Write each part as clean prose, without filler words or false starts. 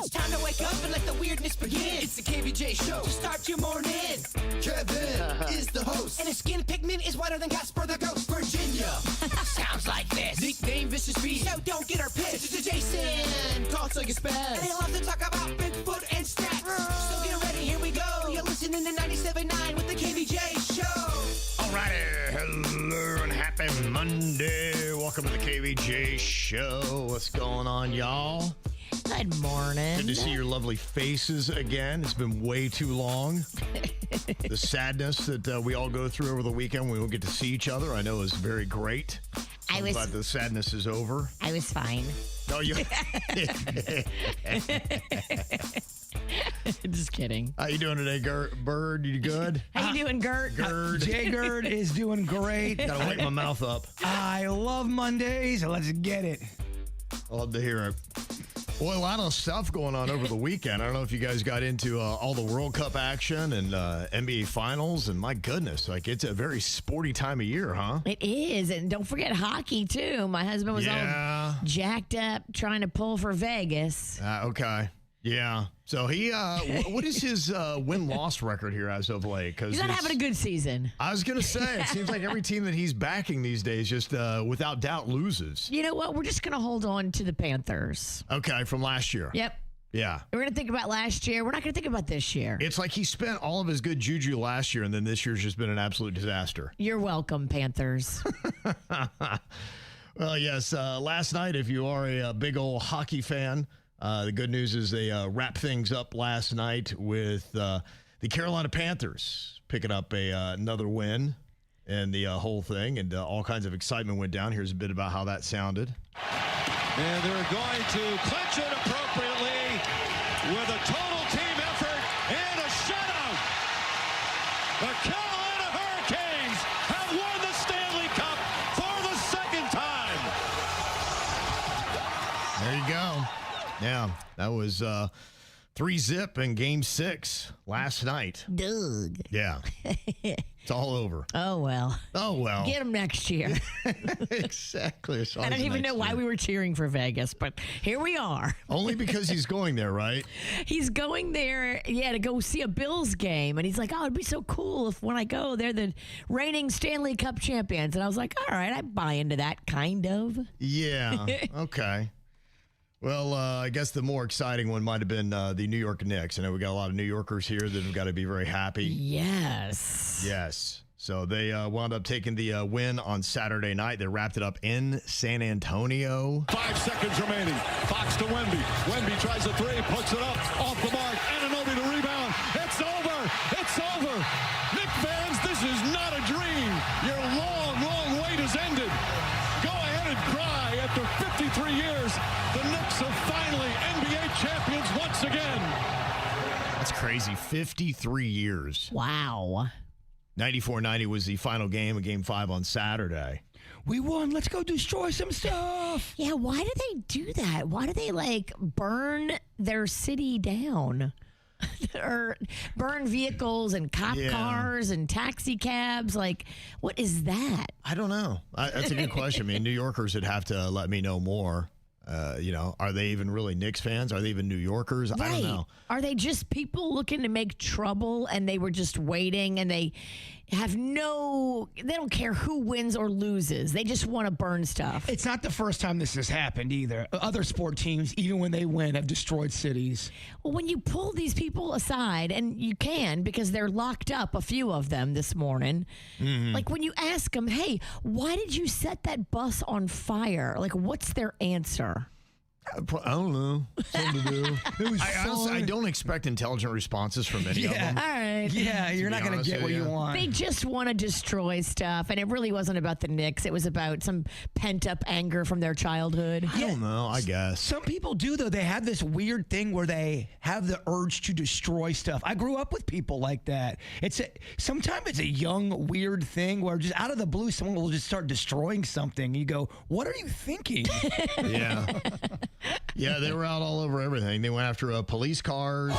It's time to wake up and let the weirdness begin. It's the KVJ Show to start your morning. Kevin is the host. And his skin pigment is whiter than Casper the Ghost. Virginia sounds like this. Nickname Vicious Beast. So don't get her pissed. Jason talks like a spaz. And they love to talk about Bigfoot and stats. So get ready, here we go. You're listening to 97.9 with the KVJ Show. Alrighty, hello and happy Monday. Welcome to the KVJ Show. What's going on, y'all? Good morning. Good to see your lovely faces again. It's been way too long. The sadness that we all go through over the weekend when we don't get to see each other, I know is very great. I'm glad the sadness is over. I was fine. Oh, you? Just kidding. How you doing today, Bird? You good? How you doing, Gert? Jbird is doing great. Gotta wipe my mouth up. I love Mondays. Let's get it. I love to hear it. Boy, a lot of stuff going on over the weekend. I don't know if you guys got into all the World Cup action and NBA Finals. And my goodness, like it's a very sporty time of year, huh? It is. And don't forget hockey, too. My husband was all jacked up trying to pull for Vegas. Okay. Yeah. So he, what is his win-loss record here as of late? He's not having a good season. I was going to say, it seems like every team that he's backing these days just without doubt loses. You know what? We're just going to hold on to the Panthers. Okay, from last year. Yep. Yeah. We're going to think about last year. We're not going to think about this year. It's like he spent all of his good juju last year, and then this year's just been an absolute disaster. You're welcome, Panthers. Well, yes, last night, if you are a big old hockey fan, the good news is they wrapped things up last night with the Carolina Panthers picking up another win and the whole thing, and all kinds of excitement went down. Here's a bit about how that sounded. And they're going to clinch it appropriately with a total team effort and a shutout. The Carolina Hurricanes have won the Stanley Cup for the second time. There you go. Yeah, that was 3-0 in Game 6 last night. Doug. Yeah, it's all over. Oh, well. Oh, well. Get him next year. Exactly. I don't even know why we were cheering for Vegas, but here we are. Only because he's going there, right? He's going there, to go see a Bills game. And he's like, oh, it'd be so cool if when I go, they're the reigning Stanley Cup champions. And I was like, all right, I buy into that, kind of. Yeah, okay. Well, I guess the more exciting one might have been the New York Knicks. I know we got a lot of New Yorkers here that have got to be very happy. Yes. Yes. So they wound up taking the win on Saturday night. They wrapped it up in San Antonio. 5 seconds remaining. Fox to Wemby. Wemby tries a three, puts it up, off the mark. Anunoby to rebound. It's over. It's over. Knicks fans, this is not a dream. Your long, long wait has ended. Go ahead and cry. After 53 years, the Knicks are finally NBA champions once again. That's crazy. 53 years. Wow. 94-90 was the final game of Game 5 on Saturday. We won. Let's go destroy some stuff. Yeah, why do they do that? Why do they, burn their city down? Or burn vehicles and cop cars and taxi cabs? What is that? I don't know. That's a good question. I mean, New Yorkers would have to let me know more. Are they even really Knicks fans? Are they even New Yorkers? Right. I don't know. Are they just people looking to make trouble and they were just waiting and they don't care who wins or loses. They just want to burn stuff. It's not the first time this has happened either. Other sport teams, even when they win, have destroyed cities. Well, when you pull these people aside, and you can because they're locked up, a few of them this morning, when you ask them, hey, why did you set that bus on fire? What's their answer? I don't know. Something to do. I don't expect intelligent responses from any of them. All right. Yeah, you're not going to get what you want. They just want to destroy stuff, and it really wasn't about the Knicks. It was about some pent-up anger from their childhood. I don't know, I guess. Some people do, though. They have this weird thing where they have the urge to destroy stuff. I grew up with people like that. Sometimes it's a young, weird thing where just out of the blue, someone will just start destroying something. You go, what are you thinking? Yeah. Yeah, they were out all over everything. They went after police cars.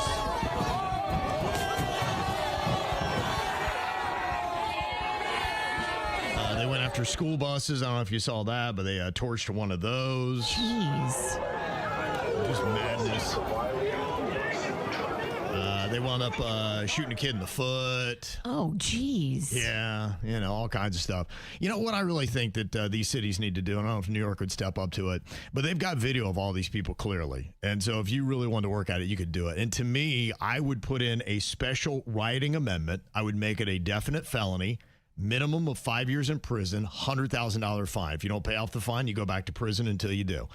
They went after school buses. I don't know if you saw that, but they torched one of those. Jeez. Just madness. They wound up shooting a kid in the foot. Oh, geez. Yeah, all kinds of stuff. You know what I really think that these cities need to do, and I don't know if New York would step up to it, but they've got video of all these people clearly. And so if you really wanted to work at it, you could do it. And to me, I would put in a special rioting amendment. I would make it a definite felony, minimum of 5 years in prison, $100,000 fine. If you don't pay off the fine, you go back to prison until you do.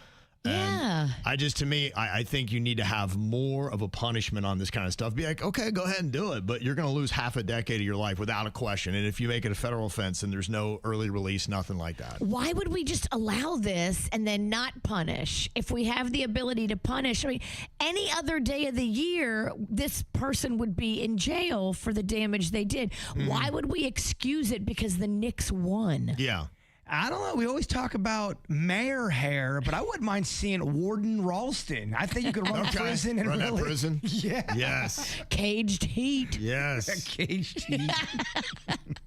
Yeah. And I think you need to have more of a punishment on this kind of stuff. Be like, okay, go ahead and do it, but you're going to lose half a decade of your life without a question. And if you make it a federal offense, then there's no early release, nothing like that. Why would we just allow this and then not punish? If we have the ability to punish, I mean, any other day of the year, this person would be in jail for the damage they did. Why would we excuse it because the Knicks won? Yeah. I don't know. We always talk about mayor hair, but I wouldn't mind seeing Warden Ralston. I think you could run prison and run really, that prison. Yeah. Yes. Caged heat. Yes. Caged heat.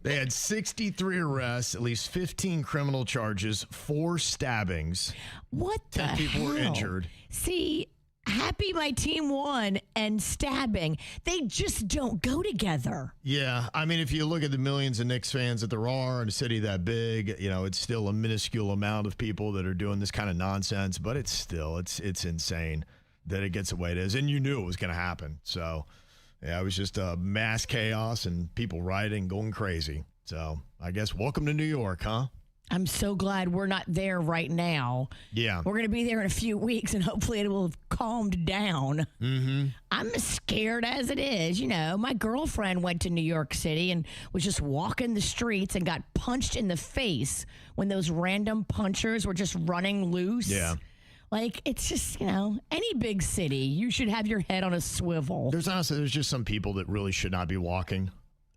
They had 63 arrests, at least 15 criminal charges, 4 stabbings. What the 10 people were hell? injured. See, happy my team won and stabbing, they just don't go together. Yeah, I mean, if you look at the millions of Knicks fans that there are in a city that big, it's still a minuscule amount of people that are doing this kind of nonsense, but it's insane that it gets the way it is. And you knew it was going to happen. So, yeah, it was just mass chaos and people rioting, going crazy. So, I guess welcome to New York, huh? I'm so glad we're not there right now. Yeah. We're going to be there in a few weeks, and hopefully it will have calmed down. Mm-hmm. I'm scared as it is. My girlfriend went to New York City and was just walking the streets and got punched in the face when those random punchers were just running loose. Yeah. Like, it's just, any big city, you should have your head on a swivel. There's just some people that really should not be walking.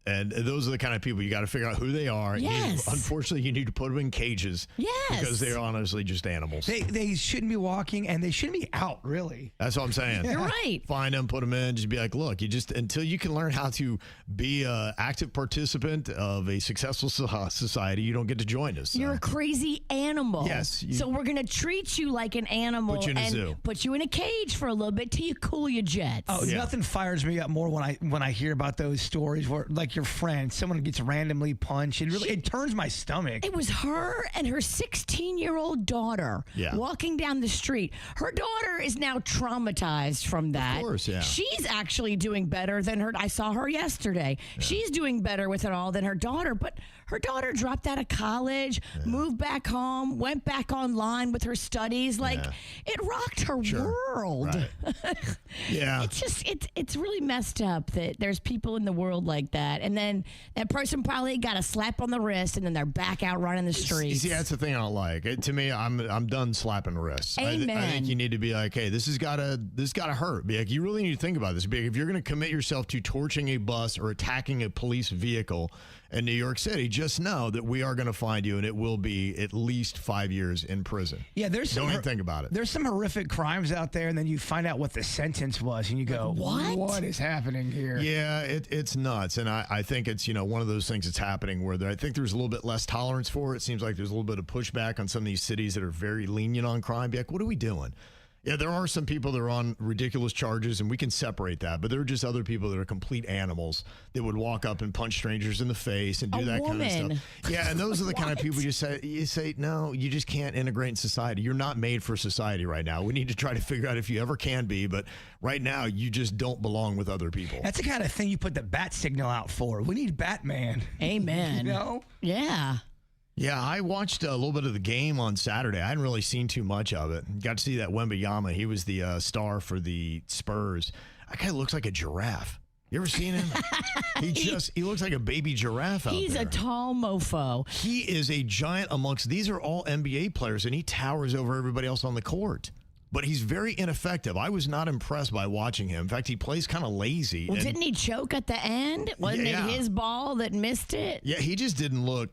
And those are the kind of people you got to figure out who they are. Yes. Unfortunately, you need to put them in cages. Yes. Because they're honestly just animals. They shouldn't be walking, and they shouldn't be out, really. That's what I'm saying. You're right. Find them, put them in, just be like, look, until you can learn how to be an active participant of a successful society, you don't get to join us. So. You're a crazy animal. Yes. So we're going to treat you like an animal Put you in a and zoo. put you in a cage for a little bit till you cool your jets. Oh, Yeah. Nothing fires me up more when I hear about those stories where, like, your friend, someone gets randomly punched. It turns my stomach. It was her and her 16-year-old daughter walking down the street. Her daughter is now traumatized from that. Of course, yeah. She's actually doing better than her. I saw her yesterday. Yeah. She's doing better with it all than her daughter, but her daughter dropped out of college, moved back home, went back online with her studies. Like, it rocked her world. Right. Yeah. It's really messed up that there's people in the world like that. And then that person probably got a slap on the wrist and then they're back out running the streets. See, that's the thing I don't like. To me, I'm done slapping wrists. Amen. I think you need to be like, hey, this has gotta hurt. Be like, you really need to think about this. Be like, if you're going to commit yourself to torching a bus or attacking a police vehicle in New York City, just know that we are going to find you, and it will be at least 5 years in prison. Yeah, don't even think about it. There's some horrific crimes out there, and then you find out what the sentence was, and you go, What is happening here? Yeah, it's nuts, and I think it's one of those things that's happening where I think there's a little bit less tolerance for it. It seems like there's a little bit of pushback on some of these cities that are very lenient on crime. Be like, what are we doing? Yeah, there are some people that are on ridiculous charges, and we can separate that. But there are just other people that are complete animals that would walk up and punch strangers in the face and do that kind of stuff. Yeah, and those are the kind of people you say, no, you just can't integrate in society. You're not made for society right now. We need to try to figure out if you ever can be, but right now you just don't belong with other people. That's the kind of thing you put the bat signal out for. We need Batman. Amen. Yeah. Yeah, I watched a little bit of the game on Saturday. I hadn't really seen too much of it. Got to see that Wembanyama. He was the star for the Spurs. That guy looks like a giraffe. You ever seen him? He looks like a baby giraffe out there. He's a tall mofo. He is a giant amongst, these are all NBA players, and he towers over everybody else on the court. But he's very ineffective. I was not impressed by watching him. In fact, he plays kind of lazy. Well, didn't he choke at the end? Wasn't it his ball that missed it? Yeah, he just didn't look.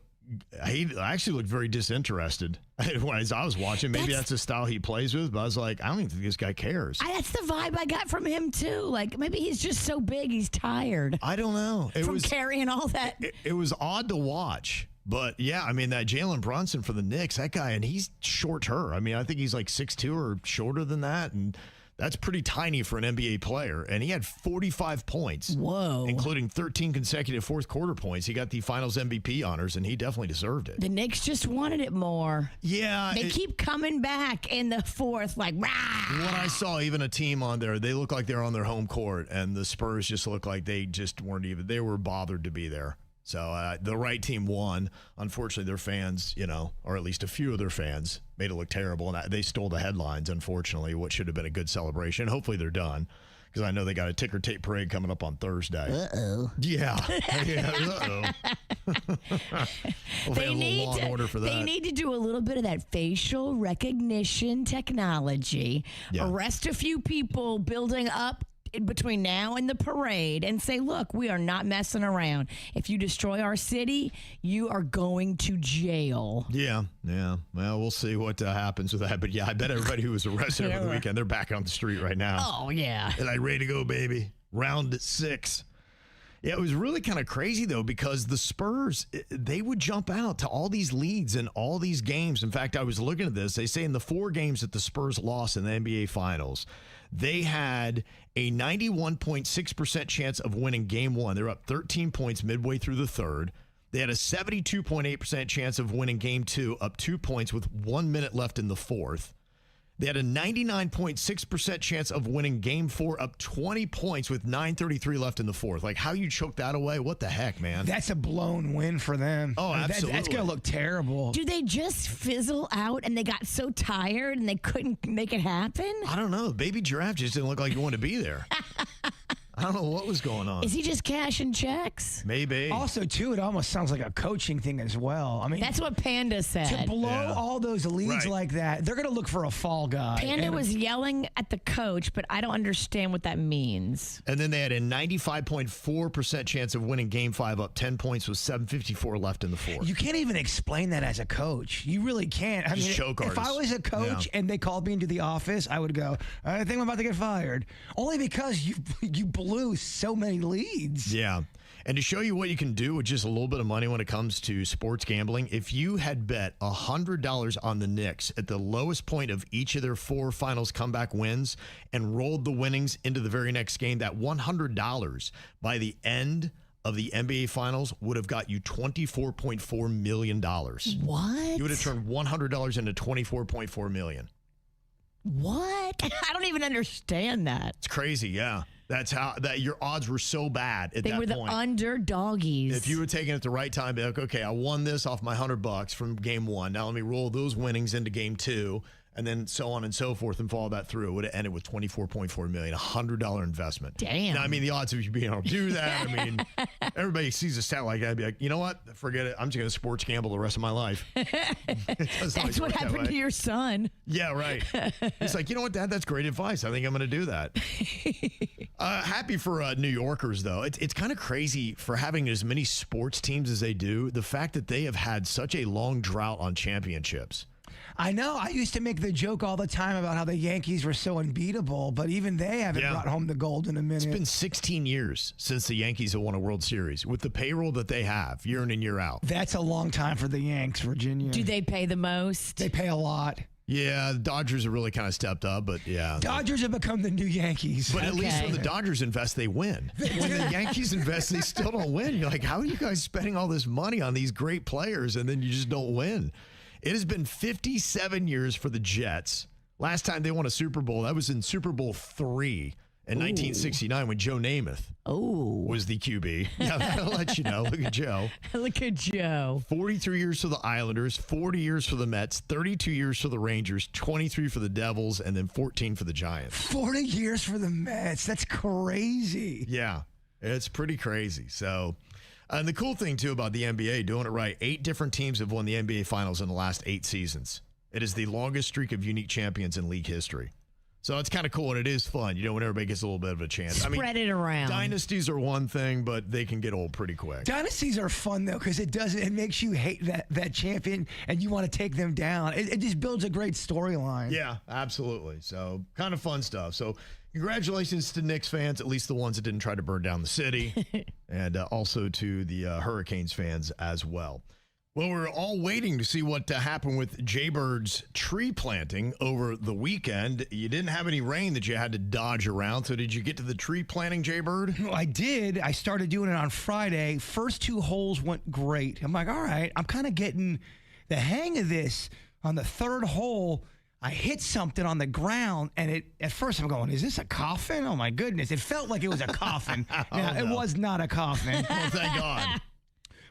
He actually looked very disinterested as I was watching. Maybe that's the style he plays with, but I was like, I don't even think this guy cares. That's the vibe I got from him, too. Like, maybe he's just so big, he's tired. I don't know. From carrying all that. It was odd to watch. But, yeah, I mean, that Jalen Brunson for the Knicks, that guy, and he's short her. I mean, I think he's like 6'2" or shorter than that. And That's pretty tiny for an NBA player, and he had 45 points. Whoa. Including 13 consecutive fourth quarter points. He got the finals MVP honors, and he definitely deserved it. The Knicks just wanted it more. Yeah. They keep coming back in the fourth, like, rah! When I saw even a team on there, they look like they're on their home court, and the Spurs just look like they just weren't even, they were bothered to be there. So the right team won. Unfortunately, their fans, or at least a few of their fans, made it look terrible. And they stole the headlines, unfortunately, what should have been a good celebration. Hopefully they're done, because I know they got a ticker tape parade coming up on Thursday. Uh-oh. Yeah. Uh-oh. They need to do a little bit of that facial recognition technology. Yeah. Arrest a few people building up between now and the parade and say, look, we are not messing around. If you destroy our city, you are going to jail. Yeah. Well, we'll see what happens with that. But yeah, I bet everybody who was arrested over the weekend, they're back on the street right now. Oh, yeah. And I ready to go, baby. Round 6. Yeah, it was really kind of crazy, though, because the Spurs, they would jump out to all these leads in all these games. In fact, I was looking at this. They say in the 4 games that the Spurs lost in the NBA Finals, they had a 91.6% chance of winning game 1. They're up 13 points midway through the third. They had a 72.8% chance of winning game 2, up 2 points with 1 minute left in the fourth. They had a 99.6% chance of winning game 4, up 20 points with 9:33 left in the fourth. Like, how you choke that away? What the heck, man? That's a blown win for them. Oh, absolutely. That's going to look terrible. Do they just fizzle out and they got so tired and they couldn't make it happen? I don't know. Baby Giraffe just didn't look like he wanted to be there. I don't know what was going on. Is he just cashing checks? Maybe. Also, too, it almost sounds like a coaching thing as well. I mean, That's what Panda said. to blow all those leads like that, they're going to look for a fall guy. Panda was yelling at the coach, but I don't understand what that means. And then they had a 95.4% chance of winning game 5, up 10 points with 7:54 left in the fourth. You can't even explain that as a coach. You really can't. I Just mean, choke if I artists. was a coach and they called me into the office, I would go, I think I'm about to get fired. Only because you blew so many leads. Yeah. And to show you what you can do with just a little bit of money when it comes to sports gambling, if you had bet $100 on the Knicks at the lowest point of each of their 4 finals comeback wins and rolled the winnings into the very next game, that $100 by the end of the NBA Finals would have got you $24.4 million. What? You would have turned $100 into $24.4 million. What? I don't even understand that. It's crazy, yeah. That's how that your odds were so bad at that point. They were the underdoggies. If you were taking it at the right time, be like, okay, I won this off my $100 from game 1. Now let me roll those winnings into game 2, and then so on and so forth, and follow that through. It would have ended with $24.4 million, $100 investment. Damn. Now, I mean, the odds of you being able to do that, I mean, everybody sees a stat like that, and be like, you know what? Forget it. I'm just going to sports gamble the rest of my life. That's what happened to your son. Yeah, right. He's like, you know what, Dad? That's great advice. I think I'm going to do that. Happy for New Yorkers, though. It's kind of crazy for having as many sports teams as they do. The fact that they have had such a long drought on championships. I know. I used to make the joke all the time about how the Yankees were so unbeatable, but even they haven't brought home the gold in a minute. It's been 16 years since the Yankees have won a World Series with the payroll that they have year in and year out. That's a long time for the Yanks, Virginia. Do they pay the most? They pay a lot. Yeah, the Dodgers have really kind of stepped up, but yeah. Dodgers have become the new Yankees. But at least when the Dodgers invest, they win. When the Yankees invest, they still don't win. You're like, how are you guys spending all this money on these great players and then you just don't win? It has been 57 years for the Jets. Last time they won a Super Bowl, that was in Super Bowl III in 1969 when Joe Namath was the QB. Yeah, that'll let you know. Look at Joe. Look at Joe. 43 years for the Islanders, 40 years for the Mets, 32 years for the Rangers, 23 for the Devils, and then 14 for the Giants. 40 years for the Mets. That's crazy. Yeah, it's pretty crazy. So... And the cool thing, too, about the NBA, doing it right, 8 different teams have won the NBA Finals in the last 8 seasons. It is the longest streak of unique champions in league history. So it's kind of cool, and it is fun, when everybody gets a little bit of a chance. Spread it around. Dynasties are one thing, but they can get old pretty quick. Dynasties are fun, though, because it makes you hate that champion, and you want to take them down. It just builds a great storyline. Yeah, absolutely. So kind of fun stuff. So congratulations to Knicks fans, at least the ones that didn't try to burn down the city, and also to the Hurricanes fans as well. Well, we're all waiting to see what happened with Jbird's tree planting over the weekend. You didn't have any rain that you had to dodge around, so did you get to the tree planting, Jbird? Well, I did. I started doing it on Friday. First 2 holes went great. I'm like, all right, I'm kind of getting the hang of this. On the 3rd hole, I hit something on the ground, and at first I'm going, is this a coffin? Oh, my goodness. It felt like it was a coffin. It was not a coffin. Oh, thank God.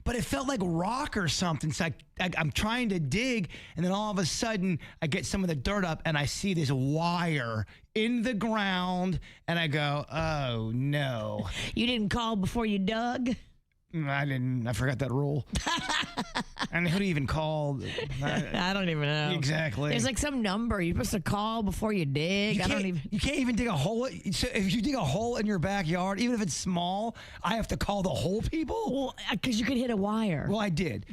But it felt like rock or something. So I'm trying to dig, and then all of a sudden, I get some of the dirt up, and I see this wire in the ground, and I go, oh, no. You didn't call before you dug? I didn't. I forgot that rule. And who do you even call? I don't even know. Exactly. There's like some number you're supposed to call before you dig. You can't even dig a hole. So if you dig a hole in your backyard, even if it's small, I have to call the hole people? Well, because you could hit a wire. Well, I did.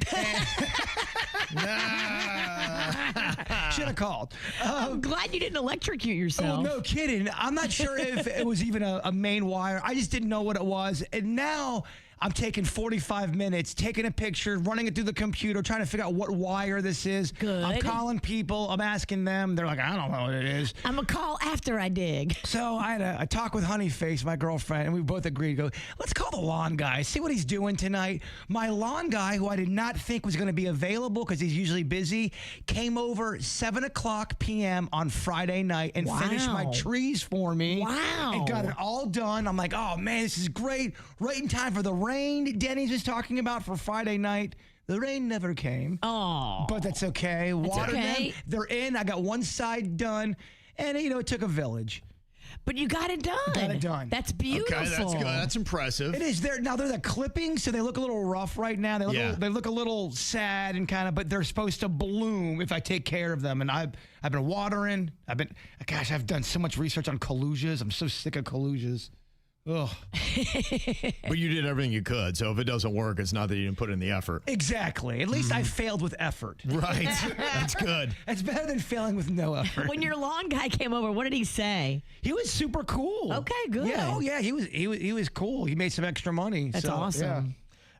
Should have called. I'm glad you didn't electrocute yourself. Oh, no kidding. I'm not sure if it was even a main wire. I just didn't know what it was. And now I'm taking 45 minutes, taking a picture, running it through the computer, trying to figure out what wire this is. Good. I'm calling people. I'm asking them. They're like, I don't know what it is. I'm going to call after I dig. So I had a talk with Honeyface, my girlfriend, and we both agreed to go, let's call the lawn guy, see what he's doing tonight. My lawn guy, who I did not think was going to be available because he's usually busy, came over 7 o'clock p.m. on Friday night and finished my trees for me. Wow. And got it all done. I'm like, oh, man, this is great. Right in time for the rain Denny's was talking about for Friday night. The rain never came. Oh. But that's okay. Water them. They're in. I got one side done. And, it took a village. But you got it done. Got it done. That's beautiful. Okay, that's good. That's impressive. It is. They're the clippings, so they look a little rough right now. They look a little sad and kind of, but they're supposed to bloom if I take care of them. And I've been watering. I've done so much research on calusias. I'm so sick of calusias. Ugh. But you did everything you could, so if it doesn't work, it's not that you didn't put in the effort. Exactly. At least I failed with effort. Right. That's good. That's better than failing with no effort. When your lawn guy came over, what did he say? He was super cool. Okay, good. Yeah. Oh, yeah. He was cool. He made some extra money. That's awesome.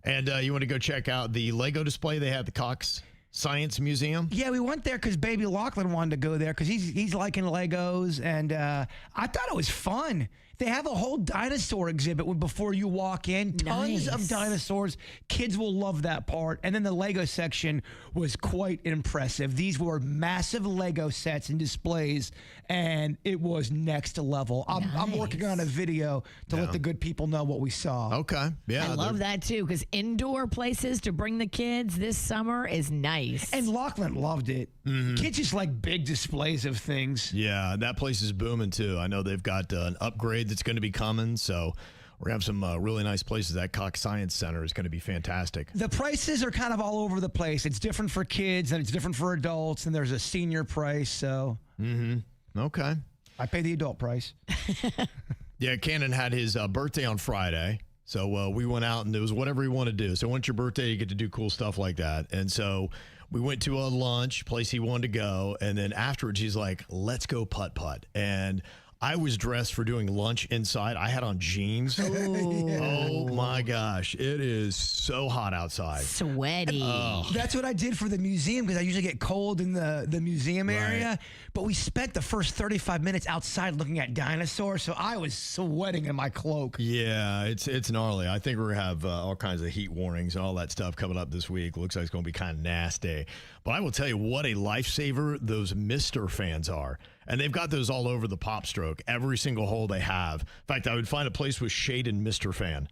Yeah. And you want to go check out the Lego display they had at the Cox Science Museum? Yeah, we went there because baby Lachlan wanted to go there because he's liking Legos, and I thought it was fun. They have a whole dinosaur exhibit before you walk in. Tons of dinosaurs. Kids will love that part. And then the Lego section was quite impressive. These were massive Lego sets and displays, and it was next level. I'm working on a video to let the good people know what we saw. Okay. Yeah. I love that, too, because indoor places to bring the kids this summer is nice. And Lachlan loved it. Mm-hmm. Kids just like big displays of things. Yeah, that place is booming, too. I know they've got an upgrade that's going to be coming, so we're going to have some really nice places. That Cox Science Center is going to be fantastic. The prices are kind of all over the place. It's different for kids, and it's different for adults, and there's a senior price, so. Mm-hmm. Okay. I pay the adult price. Yeah, Cannon had his birthday on Friday, so we went out, and it was whatever he wanted to do. So once your birthday, you get to do cool stuff like that. And so we went to a lunch place he wanted to go, and then afterwards he's like, let's go putt-putt. And I was dressed for doing lunch inside. I had on jeans. Oh, my gosh. It is so hot outside. Sweaty. That's what I did for the museum because I usually get cold in the museum area. But we spent the first 35 minutes outside looking at dinosaurs, so I was sweating in my cloak. Yeah, it's gnarly. I think we're going to have all kinds of heat warnings and all that stuff coming up this week. Looks like it's going to be kind of nasty. But I will tell you what a lifesaver those Mr. fans are. And they've got those all over the Pop Stroke. Every single hole they have. In fact, I would find a place with shade and Mr. Fan.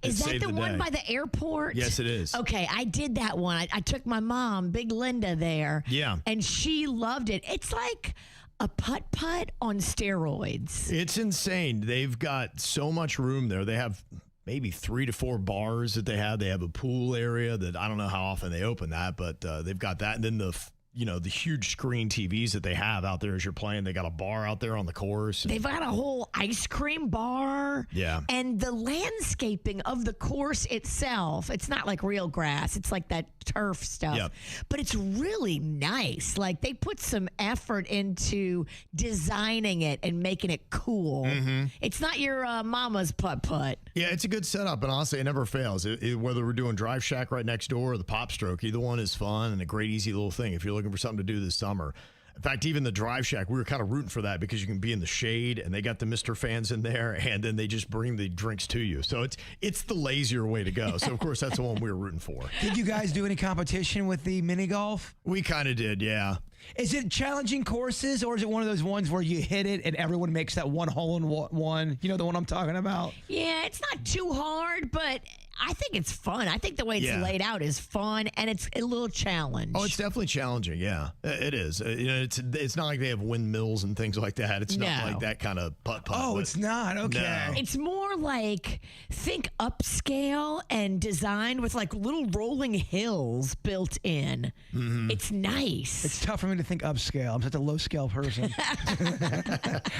Is that the one by the airport? Yes, it is. Okay, I did that one. I took my mom, Big Linda, there. Yeah. And she loved it. It's like a putt-putt on steroids. It's insane. They've got so much room there. They have maybe 3 to 4 bars that they have. They have a pool area that I don't know how often they open that, but they've got that. And then the the huge screen TVs that they have out there as you're playing. They got a bar out there on the course. They've got a whole ice cream bar. Yeah. And the landscaping of the course itself, it's not like real grass. It's like that turf stuff. Yep. But it's really nice. Like they put some effort into designing it and making it cool. Mm-hmm. It's not your mama's putt-putt. Yeah, it's a good setup, and honestly, it never fails. Whether we're doing Drive Shack right next door or the Pop Stroke, either one is fun and a great, easy little thing if you're looking for something to do this summer. In fact, even the Drive Shack, we were kind of rooting for that because you can be in the shade, and they got the Mr. Fans in there, and then they just bring the drinks to you. So it's the lazier way to go. So, of course, that's the one we were rooting for. Did you guys do any competition with the mini golf? We kind of did, yeah. Is it challenging courses, or is it one of those ones where you hit it and everyone makes that one hole in one? You know the one I'm talking about? Yeah, it's not too hard, but I think it's fun. I think the way it's laid out is fun, and it's a little challenge. Oh, it's definitely challenging. Yeah, it is. It's not like they have windmills and things like that. It's not like that kind of putt-putt. Oh, it's not? Okay. No. It's more like, think upscale and designed with like little rolling hills built in. Mm-hmm. It's nice. It's tough for me to think upscale. I'm such a low-scale person.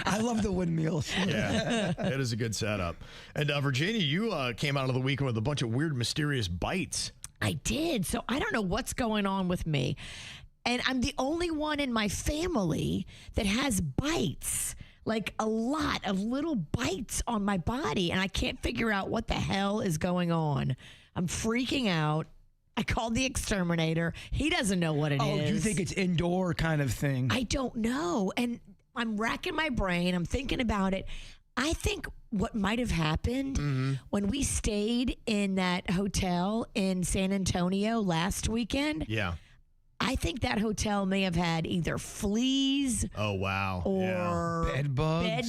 I love the windmills. Yeah, it is a good setup. And Virginia, you came out of the weekend with a bunch of weird, mysterious bites. I did. So I don't know what's going on with me. And I'm the only one in my family that has bites. Like a lot of little bites on my body. And I can't figure out what the hell is going on. I'm freaking out. I called the exterminator. He doesn't know what it is. Oh, you think it's indoor kind of thing? I don't know. And I'm racking my brain. I'm thinking about it. I think what might have happened when we stayed in that hotel in San Antonio last weekend. Yeah. I think that hotel may have had either fleas. Oh, wow. Or bed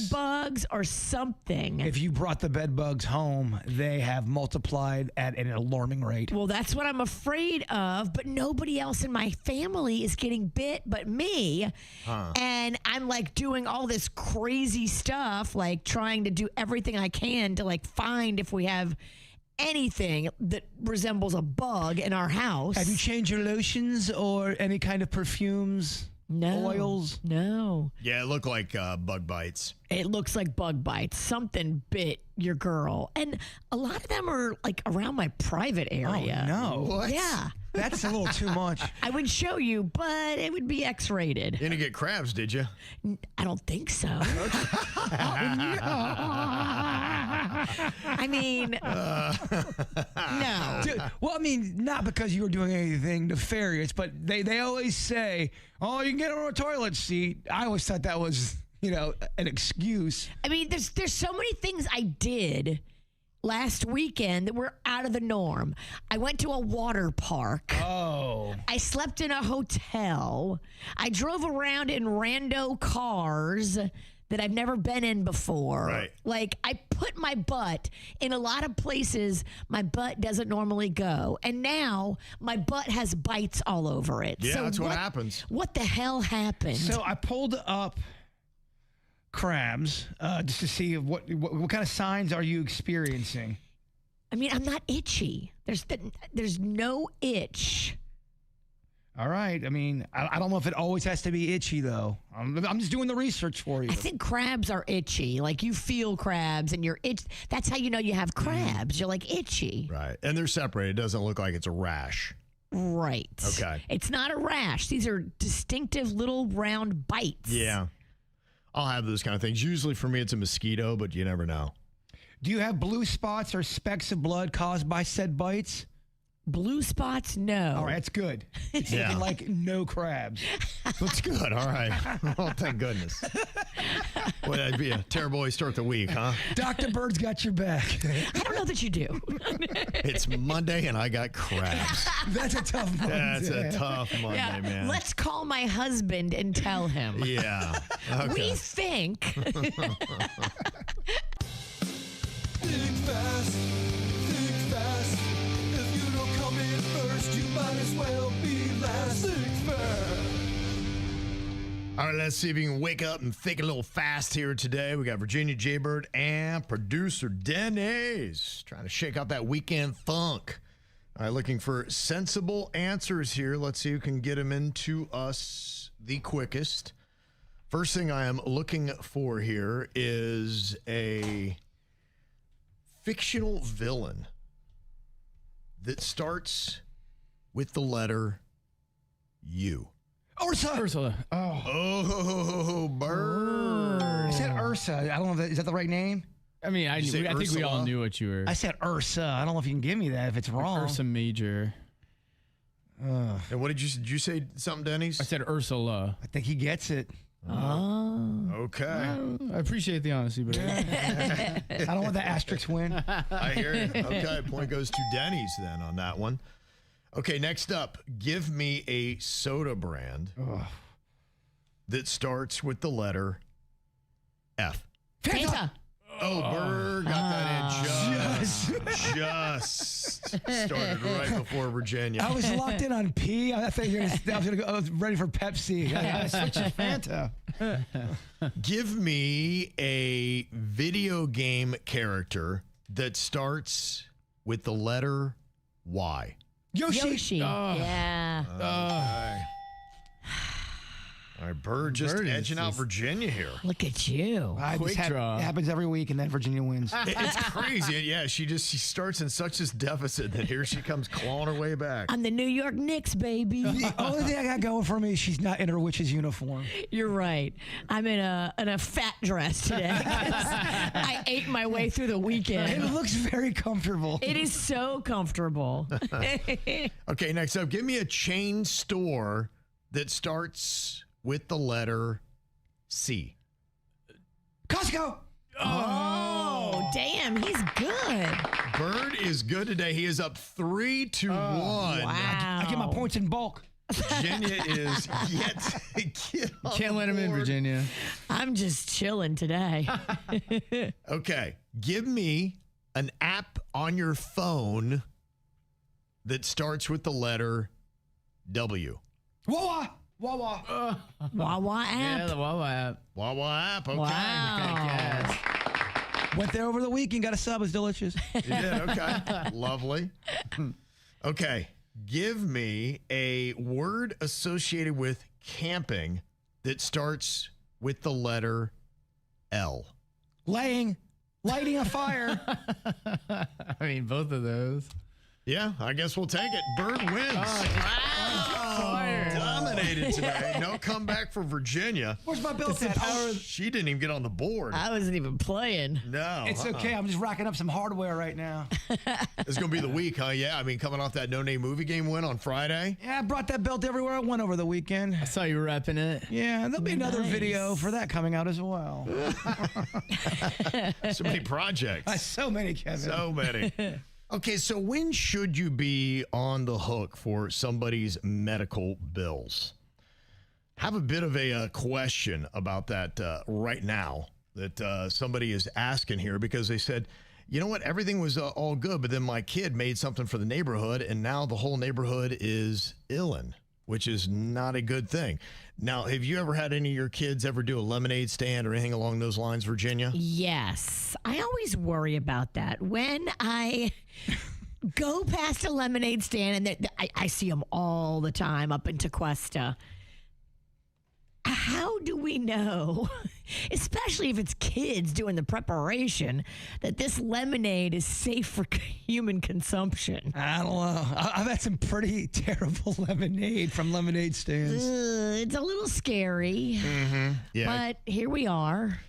bugs or something. If you brought the bed bugs home, they have multiplied at an alarming rate. Well, that's what I'm afraid of, but nobody else in my family is getting bit but me. And I'm like doing all this crazy stuff, like trying to do everything I can to like find if we have anything that resembles a bug in our house. Have you changed your lotions or any kind of perfumes? No. Oils? No. Yeah, it looked like bug bites. It looks like bug bites. Something bit your girl. And a lot of them are like around my private area. Oh, no. What? Yeah. That's a little too much. I would show you, but it would be X-rated. You didn't get crabs, did you? I don't think so. I mean, no. Dude, well, I mean, not because you were doing anything nefarious, but they always say, oh, you can get on a toilet seat. I always thought that was, an excuse. I mean, there's so many things I did last weekend that were out of the norm. I went to a water park. Oh. I slept in a hotel. I drove around in rando cars that I've never been in before. Right. Like, I put my butt in a lot of places my butt doesn't normally go. And now my butt has bites all over it. Yeah, that's what happens. What the hell happened? So I pulled up crabs just to see what kind of signs are you experiencing. I mean, I'm not itchy. There's no itch. All right. I mean, I don't know if it always has to be itchy, though. I'm just doing the research for you. I think crabs are itchy. Like, you feel crabs and you're itch. That's how you know you have crabs. You're like itchy. Right. And they're separated. It doesn't look like it's a rash. Right. Okay. It's not a rash. These are distinctive little round bites. Yeah. I'll have those kind of things. Usually for me, it's a mosquito, but you never know. Do you have blue spots or specks of blood caused by said bites? Blue spots, no. All right, that's good. Yeah. Like no crabs. That's good. All right. Oh, thank goodness. Well, that'd be a terrible way to start the week, huh? Dr. Bird's got your back. I don't know that you do. It's Monday and I got crabs. That's a tough Monday. That's a tough Monday, Yeah. man. Let's call my husband and tell him. Yeah. Okay. We think. Think fast, think fast. If you don't come in first, you might as well be last. Think fast. All right, let's see if you can wake up and think a little fast here today. We got Virginia, Jbird, and producer Denny trying to shake out that weekend funk. All right, looking for sensible answers here. Let's see who can get them into us the quickest. First thing I am looking for here is a fictional villain that starts with the letter U. Ursula. Oh, Bird. I said Ursa. I don't know if is that the right name? I mean, I think we all knew what you were. I said Ursa. I don't know if you can give me that if it's wrong. Ursa Major. And what did you say something, Denny's? I said Ursula. I think he gets it. Okay. I appreciate the honesty, but I don't want the asterisk win. I hear you. Okay, point goes to Denny's then on that one. Okay, next up, give me a soda brand that starts with the letter F. Fanta. Oh, Bird got that in just started right before Virginia. I was locked in on P. I thought I was ready for Pepsi. I switched to Fanta. Give me a video game character that starts with the letter Y. Yoshi. Yeah. All right, Bird just edging out Virginia here. Look at you. Quick draw. It happens every week, and then Virginia wins. It's crazy. Yeah, she starts in such this deficit that here she comes clawing her way back. I'm the New York Knicks, baby. The only thing I got going for me is she's not in her witch's uniform. You're right. I'm in a fat dress today. I ate my way through the weekend. It looks very comfortable. It is so comfortable. Okay, next up, give me a chain store that starts with the letter C. Costco. Oh, damn. He's good. Bird is good today. He is up 3-1. Wow. I get my points in bulk. Virginia is yet to get on Can't let the him in, board. Virginia. I'm just chilling today. Okay, give me an app on your phone that starts with the letter W. Wawa. Wawa app. Yeah, the Wawa app. Wawa app. Okay. Wow. Went there over the weekend. Got a sub. It's delicious. You did. Okay. Lovely. Okay. Give me a word associated with camping that starts with the letter L. Lighting a fire. I mean, both of those. Yeah, I guess we'll take it. Bird wins. Dominated today. No comeback for Virginia. Where's my belt at? She didn't even get on the board. I wasn't even playing. No. It's okay. I'm just racking up some hardware right now. It's going to be the week, huh? Yeah, I mean, coming off that no-name movie game win on Friday. Yeah, I brought that belt everywhere I went over the weekend. I saw you repping it. Yeah, there'll be another Nice. video for that coming out as well. So many projects. So many, Kevin. So many. Okay, so when should you be on the hook for somebody's medical bills? Have a bit of a question about that right now that somebody is asking here because they said, you know what, everything was all good, but then my kid made something for the neighborhood and now the whole neighborhood is illin', which is not a good thing. Now, have you ever had any of your kids ever do a lemonade stand or anything along those lines, Virginia? Yes. I always worry about that. When I go past a lemonade stand, and I see them all the time up in Tequesta, how do we know, especially if it's kids doing the preparation, that this lemonade is safe for human consumption? I don't know. I've had some pretty terrible lemonade from lemonade stands. It's a little scary, Yeah. but here we are.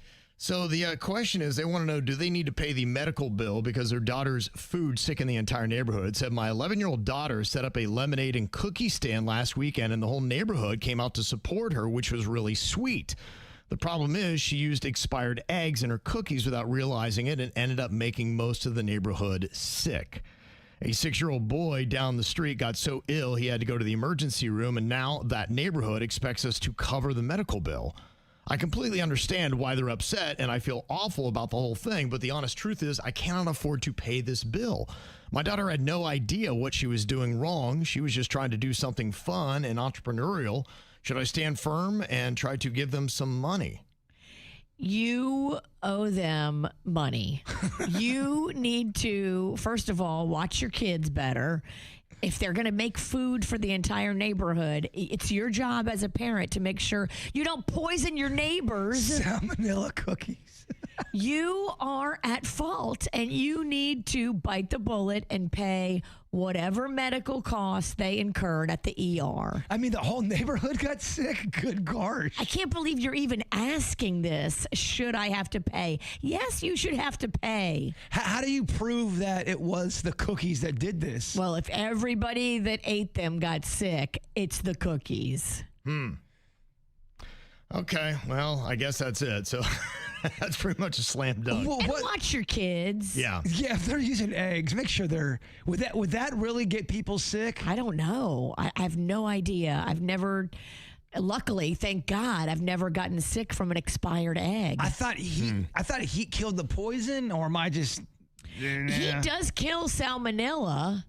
So the question is, they want to know, do they need to pay the medical bill because their daughter's food sickened the entire neighborhood? It said, my 11-year-old daughter set up a lemonade and cookie stand last weekend, and the whole neighborhood came out to support her, which was really sweet. The problem is she used expired eggs in her cookies without realizing it and ended up making most of the neighborhood sick. A 6-year-old boy down the street got so ill he had to go to the emergency room, and now that neighborhood expects us to cover the medical bill. I completely understand why they're upset, and I feel awful about the whole thing, but the honest truth is I cannot afford to pay this bill. My daughter had no idea what she was doing wrong. She was just trying to do something fun and entrepreneurial. Should I stand firm and try to give them some money? You owe them money. You need to, first of all, watch your kids better. If they're going to make food for the entire neighborhood, it's your job as a parent to make sure you don't poison your neighbors. Salmonella cookies. You are at fault, and you need to bite the bullet and pay whatever medical costs they incurred at the ER. I mean, the whole neighborhood got sick. Good gosh. I can't believe you're even asking this. Should I have to pay? Yes, you should have to pay. How do you prove that it was the cookies that did this? Well, if everybody that ate them got sick, it's the cookies. Okay, well, I guess that's it. So that's pretty much a slam dunk. Well, And watch your kids. Yeah. Yeah, if they're using eggs, make sure they're. Would that really get people sick? I don't know. I have no idea. I've never, luckily, thank God, I've never gotten sick from an expired egg. I thought heat killed the poison, or am I just? Heat does kill salmonella.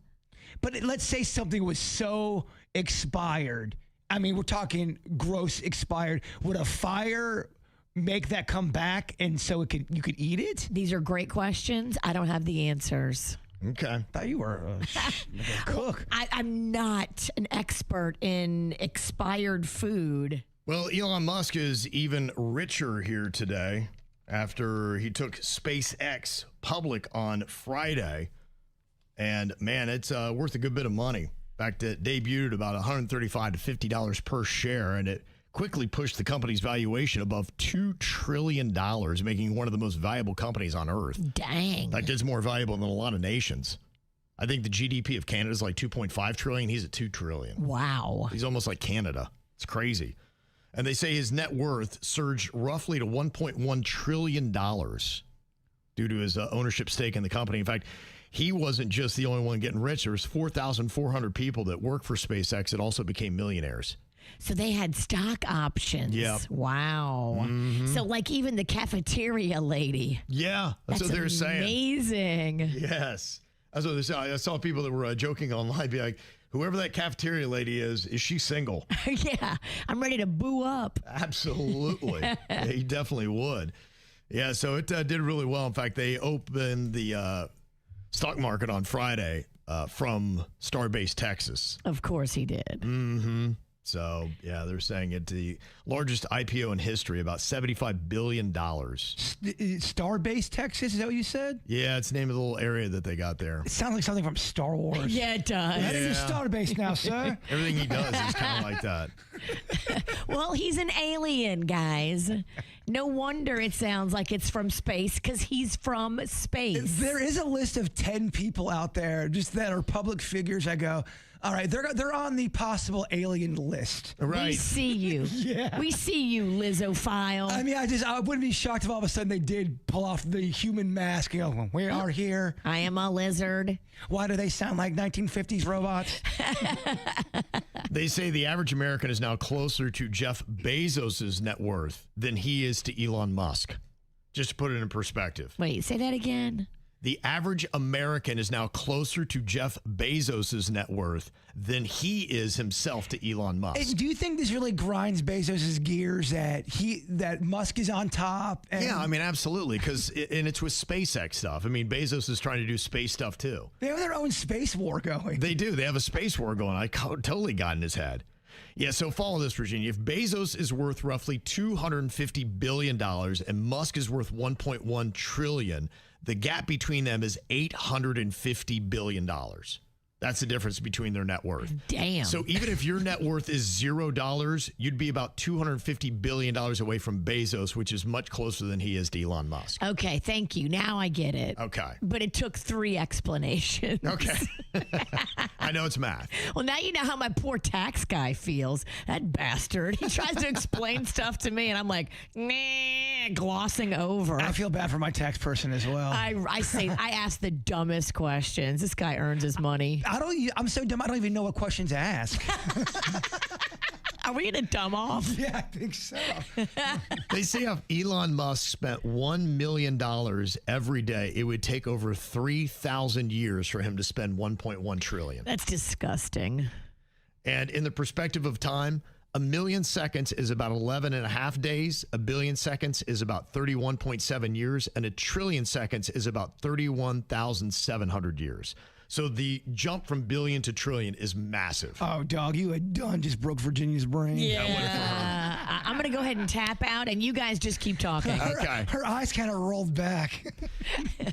But let's say something was so expired. I mean, we're talking gross expired. Would a fire make that come back, and so you could eat it? These are great questions. I don't have the answers. Okay. I thought you were a cook. I'm not an expert in expired food. Well, Elon Musk is even richer here today after he took SpaceX public on Friday. And, man, it's worth a good bit of money. In fact, it debuted at about $135 to $50 per share, and it quickly pushed the company's valuation above $2 trillion, making one of the most valuable companies on Earth. Dang. In fact, it's more valuable than a lot of nations. I think the GDP of Canada is like $2.5 trillion. He's at $2 trillion. Wow. He's almost like Canada. It's crazy. And they say his net worth surged roughly to $1.1 trillion due to his ownership stake in the company. In fact, he wasn't just the only one getting rich. There was 4,400 people that work for SpaceX that also became millionaires. So they had stock options. Yep. Wow. So like even the cafeteria lady. Yeah, that's what they're saying. Amazing. Yes. That's what they're saying. I saw people that were joking online, be like, whoever that cafeteria lady is she single? Yeah. I'm ready to boo up. Absolutely. Yeah, he definitely would. Yeah, so it did really well. In fact, they opened the stock market on Friday from Starbase, Texas. Of course he did. So, yeah, they're saying it's the largest IPO in history, about $75 billion. Starbase, Texas, is that what you said? Yeah, it's the name of the little area that they got there. It sounds like something from Star Wars. Yeah, it does. Heading to Starbase now, sir. Everything he does is kind of like that. Well, he's an alien, guys. No wonder it sounds like it's from space, because he's from space. There is a list of 10 people out there just that are public figures. I go, all right, they're on the possible alien list. We Right. see you. Yeah. We see you, Lizzophile. I mean, I wouldn't be shocked if all of a sudden they did pull off the human mask. You know, we are here. I am a lizard. Why do they sound like 1950s robots? They say the average American is now closer to Jeff Bezos' net worth than he is to Elon Musk. Just to put it in perspective. Wait, say that again. The average American is now closer to Jeff Bezos' net worth than he is himself to Elon Musk. And do you think this really grinds Bezos' gears that Musk is on top? And Yeah, I mean, absolutely, because it's with SpaceX stuff. I mean, Bezos is trying to do space stuff, too. they have their own space war going. They do. They have a space war going. I totally got in his head. Yeah, so follow this, Virginia. If Bezos is worth roughly $250 billion and Musk is worth $1.1 trillion, the gap between them is $850 billion. That's the difference between their net worth. Damn. So even if your net worth is $0, you'd be about $250 billion away from Bezos, which is much closer than he is to Elon Musk. Okay, thank you. Now I get it. Okay. But it took 3 explanations. Okay. I know it's math. Well, now you know how my poor tax guy feels. That bastard. He tries to explain stuff to me, and I'm like, nah, glossing over. I feel bad for my tax person as well. I ask the dumbest questions. This guy earns his money. I'm so dumb. I don't even know what questions to ask. Are we gonna dumb off? Yeah, I think so. They say if Elon Musk spent $1 million every day, it would take over 3,000 years for him to spend $1.1 trillion. That's disgusting. And in the perspective of time, 1,000,000 seconds is about 11 and a half days. 1 billion seconds is about 31.7 years. And 1 trillion seconds is about 31,700 years. So the jump from billion to trillion is massive. Oh, dog, you had done just broke Virginia's brain. I'm going to go ahead and tap out, and you guys just keep talking. Okay. Her eyes kind of rolled back.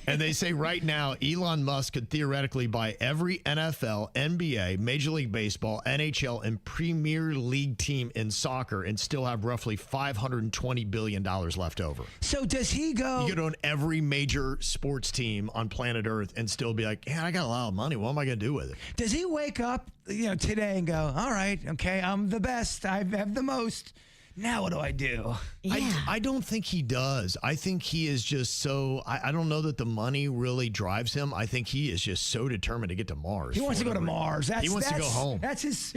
And they say right now, Elon Musk could theoretically buy every NFL, NBA, Major League Baseball, NHL, and Premier League team in soccer and still have roughly $520 billion left over. So does he go? You could own every major sports team on planet Earth and still be like, yeah, I got a lot of money. What am I going to do with it? Does he wake up, today and go, all right, okay, I'm the best. I have the most. Now what do I do? Yeah. I don't think he does. I think he is just so, I don't know that the money really drives him. I think he is just so determined to get to Mars. He wants to go to Mars. He wants to go home. That's his.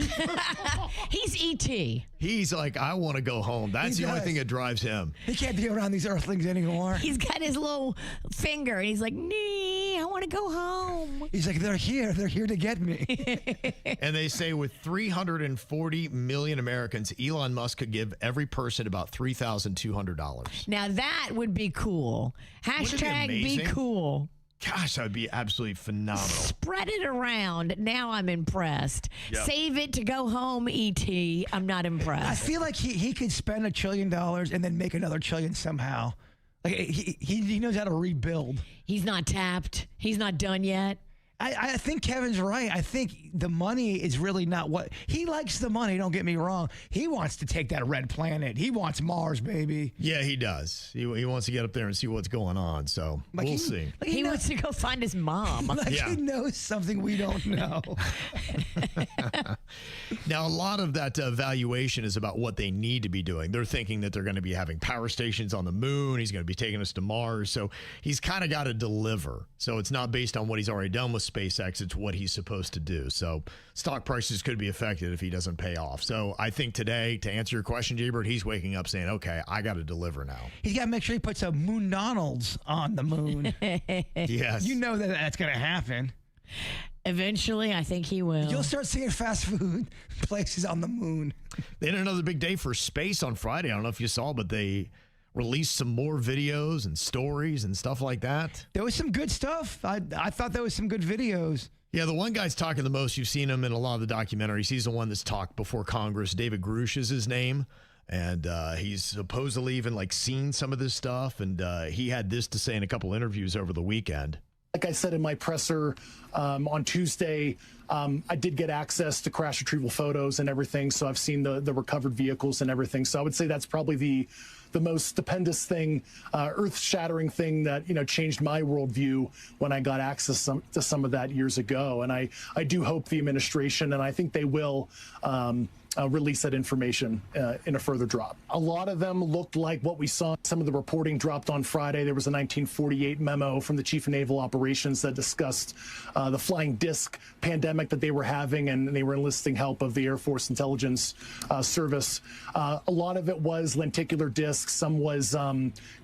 He's E.T. He's like, I want to go home. That's He the only does. thing that drives him. He can't be around these earthlings anymore. He's got his little finger, and he's like, nee, I want to go home. He's like, they're here. They're here to get me. And they say with 340 million Americans, Elon Musk could give every person about $3,200. Now, that would be cool. Wouldn't it be Hashtag be amazing? cool. Gosh, that would be absolutely phenomenal. Spread it around. Now I'm impressed. Yep. Save it to go home, E.T. I'm not I impressed. feel like he could spend $1 trillion and then make another trillion somehow. Like he knows how to rebuild. He's not tapped. He's not done yet. I think Kevin's right. I think the money is really not what he likes. The money, don't get me wrong. He wants to take that red planet. He wants Mars, baby. Yeah, he does. He wants to get up there and see what's going on. So Like we'll he- see. Like He wants to go find his mom. Like Yeah. he knows something we don't know. Now, a lot of that valuation is about what they need to be doing. They're thinking that they're going to be having power stations on the moon. He's going to be taking us to Mars. So he's kind of got to deliver. So it's not based on what he's already done with SpaceX. It's what he's supposed to do. So stock prices could be affected if he doesn't pay off. So I think today, to answer your question, Jbird, he's waking up saying, okay, I got to deliver now. He's got to make sure he puts a Moon Donald's on the moon. Yes. You know that that's going to happen. Eventually, I think he will. You'll start seeing fast food places on the moon. They had another big day for space on Friday. I don't know if you saw, but they released some more videos and stories and stuff like that. There was some good stuff. I thought there was some good videos. Yeah, the one guy's talking the most. You've seen him in a lot of the documentaries. He's the one that's talked before Congress. David Grush is his name. And he's supposedly even seen some of this stuff. And he had this to say in a couple interviews over the weekend. Like I said in my presser on Tuesday, I did get access to crash retrieval photos and everything. So I've seen the recovered vehicles and everything. So I would say that's probably the most stupendous thing, earth-shattering thing that changed my worldview when I got access to some of that years ago. And I do hope the administration, and I think they will, release that information in a further drop. A lot of them looked like what we saw. Some of the reporting dropped on Friday. There was a 1948 memo from the Chief of Naval Operations that discussed the flying disc pandemic that they were having, and they were enlisting help of the Air Force Intelligence Service. A lot of it was lenticular discs. Some was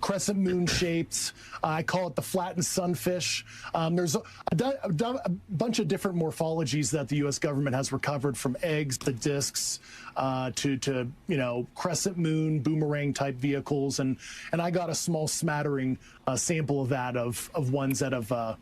crescent moon shaped. I call it the flattened sunfish. There's a bunch of different morphologies that the U.S. government has recovered, from eggs to discs to crescent moon, boomerang type vehicles, and I got a small smattering sample of that of ones that have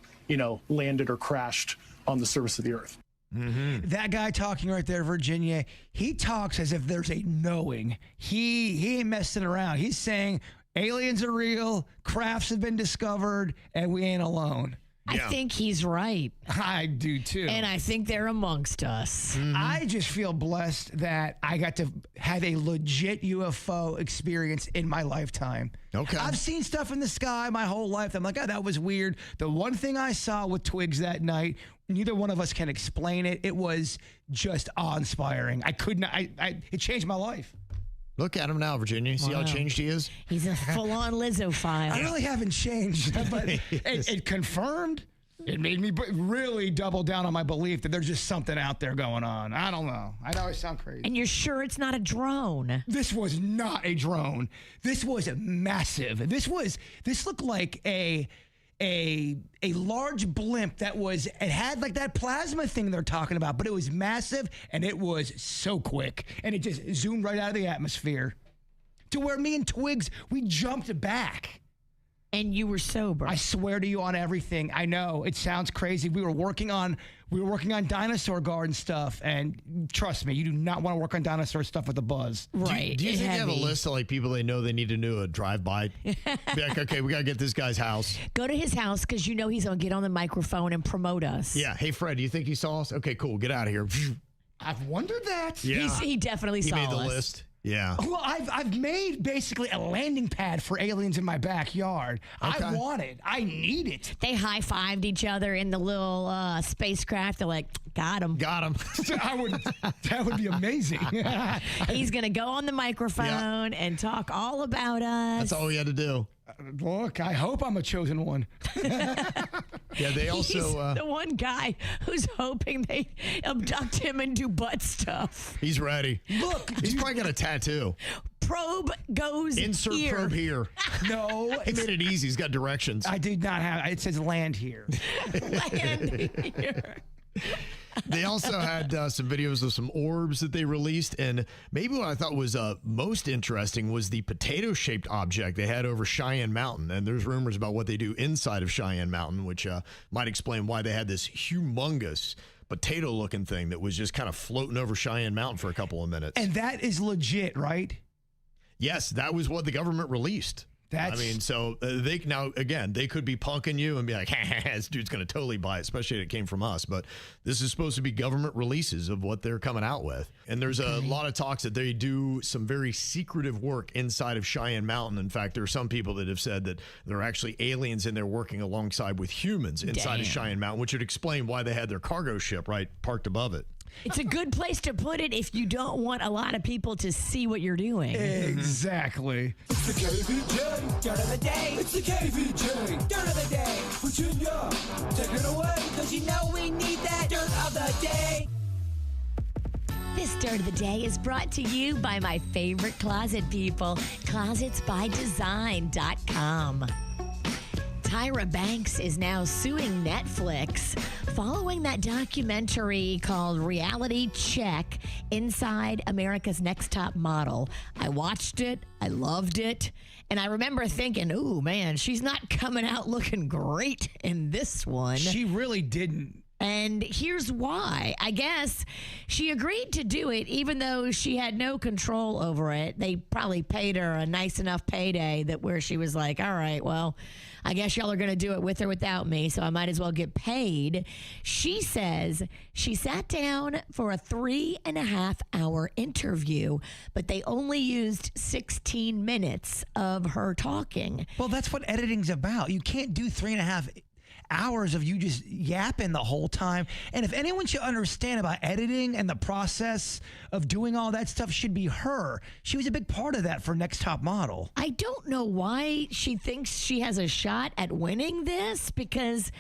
landed or crashed on the surface of the earth. Mm-hmm. That guy talking right there, Virginia, he talks as if there's a knowing. He ain't messing around. He's saying aliens are real, crafts have been discovered, and we ain't alone. I think he's right. I do too. And I think they're amongst us. I just feel blessed that I got to have a legit UFO experience in my lifetime. Okay. I've seen stuff in the sky my whole life. I'm like, oh, that was weird. The one thing I saw with Twigs that night, neither one of us can explain it. It was just awe-inspiring. I could not. It changed my life. Look at him now, Virginia. See how Wow. changed he is? He's a full-on Lizzo-phile. I really haven't changed, but it confirmed. It made me really double down on my belief that there's just something out there going on. I don't know. I know I sound crazy. And you're sure it's not a drone? This was not a drone. This was massive. This looked like a large blimp it had like that plasma thing they're talking about, but it was massive and it was so quick, and it just zoomed right out of the atmosphere to where me and Twigs, we jumped back. And you were sober. I swear to you on everything. I know it sounds crazy. We were working on dinosaur garden stuff, and trust me, you do not want to work on dinosaur stuff with a buzz. Right. Do you think you have a Heavy. list of like people they know they need to do a drive-by? Be like, okay, we got to get this guy's house. Go to his house because you know he's going to get on the microphone and promote us. Yeah. Hey, Fred, do you think he saw us? Okay, cool. Get out of here. I've wondered that. Yeah. He definitely He saw made the us. list. Yeah. Well, I've made basically a landing pad for aliens in my backyard. Okay. I want it. I need it. They high-fived each other in the little spacecraft. They're like, got him. Got him. That would be amazing. He's going to go on the microphone and talk all about us. That's all we had to do. Look, I hope I'm a chosen one. Yeah, they He's also. the one guy who's hoping they abduct him and do butt stuff. He's ready. Look, He's probably got a tattoo. Probe goes Insert here. probe here. no, He made it easy. He's got directions. I did not have. It says land here. Land here. They also had some videos of some orbs that they released. And maybe what I thought was most interesting was the potato-shaped object they had over Cheyenne Mountain. And there's rumors about what they do inside of Cheyenne Mountain, which might explain why they had this humongous potato-looking thing that was just kind of floating over Cheyenne Mountain for a couple of minutes. And that is legit, right? Yes, that was what the government released. That's- I mean, so they now again they could be punking you and be like, "This dude's going to totally buy it," especially if it came from us. But this is supposed to be government releases of what they're coming out with, and there's a lot of talks that they do some very secretive work inside of Cheyenne Mountain. In fact, there are some people that have said that there are actually aliens in there working alongside with humans inside of Damn. Cheyenne Mountain, which would explain why they had their cargo ship right parked above it. It's a good place to put it if you don't want a lot of people to see what you're doing. Exactly. It's the KVJ dirt of the day. It's the KVJ dirt of the day. Virginia, take it away. Cause you know we need that dirt of the day. This Dirt of the Day is brought to you by my favorite closet people, closetsbydesign.com. Tyra Banks is now suing Netflix following that documentary called Reality Check Inside America's Next Top Model. I watched it. I loved it. And I remember thinking, ooh, man, she's not coming out looking great in this one. She really didn't. And here's why. I guess she agreed to do it even though she had no control over it. They probably paid her a nice enough payday that where she was like, all right, well, I guess y'all are going to do it with or without me, so I might as well get paid. She says she sat down for a 3.5-hour interview, but they only used 16 minutes of her talking. Well, that's what editing's about. You can't do 3.5 hours of you just yapping the whole time. And if anyone should understand about editing and the process of doing all that stuff, should be her. She was a big part of that for Next Top Model. I don't know why she thinks she has a shot at winning this, because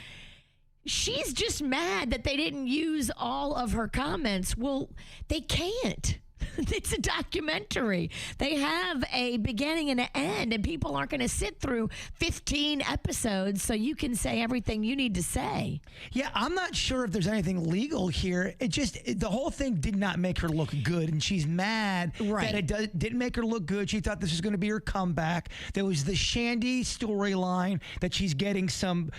she's just mad that they didn't use all of her comments. Well, they can't. It's a documentary. They have a beginning and an end, and people aren't going to sit through 15 episodes so you can say everything you need to say. Yeah, I'm not sure if there's anything legal here. The whole thing did not make her look good, and she's mad Right. that it didn't make her look good. She thought this was going to be her comeback. There was the Shandy storyline that she's getting some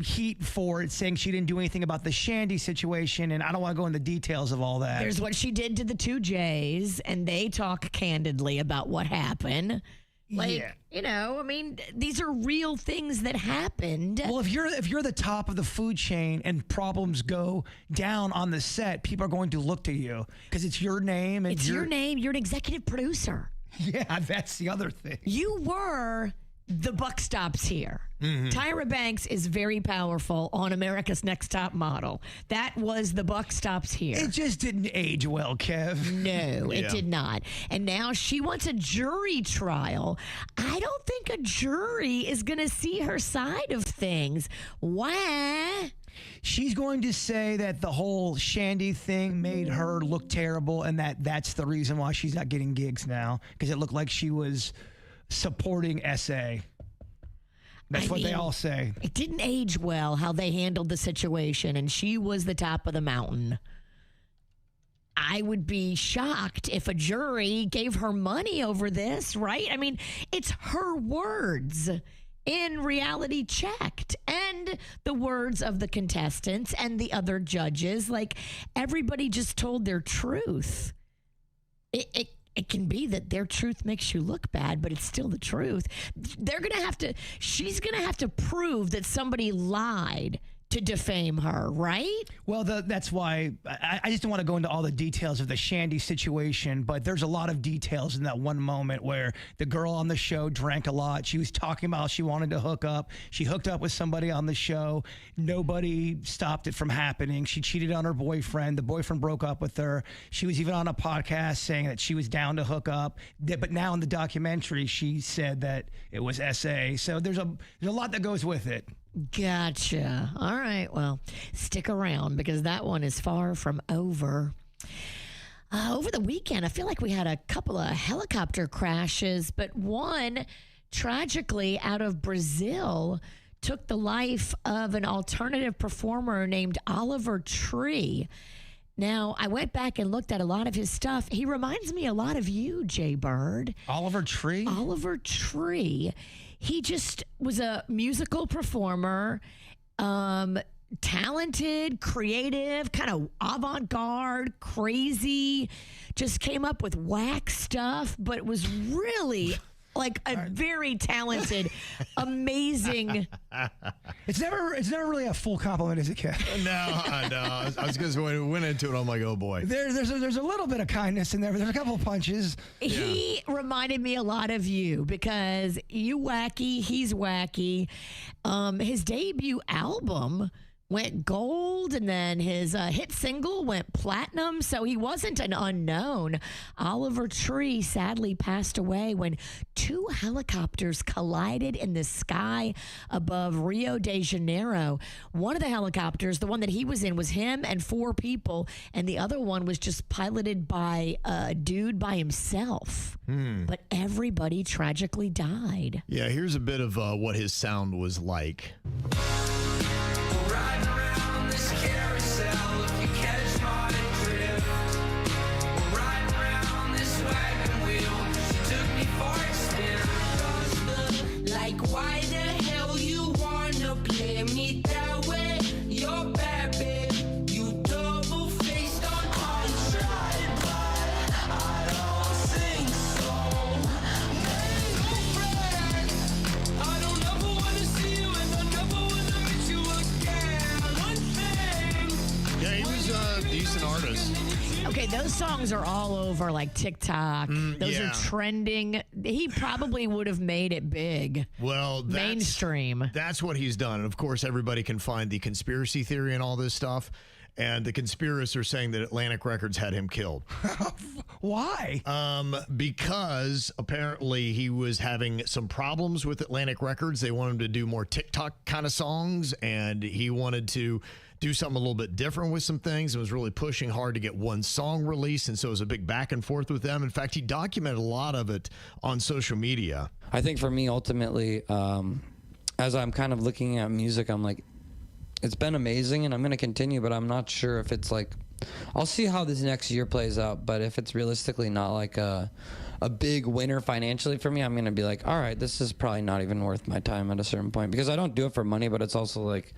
heat for it, saying she didn't do anything about the Shandy situation, and I don't want to go into details of all that. There's what she did to the two J's, and they talk candidly about what happened. Yeah. I mean, these are real things that happened. Well, if you're the top of the food chain and problems go down on the set, people are going to look to you because it's your name. And It's your name. You're an executive producer. Yeah, that's the other thing. You were the buck stops here. Tyra Banks is very powerful on America's Next Top Model. That was the buck stops here. It just didn't age well, Kev. No, it Yeah. did not. And now she wants a jury trial. I don't think a jury is going to see her side of things. Why? She's going to say that the whole Shandy thing made her look terrible, and that's the reason why she's not getting gigs now, because it looked like she was supporting SA. That's what they all say. It didn't age well how they handled the situation, and she was the top of the mountain. I would be shocked if a jury gave her money over this, right? I mean, it's her words in Reality Checked and the words of the contestants and the other judges. Like, everybody just told their truth. It can be that their truth makes you look bad, but it's still the truth. She's going to have to prove that somebody lied to defame her, right? Well, that's why I just don't want to go into all the details of the Shandy situation, but there's a lot of details in that one moment where the girl on the show drank a lot. She was talking about she wanted to hook up. She hooked up with somebody on the show. Nobody stopped it from happening. She cheated on her boyfriend. The boyfriend broke up with her. She was even on a podcast saying that she was down to hook up. But now in the documentary, she said that it was SA. So there's a lot that goes with it. Gotcha. All right. Well, stick around because that one is far from over. Over the weekend, I feel like we had a couple of helicopter crashes, but one tragically out of Brazil took the life of an alternative performer named Oliver Tree. Now, I went back and looked at a lot of his stuff. He reminds me a lot of you, Jbird. Oliver Tree? Oliver Tree. He just was a musical performer, talented, creative, kind of avant-garde, crazy, just came up with whack stuff, but was really like a very talented, amazing. It's never really a full compliment, is it, Ken? No. I was going to went into it. I'm like, oh boy. There's a little bit of kindness in there. There's a couple of punches. He reminded me a lot of you because you wacky, he's wacky. His debut album went gold, and then his hit single went platinum, so he wasn't an unknown. Oliver Tree sadly passed away when two helicopters collided in the sky above Rio de Janeiro. One of the helicopters, the one that he was in, was him and 4 people, and the other one was just piloted by a dude by himself. But everybody tragically died. Yeah, here's a bit of what his sound was like. Riding around this carousel, if you catch my drift. We're riding around this wagon wheel, she took me for a spin. Like, why the hell you wanna play me that way? You're bad, babe. You double-faced on try, but I don't think so. Girlfriend, I don't ever wanna see you and I never wanna meet you again. One thing. Yeah, he was a decent artist. Okay, those songs are all over like TikTok. Those yeah. are trending. He probably would have made it big. Well, Mainstream. That's what he's done. And of course, everybody can find the conspiracy theory and all this stuff. And the conspiracists are saying that Atlantic Records had him killed. Why? Because apparently he was having some problems with Atlantic Records. They wanted him to do more TikTok kind of songs, and he wanted to do something a little bit different with some things and was really pushing hard to get one song released. And so it was a big back and forth with them. In fact, he documented a lot of it on social media. I think for me, ultimately, as I'm kind of looking at music, I'm like, it's been amazing and I'm going to continue, but I'm not sure if it's like, I'll see how this next year plays out. But if it's realistically not like a big winner financially for me, I'm going to be like, all right, this is probably not even worth my time at a certain point, because I don't do it for money, but it's also like,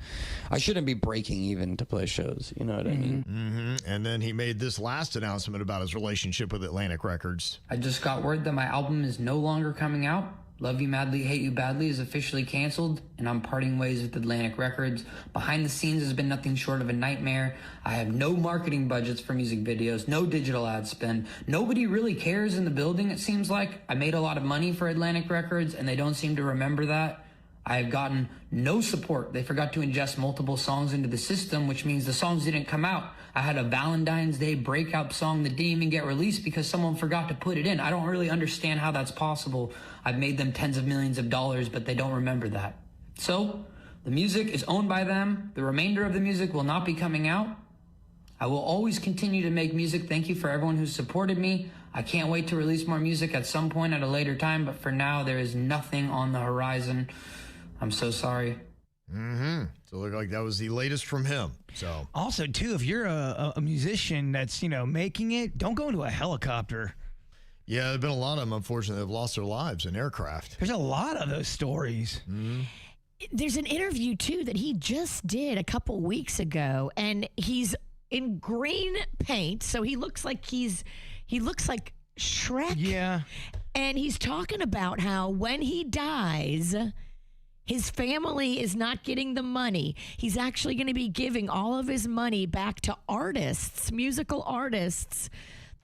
I shouldn't be breaking even to play shows. You know what I mean? Mm-hmm. And then he made this last announcement about his relationship with Atlantic Records. I just got word that my album is no longer coming out. Love You Madly, Hate You Badly is officially canceled, and I'm parting ways with Atlantic Records. Behind the scenes has been nothing short of a nightmare. I have no marketing budgets for music videos, no digital ad spend. Nobody really cares in the building, it seems like. I made a lot of money for Atlantic Records, and they don't seem to remember that. I have gotten no support. They forgot to ingest multiple songs into the system, which means the songs didn't come out. I had a Valentine's Day breakout song that didn't even get released because someone forgot to put it in. I don't really understand how that's possible. I've made them tens of millions of dollars, but they don't remember that. So, the music is owned by them. The remainder of the music will not be coming out. I will always continue to make music. Thank you for everyone who supported me. I can't wait to release more music at some point at a later time, but for now, there is nothing on the horizon. I'm so sorry. So it looked like that was the latest from him. So Also, too, if you're a musician that's, making it, don't go into a helicopter. yeah, there have been a lot of them, unfortunately, that have lost their lives in aircraft. There's a lot of those stories. There's an interview, too, that he just did a couple weeks ago, and he's in green paint, so he looks like Shrek. Yeah. And he's talking about how when he dies, his family is not getting the money. He's actually going to be giving all of his money back to artists, musical artists,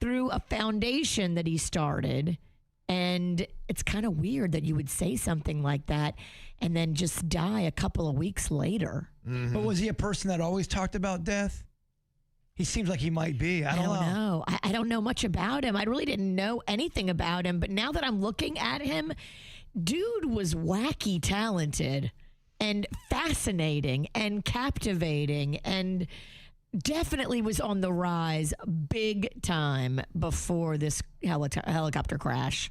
through a foundation that he started. And it's kind of weird that you would say something like that and then just die a couple of weeks later. But was he a person that always talked about death? He seems like he might be. I don't know. I don't know much about him. I really didn't know anything about him. But now that I'm looking at him, dude was wacky talented and fascinating and captivating and definitely was on the rise big time before this helicopter crash.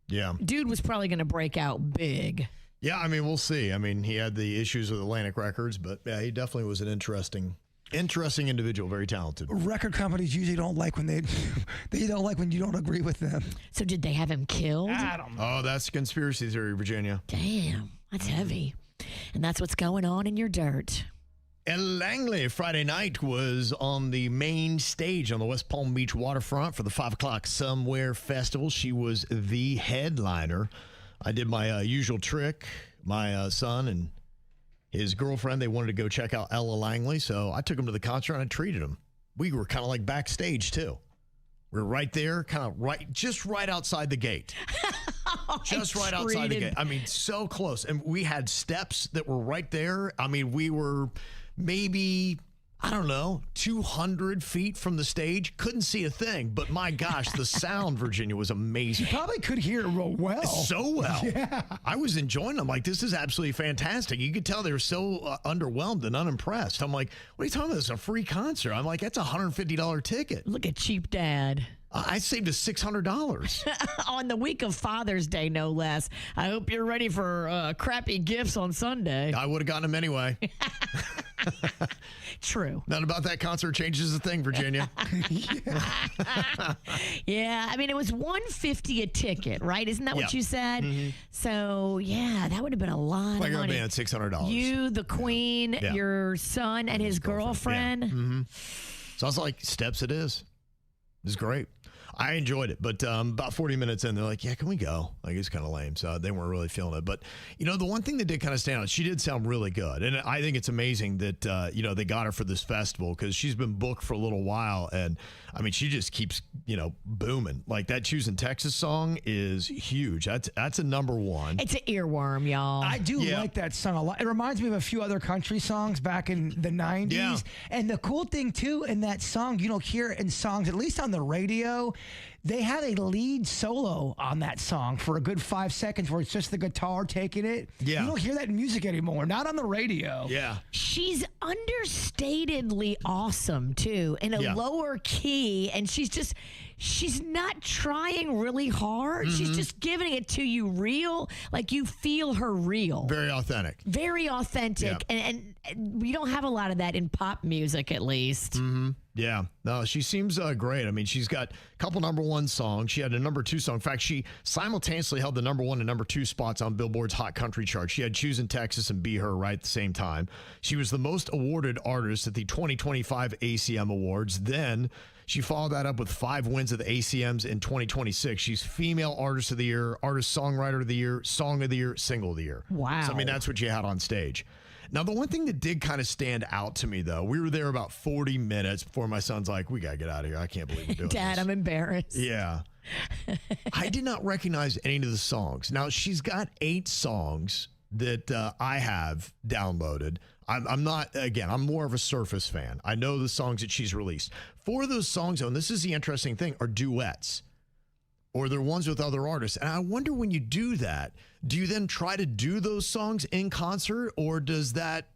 Yeah. Dude was probably going to break out big. Yeah, I mean, we'll see. I mean, he had the issues with Atlantic Records, but yeah, he definitely was an interesting individual, very talented. Record companies usually don't like when they don't like when you don't agree with them. So did they have him killed? I don't know. Oh, that's a conspiracy theory, Virginia. Damn, that's heavy. And that's what's going on in your dirt. Ella Langley Friday night was on the main stage on the West Palm Beach Waterfront for the 5 o'clock Somewhere Festival. She was the headliner. I did my usual trick. My son and his girlfriend, they wanted to go check out Ella Langley, so I took them to the concert and I treated them. We were kind of like backstage, too. We were right there, just right outside the gate. Just right outside the gate. I mean, so close. And we had steps that were right there. I mean, we were maybe, I don't know, 200 feet from the stage. Couldn't see a thing. But my gosh, the sound, Virginia, was amazing. You probably could hear it real well. So well. Yeah. I was enjoying them. Like, this is absolutely fantastic. You could tell they were so underwhelmed and unimpressed. I'm like, what are you talking about? It's a free concert. I'm like, that's a $150 ticket. Look at cheap dad. I saved us $600. On the week of Father's Day, no less. I hope you're ready for crappy gifts on Sunday. I would have gotten them anyway. True. Nothing about that concert changes a thing, Virginia. Yeah, I mean, it was $150 a ticket, right? Isn't that what you said? So, yeah, that would have been a lot of money. Man, $600. You, the queen, your son, and his girlfriend. So I was like, steps it is. It was great. I enjoyed it, but about 40 minutes in, they're like, yeah, can we go? Like, it's kind of lame, so they weren't really feeling it. But, the one thing that did kind of stand out, she did sound really good. And I think it's amazing that, they got her for this festival because she's been booked for a little while. And, I mean, she just keeps, booming. Like, that Choosing Texas song is huge. That's a number one. It's an earworm, y'all. I do like that song a lot. It reminds me of a few other country songs back in the 90s. Yeah. And the cool thing, too, in that song, you don't hear it in songs, at least on the radio, they have a lead solo on that song for a good 5 seconds where it's just the guitar taking it. Yeah. You don't hear that in music anymore, not on the radio. Yeah. She's understatedly awesome, too, in a lower key. And she's not trying really hard. She's just giving it to you real, like you feel her real. Very authentic. Very authentic. Yeah. And we don't have a lot of that in pop music, at least. Yeah. No, she seems great. I mean, she's got a couple number one songs. She had a number two song. In fact, she simultaneously held the number one and number two spots on Billboard's Hot Country chart. She had Choosing Texas and Be Her right at the same time. She was the most awarded artist at the 2025 ACM Awards. Then she followed that up with 5 wins at the ACMs in 2026. She's Female Artist of the Year, Artist Songwriter of the Year, Song of the Year, Single of the Year. Wow. So, I mean, that's what you had on stage. Now, the one thing that did kind of stand out to me, though, we were there about 40 minutes before my son's like, we got to get out of here. I can't believe we're doing Dad, this. I'm embarrassed. Yeah. I did not recognize any of the songs. Now, she's got 8 songs that I have downloaded. I'm not, again, I'm more of a Surface fan. I know the songs that she's released. 4 of those songs, though, and this is the interesting thing, are duets. Or they're ones with other artists. And I wonder when you do that, do you then try to do those songs in concert, or does that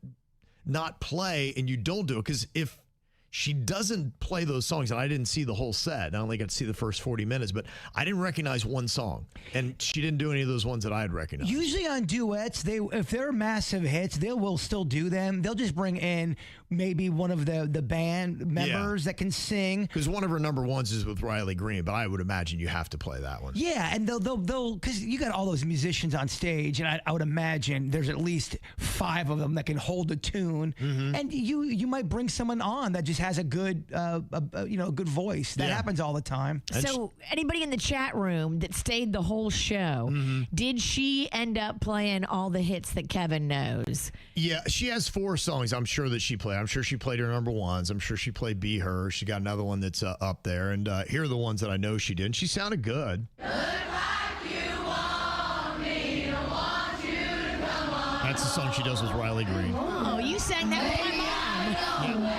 not play and you don't do it? Because if she doesn't play those songs, and I didn't see the whole set. I only got to see the first 40 minutes, but I didn't recognize one song, and she didn't do any of those ones that I had recognized. Usually on duets, if they're massive hits, they will still do them. They'll just bring in maybe one of the band members that can sing. Because one of her number ones is with Riley Green, but I would imagine you have to play that one. Yeah, and they'll because you got all those musicians on stage, and I would imagine there's at least 5 of them that can hold a tune, and you might bring someone on that just has a good good voice. That happens all the time. So anybody in the chat room that stayed the whole show, did she end up playing all the hits that Kevin knows? Yeah, she has 4 songs I'm sure that she played. I'm sure she played her number ones. I'm sure she played Be Her. She got another one that's up there. And here are the ones that I know she did. And she sounded good. That's the song she does with Riley Green. Oh, you sang that with my mom.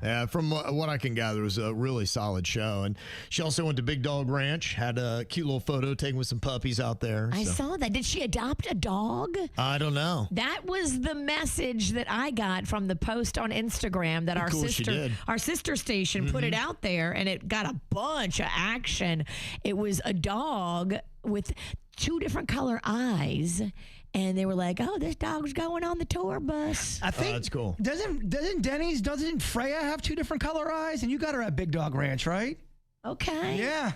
Yeah, from what I can gather, it was a really solid show. And she also went to Big Dog Ranch, had a cute little photo taken with some puppies out there. I saw that. Did she adopt a dog? I don't know. That was the message that I got from the post on Instagram that our sister station put it out there, and it got a bunch of action. It was a dog with 2 different color eyes. And they were like, "Oh, this dog's going on the tour bus." I think that's cool. Doesn't Freya have 2 different color eyes? And you got her at Big Dog Ranch, right? Okay. Yeah,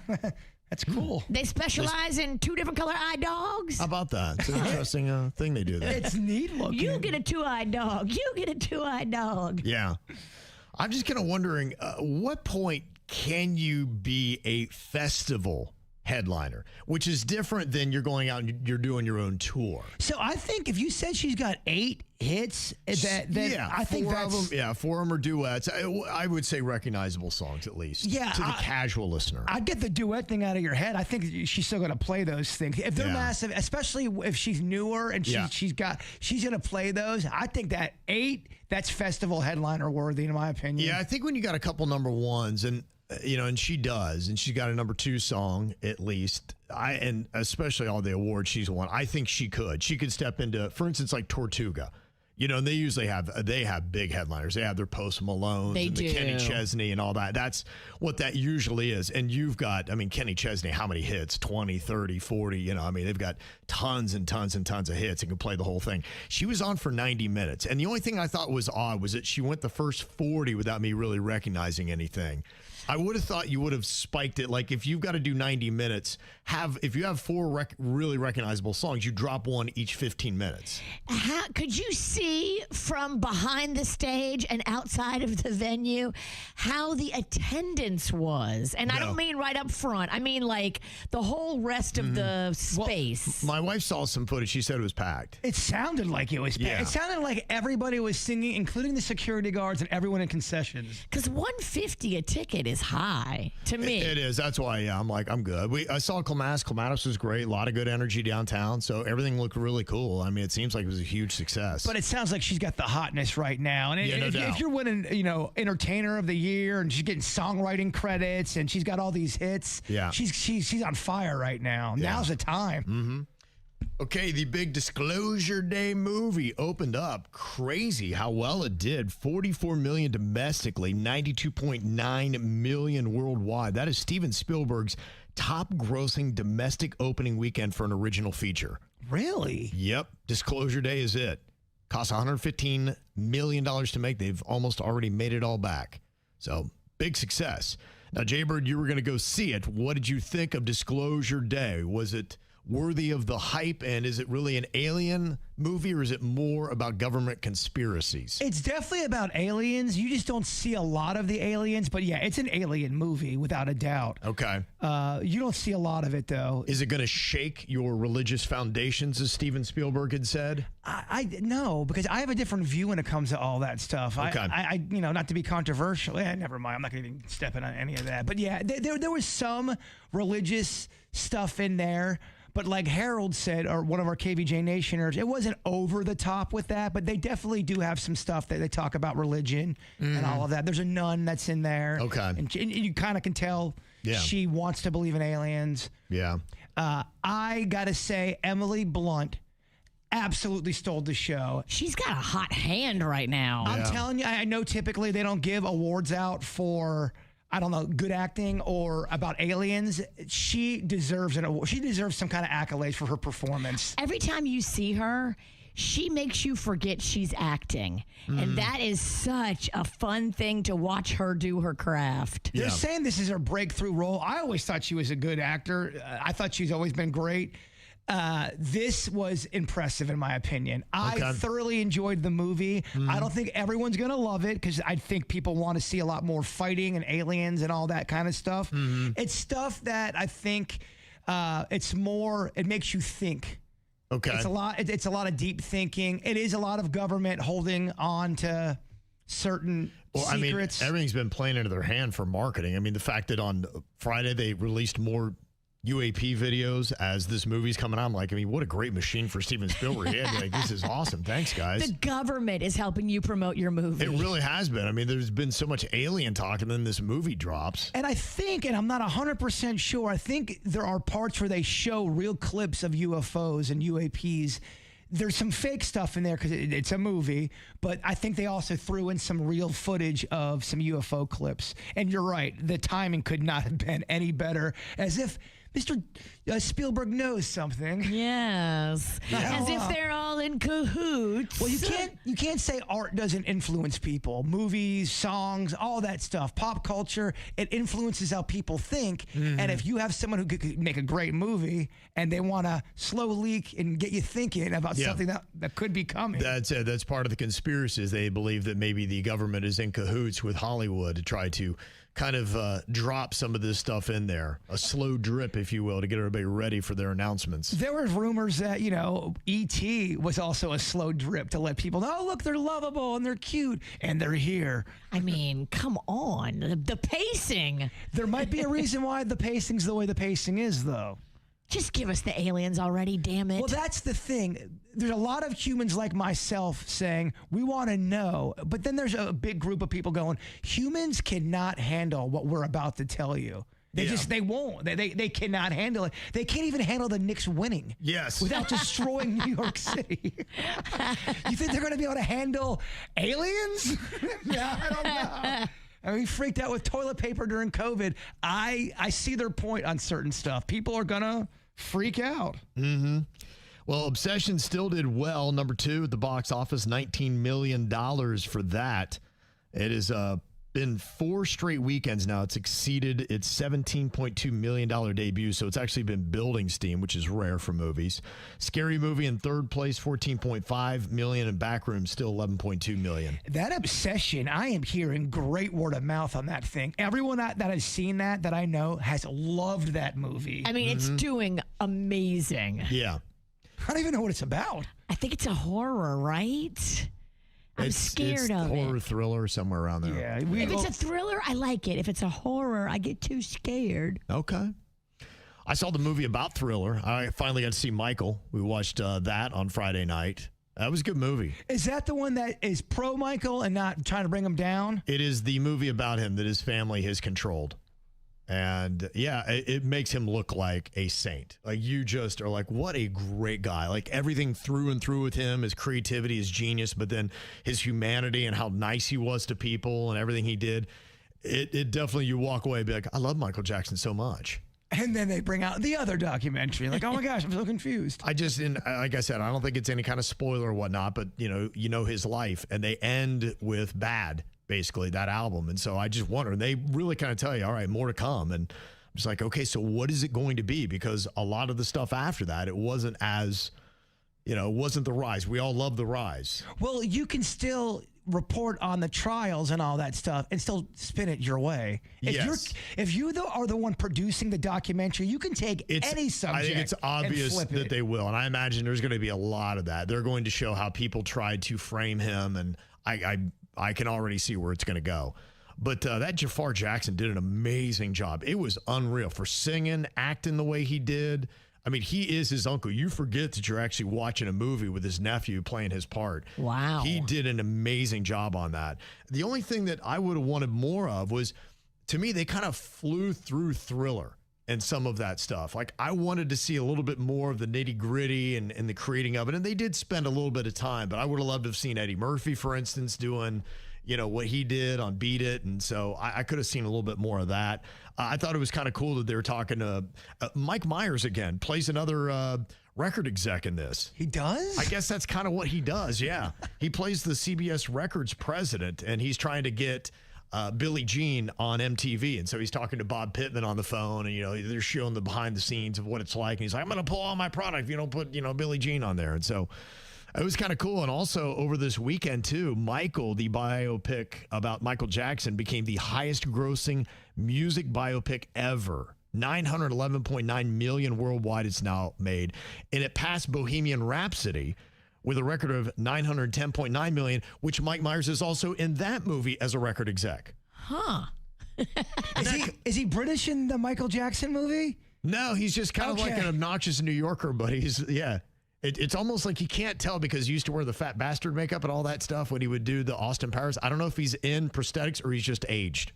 that's cool. They specialize in 2 different color eye dogs. How about that? It's an interesting thing they do there. It's neat looking. You get a 2-eyed dog. You get a 2-eyed dog. Yeah. I'm just kind of wondering, what point can you be a festival headliner, which is different than you're going out and you're doing your own tour? So I think if you said she's got 8 hits, I think 4 of them. Yeah, 4 of them are duets. I would say recognizable songs at least. Yeah, to the casual listener. I'd get the duet thing out of your head. I think she's still going to play those things if they're massive, especially if she's newer and she's going to play those. I think that 8, that's festival headliner worthy in my opinion. Yeah, I think when you got a couple number ones and she does, and she's got a number 2 song at least. And especially all the awards she's won, I think she could step into, for instance, like Tortuga. And they usually have big headliners. They have their Post Malone and the Kenny Chesney and all that. That's what that usually is. And you've got, Kenny Chesney, how many hits? 20, 30, 40, they've got tons and tons and tons of hits and can play the whole thing. She was on for 90 minutes. And the only thing I thought was odd was that she went the first 40 without me really recognizing anything. I would have thought you would have spiked it. Like if you've got to do 90 minutes, if you have 4 really recognizable songs, you drop one each 15 minutes. Could you see from behind the stage and outside of the venue how the attendance was? And I don't mean right up front. I mean like the whole rest of the space. Well, my wife saw some footage. She said it was packed. It sounded like it was packed. Yeah. It sounded like everybody was singing, including the security guards and everyone in concessions. Because $150 a ticket is high to me. It is. That's why, I'm like, I'm good. I saw Clematis was great. A lot of good energy downtown. So everything looked really cool. It seems like it was a huge success. But it sounds like she's got the hotness right now. And no doubt. if you're winning, Entertainer of the Year and she's getting songwriting credits and she's got all these hits, she's on fire right now. Yeah. Now's the time. Mm-hmm. Okay, the big Disclosure Day movie opened up. Crazy how well it did. 44 million domestically, 92.9 million worldwide. That is Steven Spielberg's top grossing domestic opening weekend for an original feature. Really? Yep. Disclosure Day is it. Cost $115 million to make. They've almost already made it all back. So, big success. Now, Jbird, you were going to go see it. What did you think of Disclosure Day? Was it worthy of the hype? And is it really an alien movie, or is it more about government conspiracies? It's definitely about aliens. You just don't see a lot of the aliens, but yeah, it's an alien movie without a doubt. Okay. You don't see a lot of it though. Is it going to shake your religious foundations, as Steven Spielberg had said? I no, because I have a different view when it comes to all that stuff. Okay. I not to be controversial. Never mind. I'm not going to even step in on any of that. But yeah, there was some religious stuff in there. But like Harold said, or one of our KVJ Nationers, it wasn't over the top with that, but they definitely do have some stuff that they talk about religion and all of that. There's a nun that's in there. Okay. And you kind of can tell she wants to believe in aliens. Yeah. I got to say, Emily Blunt absolutely stole the show. She's got a hot hand right now. I'm telling you, I know typically they don't give awards out for, I don't know, good acting or about aliens. She deserves an award. She deserves some kind of accolades for her performance. Every time you see her, she makes you forget she's acting. And that is such a fun thing to watch her do her craft. They're saying this is her breakthrough role. I always thought she was a good actor. I thought she's always been great. This was impressive in my opinion. I thoroughly enjoyed the movie. I don't think everyone's going to love it because I think people want to see a lot more fighting and aliens and all that kind of stuff. It's stuff that I think it makes you think. Okay. It's a lot of deep thinking. It is a lot of government holding on to certain secrets. I mean, everything's been playing into their hand for marketing. I mean, the fact that on Friday they released more UAP videos as this movie's coming out. I'm like, I mean, what a great machine for Steven Spielberg. Yeah, like, this is awesome. Thanks, guys. The government is helping you promote your movie. It really has been. I mean, there's been so much alien talk, and then this movie drops. And I think, and I'm not 100% sure, I think there are parts where they show real clips of UFOs and UAPs. There's some fake stuff in there because it's a movie, but I think they also threw in some real footage of some UFO clips. And you're right, the timing could not have been any better, as if Mr. Spielberg knows something. Yes. As if they're all in cahoots. Well, you can't say art doesn't influence people. Movies, songs, all that stuff. Pop culture, it influences how people think. And if you have someone who could make a great movie and they want to slow leak and get you thinking about something that could be coming. That's it. That's part of the conspiracy. Is they believe that maybe the government is in cahoots with Hollywood to try to kind of drop some of this stuff in there, a slow drip, if you will, to get everybody ready for their announcements. There were rumors that, E.T. was also a slow drip to let people know, oh, look, they're lovable and they're cute and they're here. I mean, come on. The pacing. There might be a reason why the pacing's the way the pacing is, though. Just give us the aliens already, damn it. Well, that's the thing. There's a lot of humans like myself saying, we want to know. But then there's a big group of people going, humans cannot handle what we're about to tell you. They won't. They cannot handle it. They can't even handle the Knicks winning. Yes. Without destroying New York City. You think they're going to be able to handle aliens? I don't know. I mean, we freaked out with toilet paper during COVID. I see their point on certain stuff. People are going to freak out. Well, Obsession still did well. Number 2 at the box office, $19 million for that. It has been 4 straight weekends now. It's exceeded its $17.2 million debut, so it's actually been building steam, which is rare for movies. Scary Movie in 3rd place, $14.5 million, and Backroom still $11.2 million. That Obsession, I am hearing great word of mouth on that thing. Everyone that has seen that I know has loved that movie. I mean, it's doing amazing. Yeah. I don't even know what it's about. I think it's a horror, right? I'm scared of it. It's horror thriller somewhere around there. Yeah, if it's a thriller, I like it. If it's a horror, I get too scared. Okay. I saw the movie about Thriller. I finally got to see Michael. We watched that on Friday night. That was a good movie. Is that the one that is pro Michael and not trying to bring him down? It is the movie about him that his family has controlled. And yeah, it makes him look like a saint. Like, you just are like, what a great guy. Like, everything through and through with him, his creativity, his genius, but then his humanity and how nice he was to people and everything he did. It definitely, you walk away and be like, I love Michael Jackson so much. And then they bring out the other documentary. Like, oh my gosh, I'm so confused. Like I said, I don't think it's any kind of spoiler or whatnot, but you know his life, and they end with Bad, basically, that album. And so I just wonder, they really kind of tell you, all right, more to come. And just like, okay, so what is it going to be? Because a lot of the stuff after that, it wasn't as, it wasn't the rise. We all love the rise. Well, you can still report on the trials and all that stuff and still spin it your way. If you are the one producing the documentary, you can take any subject. I think it's obvious that they will, and I imagine there's going to be a lot of that. They're going to show how people tried to frame him, and I can already see where it's going to go. But that Jafar Jackson did an amazing job. It was unreal for singing, acting the way he did. I mean, he is his uncle. You forget that you're actually watching a movie with his nephew playing his part. Wow. He did an amazing job on that. The only thing that I would have wanted more of was, to me, they kind of flew through Thriller and some of that stuff. Like, I wanted to see a little bit more of the nitty gritty and the creating of it. And they did spend a little bit of time, but I would have loved to have seen Eddie Murphy, for instance, doing what he did on Beat It. And so I could have seen a little bit more of that. I thought it was kind of cool that they were talking to Mike Myers again, plays another record exec in this. He does? I guess that's kind of what he does, yeah. He plays the CBS Records president, and he's trying to get Billie Jean on MTV. And so he's talking to Bob Pittman on the phone, and, they're showing the behind the scenes of what it's like. And he's like, I'm going to pull all my product if you don't put, Billie Jean on there. And so it was kind of cool. And also over this weekend, too, Michael, the biopic about Michael Jackson, became the highest grossing music biopic ever. 911.9 million worldwide it's now made. And it passed Bohemian Rhapsody with a record of 910.9 million, which Mike Myers is also in that movie as a record exec. Huh. Is he British in the Michael Jackson movie? No, he's just kind of like an obnoxious New Yorker, but it's almost like you can't tell because he used to wear the fat bastard makeup and all that stuff when he would do the Austin Powers. I don't know if he's in prosthetics or he's just aged.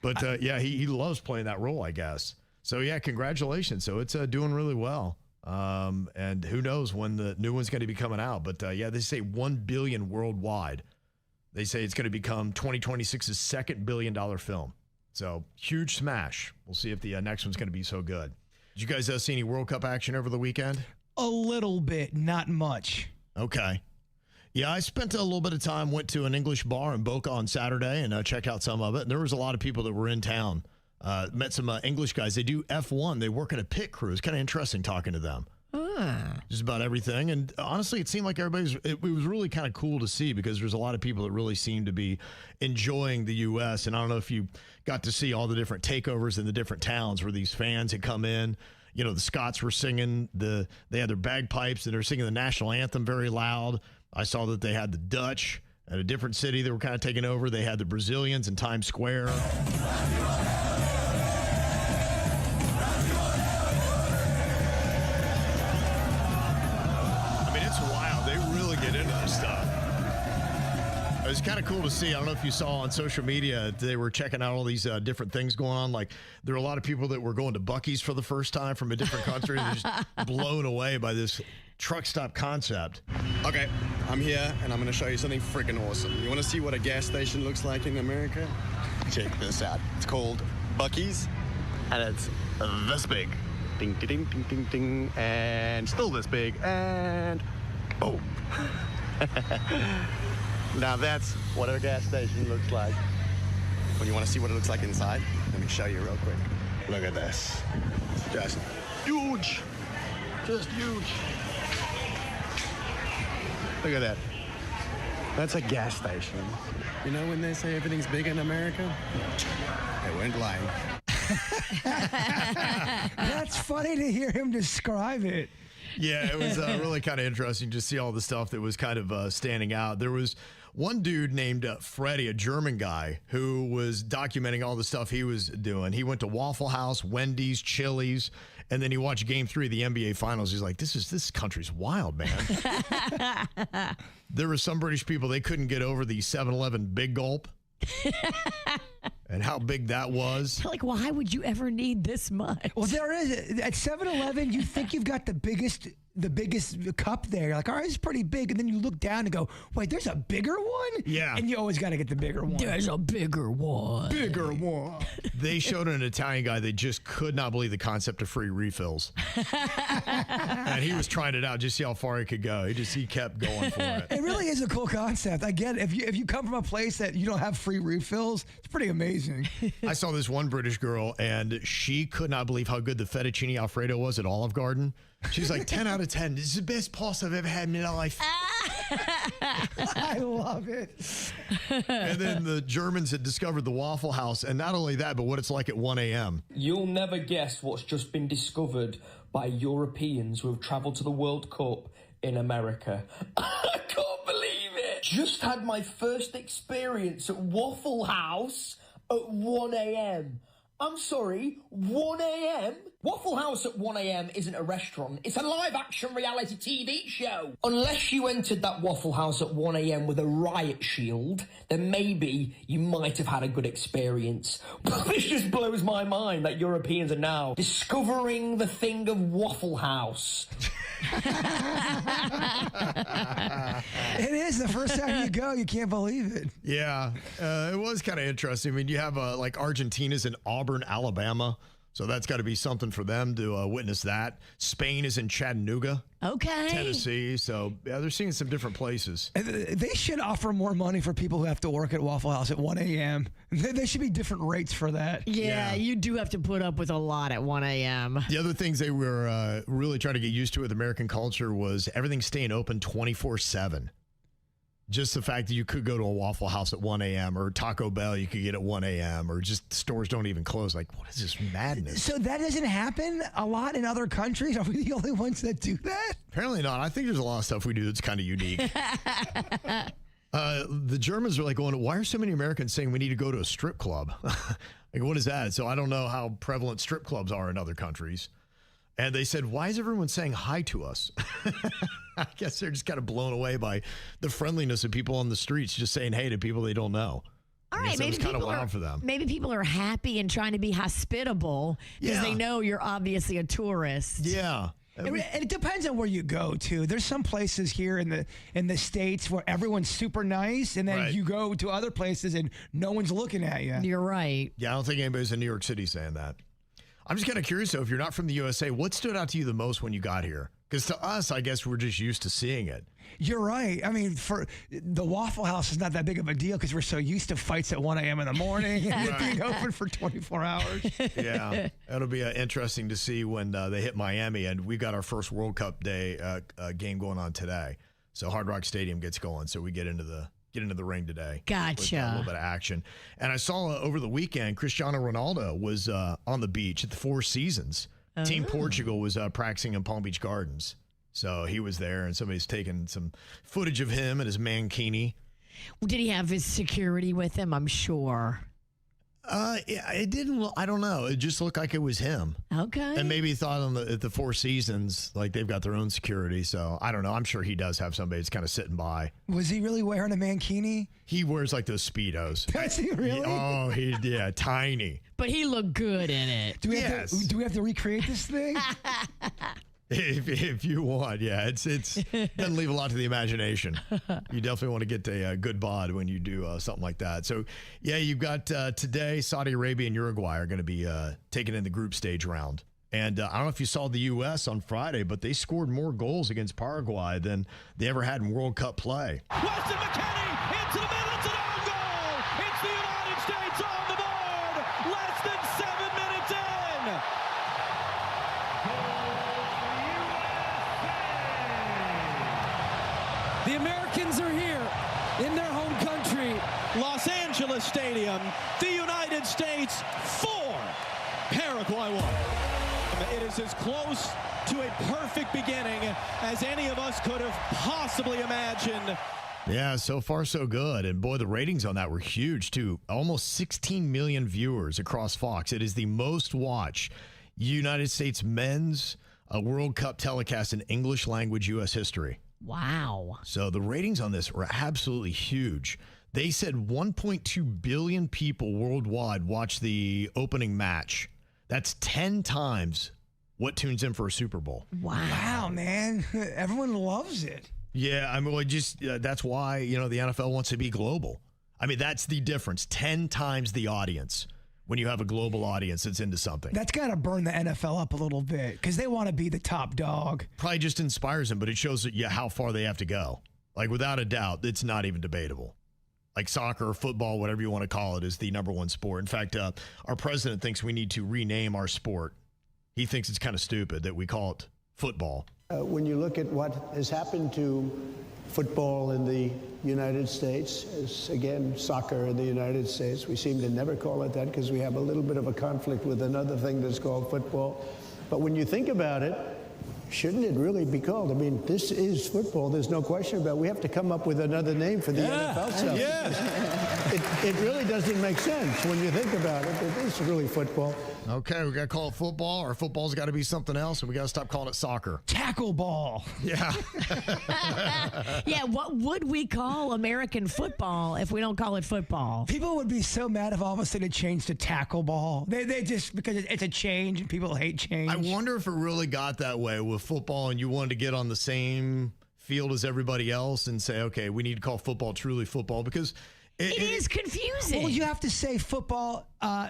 But he loves playing that role, I guess. So congratulations. So it's doing really well. And who knows when the new one's going to be coming out. But they say 1 billion worldwide. They say it's going to become 2026's second $1 billion film. So huge smash. We'll see if the next one's going to be so good. Did you guys see any World Cup action over the weekend? A little bit, not much. Okay. Yeah, I spent a little bit of time, went to an English bar in Boca on Saturday and checked out some of it. And there was a lot of people that were in town. Met some English guys. They do F1. They work at a pit crew. It's kind of interesting talking to them. Just about everything. And honestly, it seemed like it was really kind of cool to see because there's a lot of people that really seem to be enjoying the U.S. And I don't know if you got to see all the different takeovers in the different towns where these fans had come in. The Scots were singing, they had their bagpipes and they're singing the national anthem very loud. I saw that they had the Dutch at a different city that were kind of taking over. They had the Brazilians in Times Square. It was kind of cool to see. I don't know if you saw on social media, they were checking out all these different things going on. Like there were a lot of people that were going to Buc-ee's for the first time from a different country. They're just blown away by this truck stop concept. Okay, I'm here and I'm going to show you something freaking awesome. You want to see what a gas station looks like in America? Check this out. It's called Buc-ee's and it's this big. Ding, ding, ding, ding, ding, ding. And still this big. And boom. Now that's what a gas station looks like. When you want to see what it looks like inside, let me show you real quick. Look at this. Just huge. Just huge. Look at that. That's a gas station. You know when they say everything's big in America? They weren't lying. That's funny to hear him describe it. Yeah, it was really kind of interesting to see all the stuff that was kind of standing out. There was one dude named Freddie, a German guy, who was documenting all the stuff he was doing. He went to Waffle House, Wendy's, Chili's, and then he watched Game 3 of the NBA Finals. He's like, this country's wild, man. There were some British people, they couldn't get over the 7-Eleven Big Gulp. And how big that was. Like, why would you ever need this much? Well, there is. At 7-Eleven, you think you've got the biggest the biggest cup there. You're like, all right, it's pretty big. And then you look down and go, wait, there's a bigger one? Yeah. And you always got to get the bigger one. There's a bigger one. Bigger one. They showed an Italian guy that just could not believe the concept of free refills. And he was trying it out, just see how far he could go. He kept going for it. It really is a cool concept. I get it. If you come from a place that you don't have free refills, it's pretty amazing. I saw this one British girl, and she could not believe how good the fettuccine Alfredo was at Olive Garden. She's like, 10 out of 10. This is the best pasta I've ever had in my life. I love it. And then the Germans had discovered the Waffle House, and not only that, but what it's like at 1 a.m. You'll never guess what's just been discovered by Europeans who have travelled to the World Cup in America. I can't believe it. Just had my first experience at Waffle House at 1 a.m. I'm sorry, 1 a.m.? Waffle House at 1 a.m. isn't a restaurant. It's a live-action reality TV show. Unless you entered that Waffle House at 1 a.m. with a riot shield, then maybe you might have had a good experience. But this just blows my mind that Europeans are now discovering the thing of Waffle House. It is. The first time you go, you can't believe it. Yeah, it was kind of interesting. I mean, you have like Argentina's in Auburn, Alabama. So that's got to be something for them to witness that. Spain is in Chattanooga. Okay. Tennessee. So, yeah, they're seeing some different places. They should offer more money for people who have to work at Waffle House at 1 a.m. There should be different rates for that. Yeah, you do have to put up with a lot at 1 a.m. The other things they were really trying to get used to with American culture was everything staying open 24/7. Just the fact that you could go to a Waffle House at 1 a.m. or Taco Bell you could get at 1 a.m. or just stores don't even close. Like, what is this madness? So that doesn't happen a lot in other countries? Are we the only ones that do that? Apparently not. I think there's a lot of stuff we do that's kind of unique. The Germans are like going, why are so many Americans saying we need to go to a strip club? Like, what is that? So I don't know how prevalent strip clubs are in other countries. And they said, why is everyone saying hi to us? I guess they're just kind of blown away by the friendliness of people on the streets just saying hey to people they don't know. All right, maybe kind of wild for them. Maybe people are happy and trying to be hospitable because they know you're obviously a tourist. Yeah. It depends on where you go to. There's some places here in the States where everyone's super nice, and then you go to other places and no one's looking at you. You're right. Yeah, I don't think anybody's in New York City saying that. I'm just kind of curious, though, if you're not from the USA, what stood out to you the most when you got here? Because to us, I guess we're just used to seeing it. You're right. I mean, for the Waffle House is not that big of a deal because we're so used to fights at 1 a.m. in the morning and it being open for 24 hours. Yeah, it'll be interesting to see when they hit Miami, and we got our first World Cup day game going on today. So Hard Rock Stadium gets going, so we get into the ring today. Gotcha. With a little bit of action. And I saw over the weekend, Cristiano Ronaldo was on the beach at the Four Seasons. Team Portugal was practicing in Palm Beach Gardens. So he was there, and somebody's taking some footage of him and his mankini. Did he have his security with him? I'm sure. It didn't. I don't know. It just looked like it was him. Okay. And maybe he thought at the Four Seasons, like they've got their own security. So I don't know. I'm sure he does have somebody that's kind of sitting by. Was he really wearing a mankini? He wears like those Speedos. Does he really? Yeah, tiny. But he looked good in it. Do we have to recreate this thing? If you want, yeah, it doesn't leave a lot to the imagination. You definitely want to get a good bod when you do something like that. So, yeah, you've got today Saudi Arabia and Uruguay are going to be taken in the group stage round. And I don't know if you saw the U.S. on Friday, but they scored more goals against Paraguay than they ever had in World Cup play. Weston McKennie into the middle. It's an own goal. It's the United States on the board. Less than 7 minutes in. The Americans are here in their home country, Los Angeles Stadium. The United States 4, Paraguay 1. It is as close to a perfect beginning as any of us could have possibly imagined. Yeah, so far so good. And boy, the ratings on that were huge too. Almost 16 million viewers across Fox. It is the most watched United States men's World Cup telecast in English language U.S. history. Wow. So the ratings on this were absolutely huge. They said 1.2 billion people worldwide watched the opening match. That's 10 times what tunes in for a Super Bowl. Wow, man. Everyone loves it. Yeah, I mean, that's why, the NFL wants to be global. I mean, that's the difference. 10 times the audience when you have a global audience that's into something. That's got to burn the NFL up a little bit because they want to be the top dog. Probably just inspires them, but it shows how far they have to go. Like, without a doubt, it's not even debatable. Like soccer, football, whatever you want to call it, is the number one sport. In fact, our president thinks we need to rename our sport. He thinks it's kind of stupid that we call it football. When you look at what has happened to football in the United States, again, soccer in the United States, we seem to never call it that because we have a little bit of a conflict with another thing that's called football. But when you think about it, shouldn't it really be called? I mean, this is football. There's no question about it. We have to come up with another name for the NFL stuff. Yeah. It really doesn't make sense when you think about it. It is really football. Okay, we got to call it football, or football's got to be something else, and we got to stop calling it soccer. Tackle ball. Yeah. Yeah, what would we call American football if we don't call it football? People would be so mad if all of a sudden it changed to tackle ball. They just, because it's a change and people hate change. I wonder if it really got that way with football and you wanted to get on the same field as everybody else and say, okay, we need to call football truly football because it is confusing. Well, you have to say football,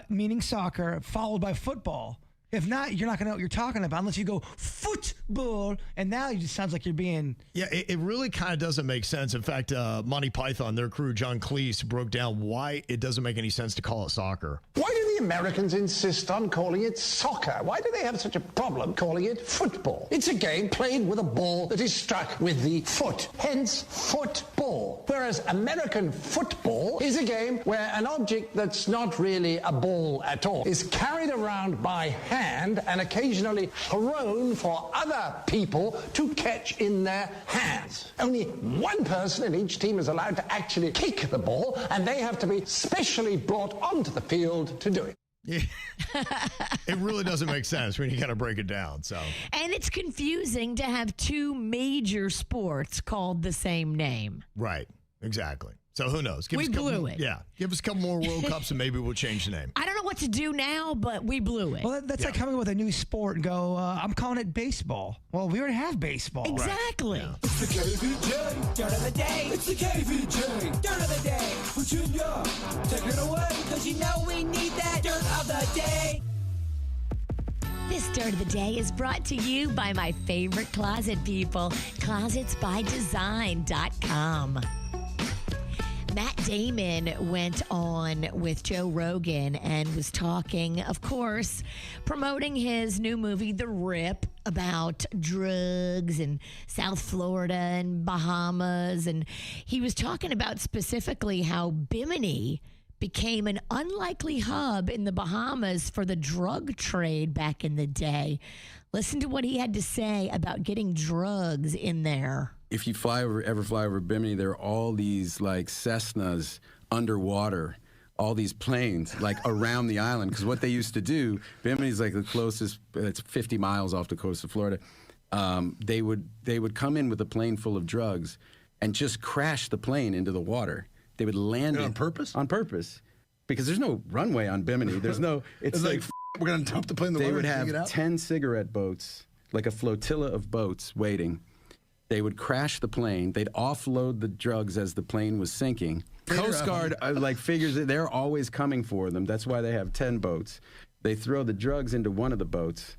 meaning soccer, followed by football. If not, you're not going to know what you're talking about unless you go football, and now it just sounds like you're being... Yeah, it really kind of doesn't make sense. In fact, Monty Python, their crew, John Cleese, broke down why it doesn't make any sense to call it soccer. Why do the Americans insist on calling it soccer? Why do they have such a problem calling it football? It's a game played with a ball that is struck with the foot, hence football. Whereas American football is a game where an object that's not really a ball at all is carried around by hand and occasionally thrown for other people to catch in their hands. Only one person in each team is allowed to actually kick the ball, and they have to be specially brought onto the field to do it. Yeah. It really doesn't make sense when you kind of break it down. So, and it's confusing to have two major sports called the same name. Right, exactly. So who knows? We blew it. Yeah. Give us a couple more World Cups and maybe we'll change the name. I don't know what to do now, but we blew it. Well, that's like coming with a new sport and go, I'm calling it baseball. Well, we already have baseball. Exactly. Right. Yeah. It's the KVJ dirt of the day. It's the KVJ dirt of the day. Virginia, take it away, because you know we need that dirt of the day. This Dirt of the Day is brought to you by my favorite closet people, closetsbydesign.com. Matt Damon went on with Joe Rogan and was talking, of course, promoting his new movie, The Rip, about drugs in South Florida and Bahamas. And he was talking about specifically how Bimini became an unlikely hub in the Bahamas for the drug trade back in the day. Listen to what he had to say about getting drugs in there. If you ever fly over Bimini, there are all these like Cessnas underwater, all these planes like around the island. Because what they used to do, Bimini's like the closest, it's 50 miles off the coast of Florida. They would come in with a plane full of drugs and just crash the plane into the water. They would land it on purpose? On purpose. Because there's no runway on Bimini. There's no, it's like we're going to dump the plane in the they water. Would and dig it have out? 10 cigarette boats, like a flotilla of boats waiting. They would crash the plane. They'd offload the drugs as the plane was sinking. Coast Guard figures that they're always coming for them. That's why they have 10 boats. They throw the drugs into one of the boats,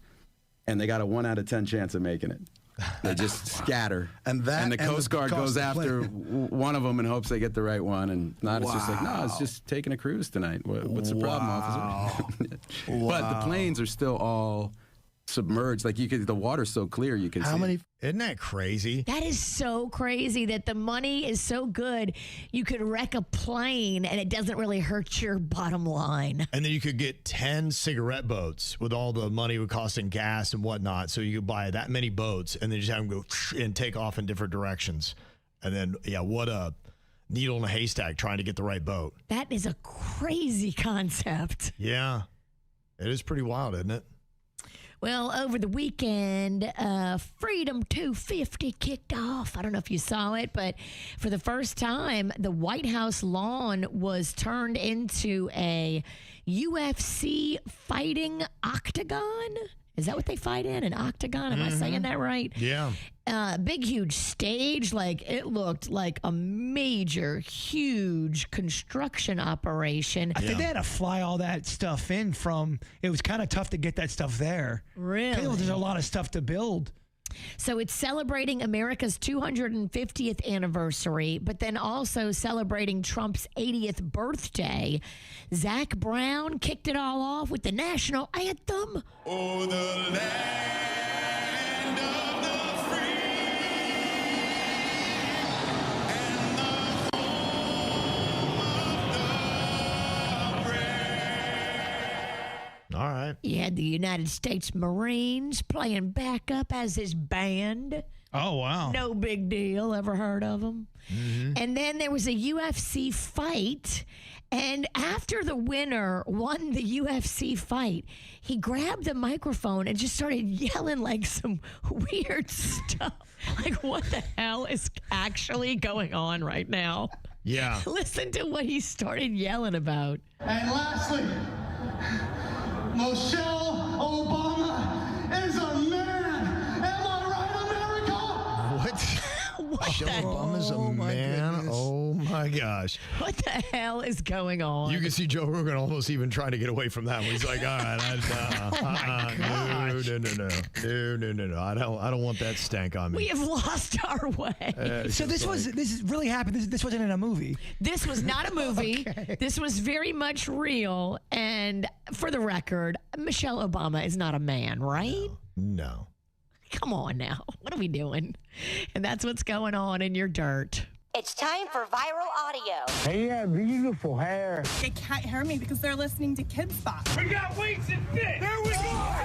and they got a 1 out of 10 chance of making it. They just scatter. And the Coast Guard goes after one of them and hopes they get the right one. And not, it's just like, no, it's just taking a cruise tonight. What's the problem, officer? But the planes are still all submerged. Like the water's so clear you can see. How many? Isn't that crazy? That is so crazy that the money is so good you could wreck a plane and it doesn't really hurt your bottom line. And then you could get 10 cigarette boats with all the money it would cost in gas and whatnot. So you could buy that many boats and then just have them go and take off in different directions. And then, what a needle in a haystack trying to get the right boat. That is a crazy concept. Yeah. It is pretty wild, isn't it? Well, over the weekend, Freedom 250 kicked off. I don't know if you saw it, but for the first time, the White House lawn was turned into a UFC fighting octagon. Is that what they fight in? An octagon? Am I saying that right? Yeah. Big, huge stage. Like, it looked like a major, huge construction operation. I think they had to fly all that stuff in from, it was kind of tough to get that stuff there. Really? There's a lot of stuff to build. So it's celebrating America's 250th anniversary, but then also celebrating Trump's 80th birthday. Zach Brown kicked it all off with the national anthem. Oh, the land of the free and the home of the brave. All right. You had the United States Marines playing backup as his band. Oh, wow. No big deal. Ever heard of them? And then there was a UFC fight. And after the winner won the UFC fight, he grabbed the microphone and just started yelling like some weird stuff. Like, what the hell is actually going on right now? Yeah. Listen to what he started yelling about. And lastly, Michelle Obama is a man. Am I right, America? What? What Michelle the, Obama's a man. goodness. Oh my gosh. what the hell is going on? You can see Joe Rogan almost even trying to get away from that one. He's like, all right, no. I don't want that stank on me. We have lost our way. So this really happened. This wasn't in a movie. This was not a movie. Okay. This was very much real. And for the record, Michelle Obama is not a man, right? No. Come on now. What are we doing? And that's what's going on in your dirt. It's time for viral audio. Hey, yeah, beautiful hair. They can't hear me because they're listening to Kids Box. We got weights and fit. There we go.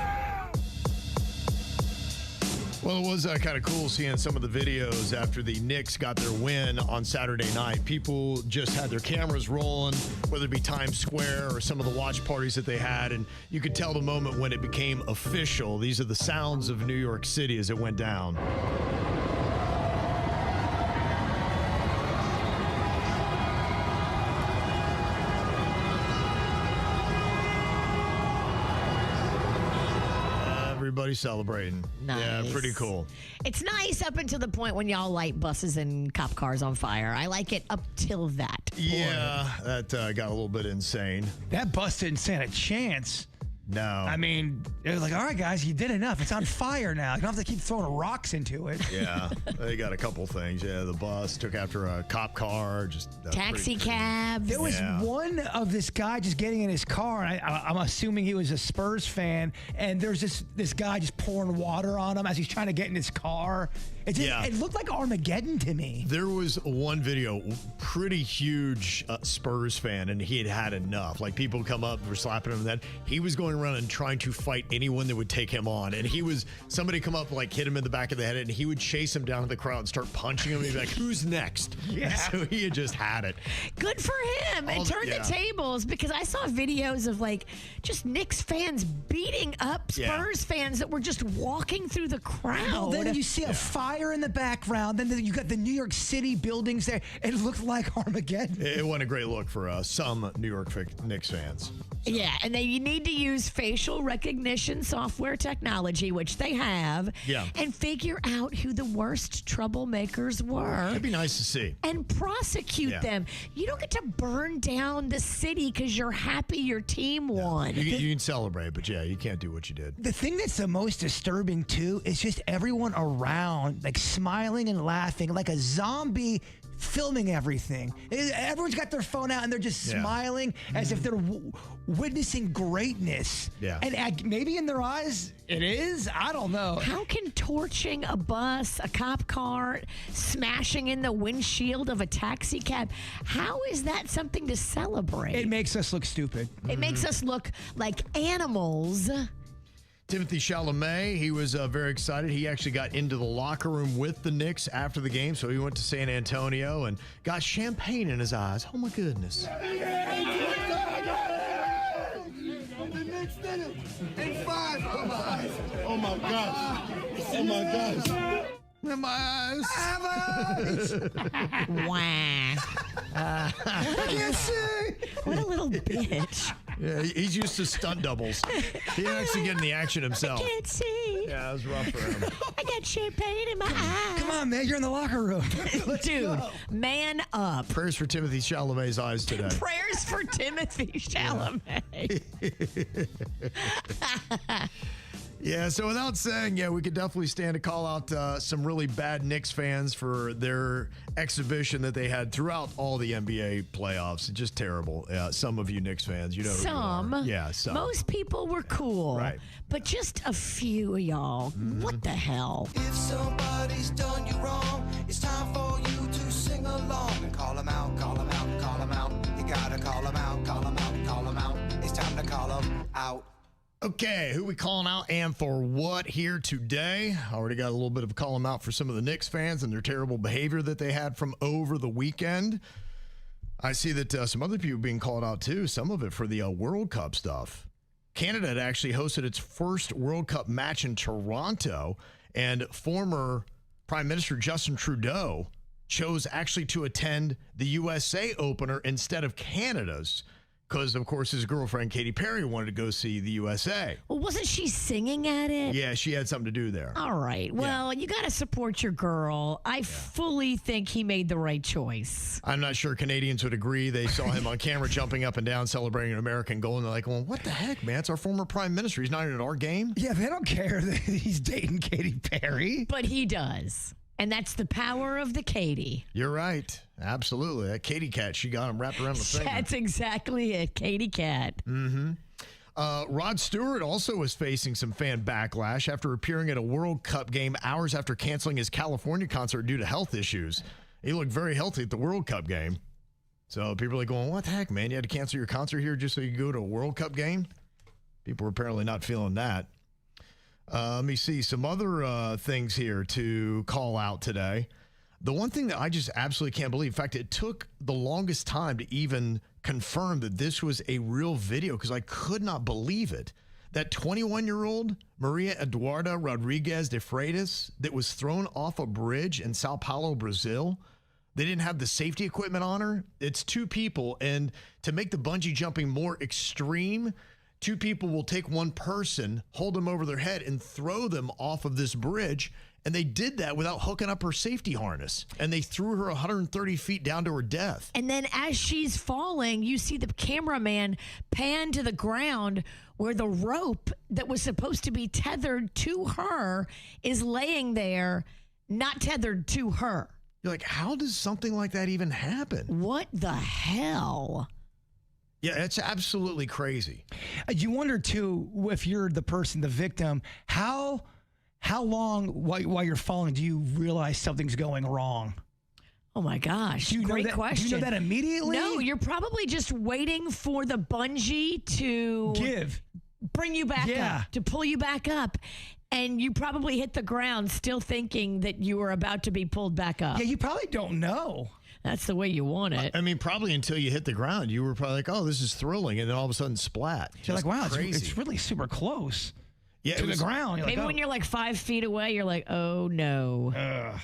Well, it was kind of cool seeing some of the videos after the Knicks got their win on Saturday night. People just had their cameras rolling, whether it be Times Square or some of the watch parties that they had, and you could tell the moment when it became official. These are the sounds of New York City as it went down. Everybody celebrating. Nice. Yeah, pretty cool. It's nice up until the point when y'all light buses and cop cars on fire. I like it up till that point. Yeah, that got a little bit insane. That bus didn't stand a chance. No. I mean, it was like, all right, guys, you did enough. It's on fire now. You don't have to keep throwing rocks into it. Yeah, they got a couple things. Yeah, the bus took after a cop car. Just taxi cabs. There was one of this guy just getting in his car, and I'm assuming he was a Spurs fan, and there's this guy just pouring water on him as he's trying to get in his car. It looked like Armageddon to me. There was one video, pretty huge Spurs fan, and he had had enough. Like, people come up, were slapping him, and then he was going around and trying to fight anyone that would take him on. And somebody come up, like, hit him in the back of the head, and he would chase him down to the crowd and start punching him. And he'd be like, who's next? Yeah. So he had just had it. Good for him. And turned the tables, because I saw videos of, like, just Knicks fans beating up Spurs fans that were just walking through the crowd. Well, then you see a fire in the background. Then you got the New York City buildings there. It looked like Armageddon. It wasn't a great look for some New York Knicks fans. Yeah, and you need to use facial recognition software technology, which they have, and figure out who the worst troublemakers were. It'd be nice to see. And prosecute them. You don't get to burn down the city because you're happy your team won. You can celebrate, but you can't do what you did. The thing that's the most disturbing, too, is just everyone around, like, smiling and laughing like a zombie filming everything. Everyone's got their phone out and they're just smiling as if they're witnessing greatness. Yeah. And maybe in their eyes it is. I don't know. How can torching a bus, a cop car, smashing in the windshield of a taxi cab, how is that something to celebrate? It makes us look stupid. It makes us look like animals. Timothy Chalamet, he was very excited. He actually got into the locker room with the Knicks after the game, so he went to San Antonio and got champagne in his eyes. Oh, my goodness. The Knicks did it in 5. Oh, my eyes. Oh, my gosh. Oh, my gosh. In my eyes. I have eyes. Wow. I can't see. What a little bitch. Yeah, he's used to stunt doubles. He didn't actually get in the action himself. I can't see. Yeah, it was rough for him. I got champagne in my eye. Come on, man. You're in the locker room. Dude, man up. Prayers for Timothy Chalamet's eyes today. Prayers for Timothy Chalamet. Yeah, so without saying, yeah, we could definitely stand to call out some really bad Knicks fans for their exhibition that they had throughout all the NBA playoffs. Just terrible. Some of you Knicks fans, you know who you are. Yeah, some. Most people were cool. Right. But just a few of y'all. What the hell? If somebody's done you wrong, it's time for you to sing along and call them out, call them out, call them out. You gotta call them out, call them out, call them out. It's time to call them out. Okay, who we calling out and for what here today? I already got a little bit of a call them out for some of the Knicks fans and their terrible behavior that they had from over the weekend. I see that some other people being called out too, some of it for the World Cup stuff. Canada had actually hosted its first World Cup match in Toronto, and former Prime Minister Justin Trudeau chose actually to attend the USA opener instead of Canada's. Because, of course, his girlfriend, Katy Perry, wanted to go see the USA. Well, wasn't she singing at it? Yeah, she had something to do there. All right. Well, you got to support your girl. I fully think he made the right choice. I'm not sure Canadians would agree. They saw him on camera jumping up and down, celebrating an American goal, and they're like, well, what the heck, man? It's our former prime minister. He's not even at our game. Yeah, they don't care that he's dating Katy Perry. But he does. And that's the power of the Katy. You're right. Absolutely. That Katy cat, she got him wrapped around the finger. That's exactly it. Katy cat. Mm-hmm. Rod Stewart also was facing some fan backlash after appearing at a World Cup game hours after canceling his California concert due to health issues. He looked very healthy at the World Cup game. So people are like going, what the heck, man? You had to cancel your concert here just so you could go to a World Cup game? People were apparently not feeling that. Let me see some other things here to call out today. The one thing that I just absolutely can't believe, in fact, it took the longest time to even confirm that this was a real video because I could not believe it. That 21-year-old Maria Eduarda Rodriguez de Freitas that was thrown off a bridge in Sao Paulo, Brazil. They didn't have the safety equipment on her. It's two people, and to make the bungee jumping more extreme, two people will take one person, hold them over their head, and throw them off of this bridge. And they did that without hooking up her safety harness. And they threw her 130 feet down to her death. And then as she's falling, you see the cameraman pan to the ground where the rope that was supposed to be tethered to her is laying there, not tethered to her. You're like, how does something like that even happen? What the hell? Yeah, it's absolutely crazy. You wonder, too, if you're the person, the victim, how long while you're falling do you realize something's going wrong? Oh, my gosh. Great question. Do you know that immediately? No, you're probably just waiting for the bungee to bring you back up, to pull you back up. And you probably hit the ground still thinking that you were about to be pulled back up. Yeah, you probably don't know. That's the way you want it. I mean, probably until you hit the ground, you were probably like, oh, this is thrilling. And then all of a sudden, splat. You're like, wow, crazy. it's really super close. Yeah, to the ground. Maybe when you're like 5 feet away, you're like, oh no.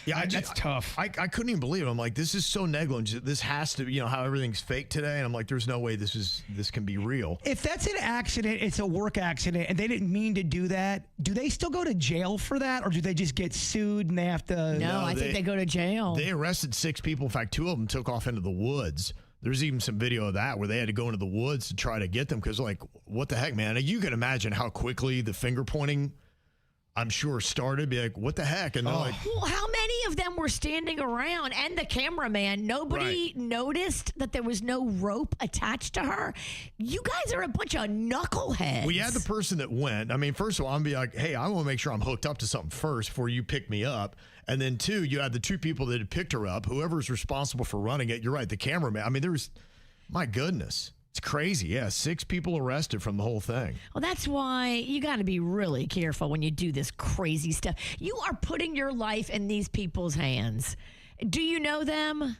Yeah, that's tough. I couldn't even believe it. I'm like, this is so negligent. This has to, how everything's fake today. And I'm like, there's no way this can be real. If that's an accident, it's a work accident, and they didn't mean to do that, do they still go to jail for that, or do they just get sued and they have to? No, I think they go to jail. They arrested 6 people. In fact, 2 of them took off into the woods. There's even some video of that where they had to go into the woods to try to get them because, like, what the heck, man? You can imagine how quickly the finger pointing, I'm sure, started. Be like, what the heck? And they're like, well, how many of them were standing around? And the cameraman, nobody noticed that there was no rope attached to her. You guys are a bunch of knuckleheads. We had the person that went. I mean, first of all, I'm be like, hey, I want to make sure I'm hooked up to something first before you pick me up. And then 2, you had the 2 people that had picked her up. Whoever's responsible for running it, you're right, the cameraman. I mean, my goodness. It's crazy. Yeah, 6 people arrested from the whole thing. Well, that's why you got to be really careful when you do this crazy stuff. You are putting your life in these people's hands. Do you know them?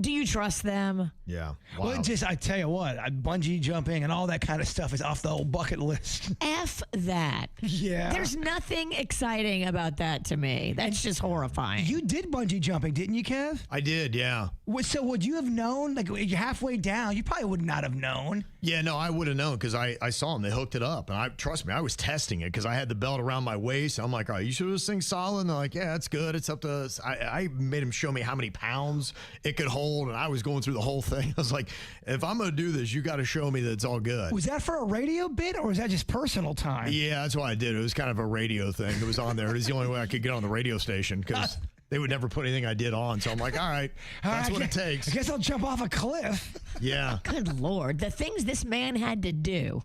Do you trust them? Yeah. Wow. Well, I tell you what, bungee jumping and all that kind of stuff is off the old bucket list. F that. Yeah. There's nothing exciting about that to me. That's just horrifying. You did bungee jumping, didn't you, Kev? I did, yeah. So would you have known? Like, you're halfway down. You probably would not have known. Yeah, no, I would have known because I saw them. They hooked it up. And trust me, I was testing it because I had the belt around my waist. I'm like, all right, you sure this thing's solid? And they're like, yeah, it's good. It's up to, I made him show me how many pounds it could hold. And I was going through the whole thing. I was like, if I'm going to do this, you got to show me that it's all good. Was that for a radio bit or was that just personal time? Yeah, that's why I did. It was kind of a radio thing. It was on there. It was the only way I could get on the radio station because they would never put anything I did on. So I'm like, all right, that's what it takes. I guess I'll jump off a cliff. Yeah. Good Lord. The things this man had to do.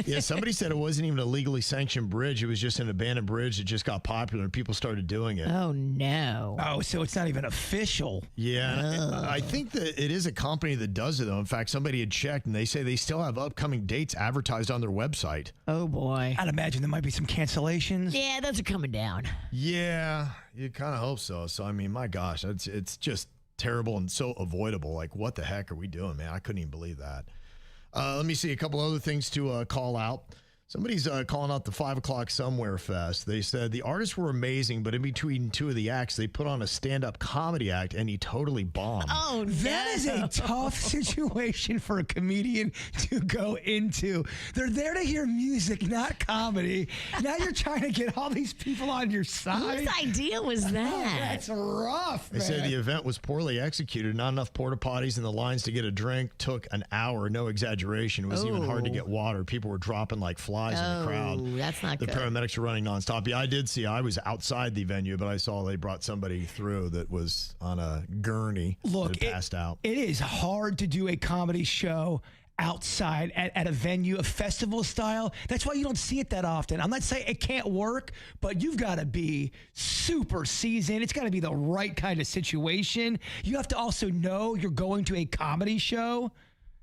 Yeah, somebody said it wasn't even a legally sanctioned bridge. It was just an abandoned bridge that just got popular and people started doing it. Oh, no. Oh, so it's not even official. Yeah. I think that it is a company that does it, though. In fact, somebody had checked, and they say they still have upcoming dates advertised on their website. Oh, boy. I'd imagine there might be some cancellations. Yeah, those are coming down. Yeah, you kind of hope so. So, I mean, my gosh, it's just terrible and so avoidable. Like, what the heck are we doing, man? I couldn't even believe that. Let me see a couple other things to call out. Somebody's calling out the 5 o'clock Somewhere Fest. They said the artists were amazing, but in between two of the acts, they put on a stand-up comedy act, and he totally bombed. Oh, no. That is a tough situation for a comedian to go into. They're there to hear music, not comedy. Now you're trying to get all these people on your side. Whose idea was that? Oh, that's rough, They man. say the event was poorly executed. Not enough porta potties, and the lines to get a drink took an hour. No exaggeration. It was even hard to get water. People were dropping like flies in the crowd. That's not the good. paramedics were running nonstop. Yeah, I was outside the venue, but I saw they brought somebody through that was on a gurney. Look, that had passed out. It is hard to do a comedy show outside at a venue, a festival style. That's why you don't see it that often. I'm not saying it can't work, but you've got to be super seasoned. It's got to be the right kind of situation. You have to also know you're going to a comedy show.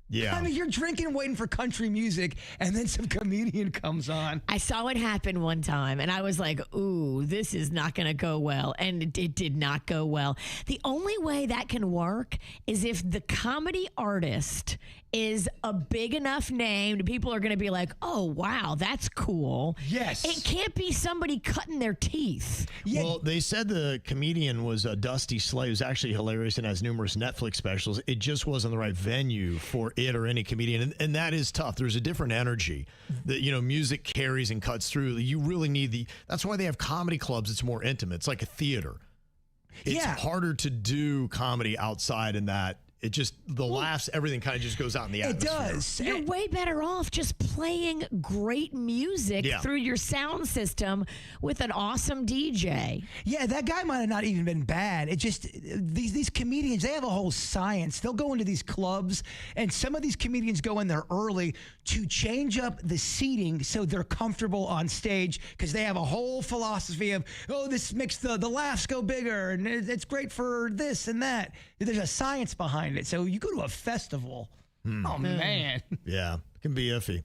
Yeah. I mean, you're drinking, waiting for country music, and then some comedian comes on. I saw it happen one time, and I was like, ooh, this is not going to go well. And it did not go well. The only way that can work is if the comedy artist is a big enough name, people are going to be like, oh, wow, that's cool. Yes. It can't be somebody cutting their teeth. Yeah. Well, they said the comedian was Dusty Slay, who's actually hilarious and has numerous Netflix specials. It just wasn't the right venue for it or any comedian. And that is tough. There's a different energy that, music carries and cuts through. You really need that's why they have comedy clubs. It's more intimate. It's like a theater. It's harder to do comedy outside in that. It just, the laughs, everything kind of just goes out in the atmosphere. It does. You're way better off just playing great music through your sound system with an awesome DJ. Yeah, that guy might have not even been bad. It just, these comedians, they have a whole science. They'll go into these clubs, and some of these comedians go in there early to change up the seating so they're comfortable on stage because they have a whole philosophy of, this makes the laughs go bigger, and it's great for this and that. There's a science behind it. So you go to a festival. Oh, man. Yeah, it can be iffy.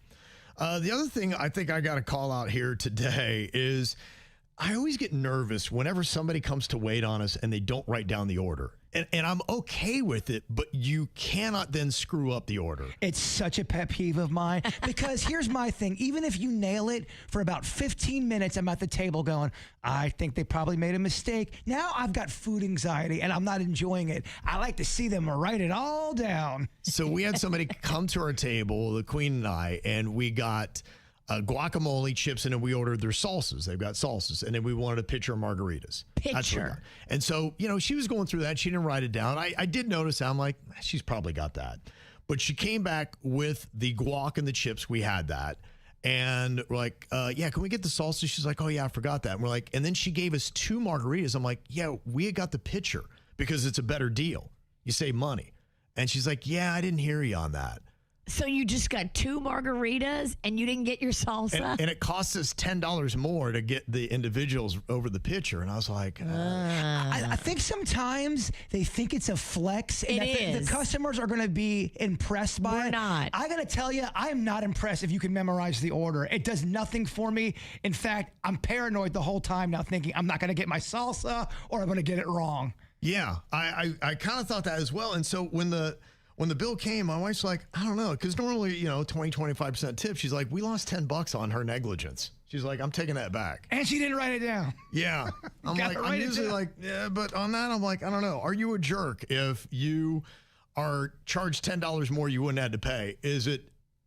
The other thing I think I got to call out here today is I always get nervous whenever somebody comes to wait on us and they don't write down the order. And I'm okay with it, but you cannot then screw up the order. It's such a pet peeve of mine because here's my thing. Even if you nail it for about 15 minutes, I'm at the table going, I think they probably made a mistake. Now I've got food anxiety and I'm not enjoying it. I like to see them write it all down. So we had somebody come to our table, the Queen and I, and we got guacamole, chips, and then we ordered their salsas. They've got salsas. And then we wanted a pitcher of margaritas. That's what we got. And so, she was going through that. She didn't write it down. I did notice that. I'm like, she's probably got that. But she came back with the guac and the chips. We had that. And we're like, can we get the salsa? She's like, oh, yeah, I forgot that. And we're like, and then she gave us 2 margaritas. I'm like, yeah, we had got the pitcher because it's a better deal. You save money. And she's like, yeah, I didn't hear you on that. So you just got 2 margaritas and you didn't get your salsa? And it costs us $10 more to get the individuals over the pitcher. And I was like, I think sometimes they think it's a flex. And the customers are going to be impressed by it. We're not. I got to tell you, I am not impressed if you can memorize the order. It does nothing for me. In fact, I'm paranoid the whole time now thinking I'm not going to get my salsa or I'm going to get it wrong. Yeah, I kind of thought that as well. And so when the bill came, my wife's like, I don't know, because normally, 20-25% tip. She's like, we lost $10 on her negligence. She's like, I'm taking that back. And she didn't write it down. Yeah. I'm Gotta like, I'm write it usually down. like, yeah, but on that, I'm like, I don't know. Are you a jerk if you are charged $10 more you wouldn't have to pay? Is it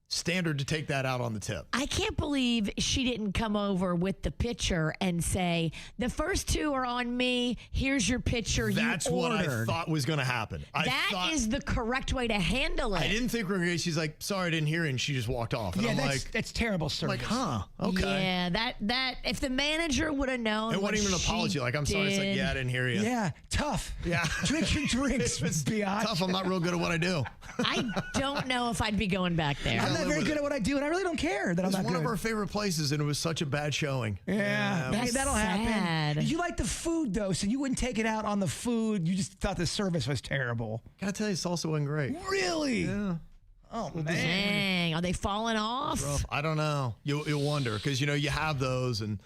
standard to take that out on the tip? I can't believe she didn't come over with the picture and say, the first two are on me. Here's your picture That's you ordered. what I thought was going to happen. That is the correct way to handle it. I didn't think we were going to. She's like, sorry, I didn't hear it. And she just walked off. And Yeah, I'm that's terrible service. like, huh, okay. Yeah, that if the manager would have known. It wasn't even an she apology. Like, I'm sorry. It's like, did- yeah, I didn't hear you. Yeah, tough. Yeah. Drink your drinks, biatch. Tough. I'm not real good at what I do. I don't know if I'd be going back there. I'm not very good at what I do, and I really don't care that I'm It's not one good. of our favorite places, and it was such a bad showing. Yeah, That's that'll happen. sad. You like the food, though, so you wouldn't take it out on the food. You just thought the service was terrible. Gotta tell you, salsa wasn't great. Really? Yeah. Oh, man. Dang, are they falling off? Rough. I don't know. You'll wonder, because, you have those, and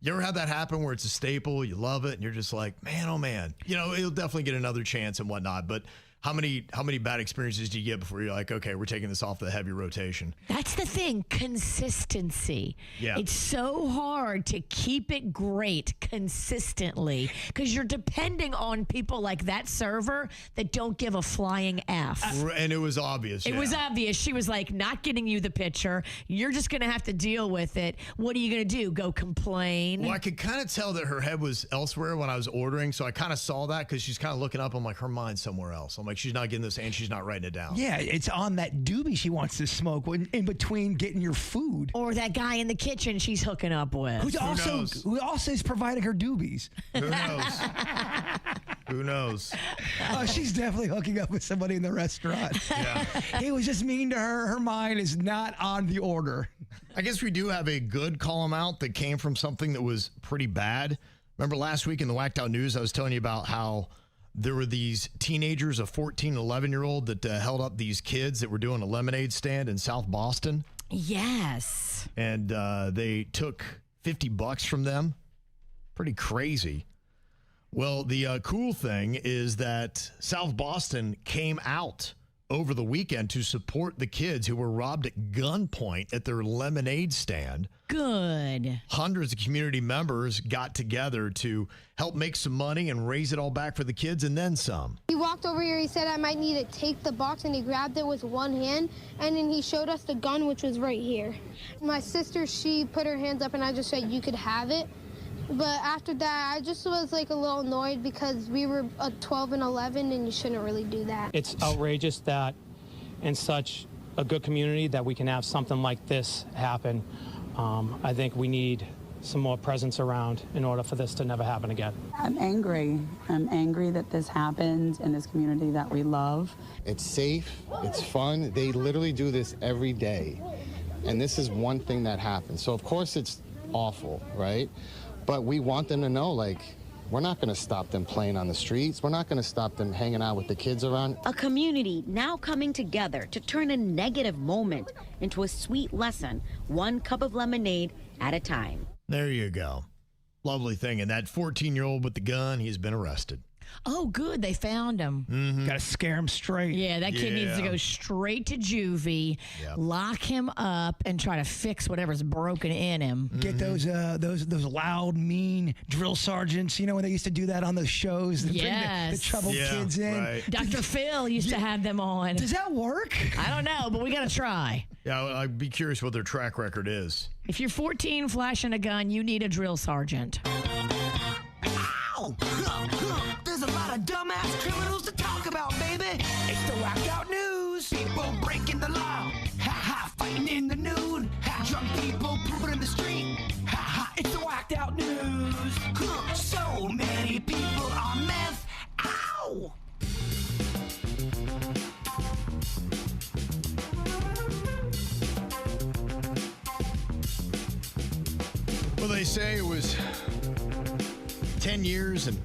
you ever had that happen where it's a staple, you love it, and you're just like, man, oh, man. It'll definitely get another chance and whatnot, but how many bad experiences do you get before you're like, okay, we're taking this off the heavy rotation? That's the thing, consistency. Yeah. It's so hard to keep it great consistently because you're depending on people like that server that don't give a flying F. And it was obvious. It was obvious. She was like, not getting you the picture. You're just going to have to deal with it. What are you going to do? Go complain? Well, I could kind of tell that her head was elsewhere when I was ordering, so I kind of saw that because she's kind of looking up. I'm like, her mind's somewhere else. I'm like, she's not getting this and she's not writing it down. Yeah, it's on that doobie she wants to smoke in between getting your food. Or that guy in the kitchen she's hooking up with. Who also is providing her doobies. Who knows? Who knows? Oh, she's definitely hooking up with somebody in the restaurant. Yeah. He was just mean to her. Her mind is not on the order. I guess we do have a good call 'em out that came from something that was pretty bad. Remember last week in the Whacked Out News, I was telling you about how there were these teenagers, a 14 and 11-year-old, that held up these kids that were doing a lemonade stand in South Boston. Yes. And they took $50 from them. Pretty crazy. Well, the cool thing is that South Boston came out over the weekend to support the kids who were robbed at gunpoint at their lemonade stand. Good. Hundreds of community members got together to help make some money and raise it all back for the kids and then some. He walked over here, he said I might need to take the box, and he grabbed it with one hand, and then he showed us the gun, which was right here. My sister, she put her hands up, and I just said, you could have it. But after that, I just was like a little annoyed because we were 12 and 11, and you shouldn't really do that. It's outrageous that in such a good community that we can have something like this happen. I think we need some more presence around in order for this to never happen again. I'm angry. I'm angry that this happened in this community that we love. It's safe, it's fun. They literally do this every day. And this is one thing that happens. So of course it's awful, right? But we want them to know, like, we're not going to stop them playing on the streets. We're not going to stop them hanging out with the kids around. A community now coming together to turn a negative moment into a sweet lesson, one cup of lemonade at a time. There you go. Lovely thing. And that 14-year-old with the gun, he's been arrested. Oh, good. They found him. Mm-hmm. Got to scare him straight. Yeah, that kid needs to go straight to juvie, lock him up, and try to fix whatever's broken in him. Get those loud, mean drill sergeants. You know when they used to do that on those shows? They bring the troubled kids in. Right. Dr. Phil used to have them on. Does that work? I don't know, but we got to try. Yeah, I'd be curious what their track record is. If you're 14 flashing a gun, you need a drill sergeant. Ow! There's a lot of dumbass criminals to talk about, baby. It's the Whacked Out News. People breaking the law. Ha-ha, fighting in the nude. Drunk people pooping in the street. Ha-ha, it's the Whacked Out News. So many people on meth. Ow! Well, they say it was 10 years and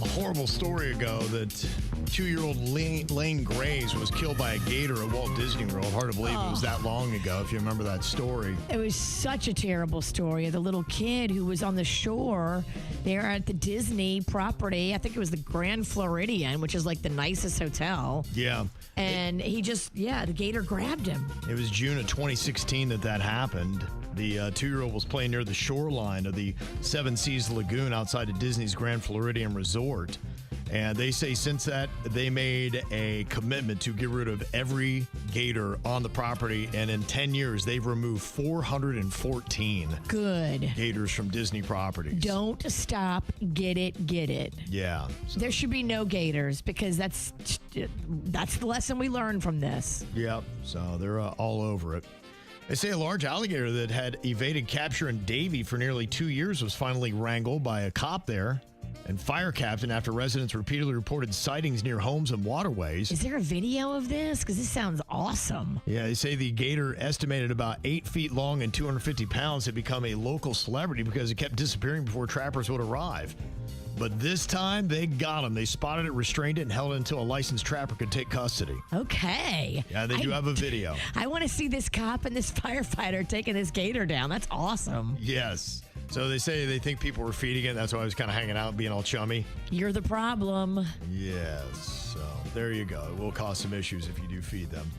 a horrible story ago that 42-year-old Lane Graves was killed by a gator at Walt Disney World. Hard to believe it was that long ago, if you remember that story. It was such a terrible story of the little kid who was on the shore there at the Disney property. I think it was the Grand Floridian, which is like the nicest hotel. Yeah. And he just, the gator grabbed him. It was June of 2016 that happened. The 2-year-old was playing near the shoreline of the Seven Seas Lagoon outside of Disney's Grand Floridian Resort. And they say since that, they made a commitment to get rid of every gator on the property. And in 10 years, they've removed 414 gators from Disney properties. Don't stop. Get it. Get it. Yeah. There should be no gators because that's the lesson we learned from this. Yep. So they're all over it. They say a large alligator that had evaded capture in Davie for nearly 2 years was finally wrangled by a cop there and fire captain after residents repeatedly reported sightings near homes and waterways. Is there a video of this? Because this sounds awesome. Yeah, they say the gator, estimated about 8 feet long and 250 pounds, had become a local celebrity because it kept disappearing before trappers would arrive. But this time, they got him. They spotted it, restrained it, and held it until a licensed trapper could take custody. Okay. Yeah, they do have a video. I want to see this cop and this firefighter taking this gator down. That's awesome. Yes. So they say they think people were feeding it. That's why I was kind of hanging out, being all chummy. You're the problem. Yes. So there you go. It will cause some issues if you do feed them.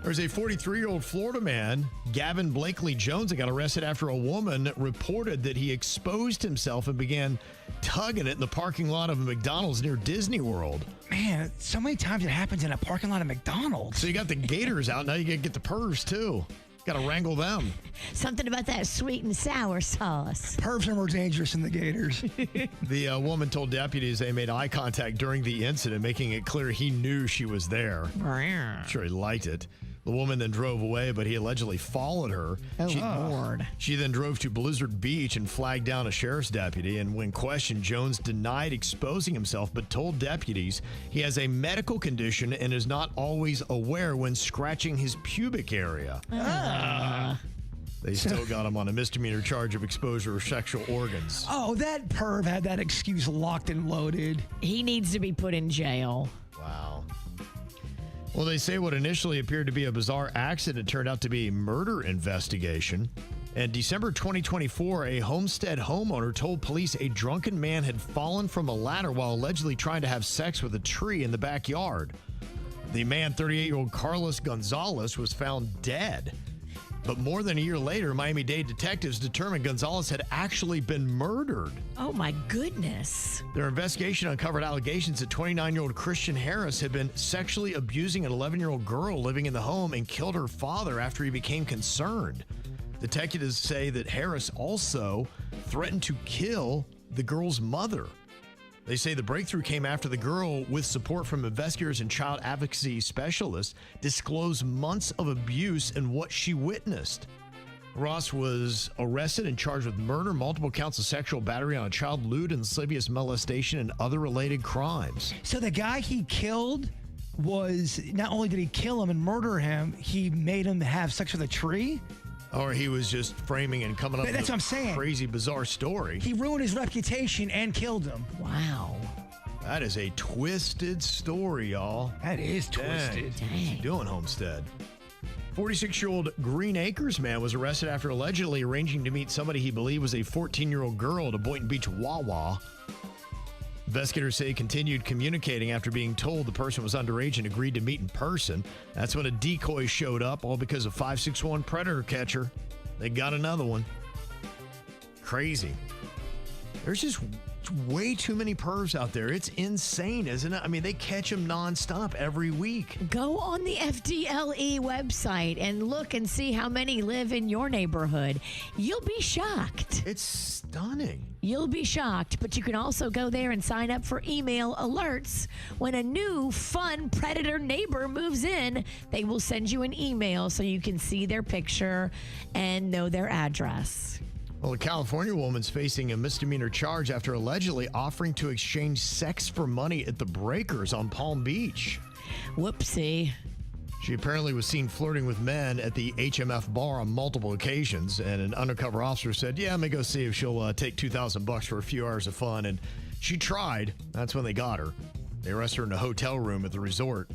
There's a 43-year-old Florida man, Gavin Blakely Jones, that got arrested after a woman reported that he exposed himself and began tugging it in the parking lot of a McDonald's near Disney World. Man, so many times it happens in a parking lot of McDonald's. So you got the gators out. Now you got to get the pervs, too. Got to wrangle them. Something about that sweet and sour sauce. Pervs are more dangerous than the gators. The woman told deputies they made eye contact during the incident, making it clear he knew she was there. I'm sure he liked it. The woman then drove away, but he allegedly followed her. Lord. She then drove to Blizzard Beach and flagged down a sheriff's deputy. And when questioned, Jones denied exposing himself, but told deputies he has a medical condition and is not always aware when scratching his pubic area. They still got him on a misdemeanor charge of exposure of sexual organs. Oh, that perv had that excuse locked and loaded. He needs to be put in jail. Wow. Well, they say what initially appeared to be a bizarre accident turned out to be a murder investigation. In December 2024, a Homestead homeowner told police a drunken man had fallen from a ladder while allegedly trying to have sex with a tree in the backyard. The man, 38-year-old Carlos Gonzalez, was found dead. But more than a year later, Miami-Dade detectives determined Gonzalez had actually been murdered. Oh, my goodness. Their investigation uncovered allegations that 29-year-old Christian Harris had been sexually abusing an 11-year-old girl living in the home and killed her father after he became concerned. Detectives say that Harris also threatened to kill the girl's mother. They say the breakthrough came after the girl, with support from investigators and child advocacy specialists, disclosed months of abuse and what she witnessed. Ross was arrested and charged with murder, multiple counts of sexual battery on a child, lewd and lascivious molestation, and other related crimes. So the guy he killed was, not only did he kill him and murder him, he made him have sex with a tree? Or he was just framing and coming up That's with what I'm saying. Crazy, bizarre story. He ruined his reputation and killed him. Wow. That is a twisted story, y'all. That is twisted. What's he doing, Homestead? 46-year-old Green Acres man was arrested after allegedly arranging to meet somebody he believed was a 14-year-old girl at a Boynton Beach Wawa. Investigators say he continued communicating after being told the person was underage and agreed to meet in person. That's when a decoy showed up, all because of 561 predator catcher. They got another one. Crazy. There's just way too many pervs out there. It's insane, isn't it? I mean, they catch them nonstop every week. Go on the FDLE website and look and see how many live in your neighborhood. You'll be shocked. It's stunning. You'll be shocked, but you can also go there and sign up for email alerts. When a new, fun predator neighbor moves in, they will send you an email so you can see their picture and know their address. Well, a California woman's facing a misdemeanor charge after allegedly offering to exchange sex for money at the Breakers on Palm Beach. Whoopsie. She apparently was seen flirting with men at the HMF bar on multiple occasions, and an undercover officer said, yeah, I'm going to go see if she'll take $2,000 for a few hours of fun, and she tried. That's when they got her. They arrested her in a hotel room at the resort.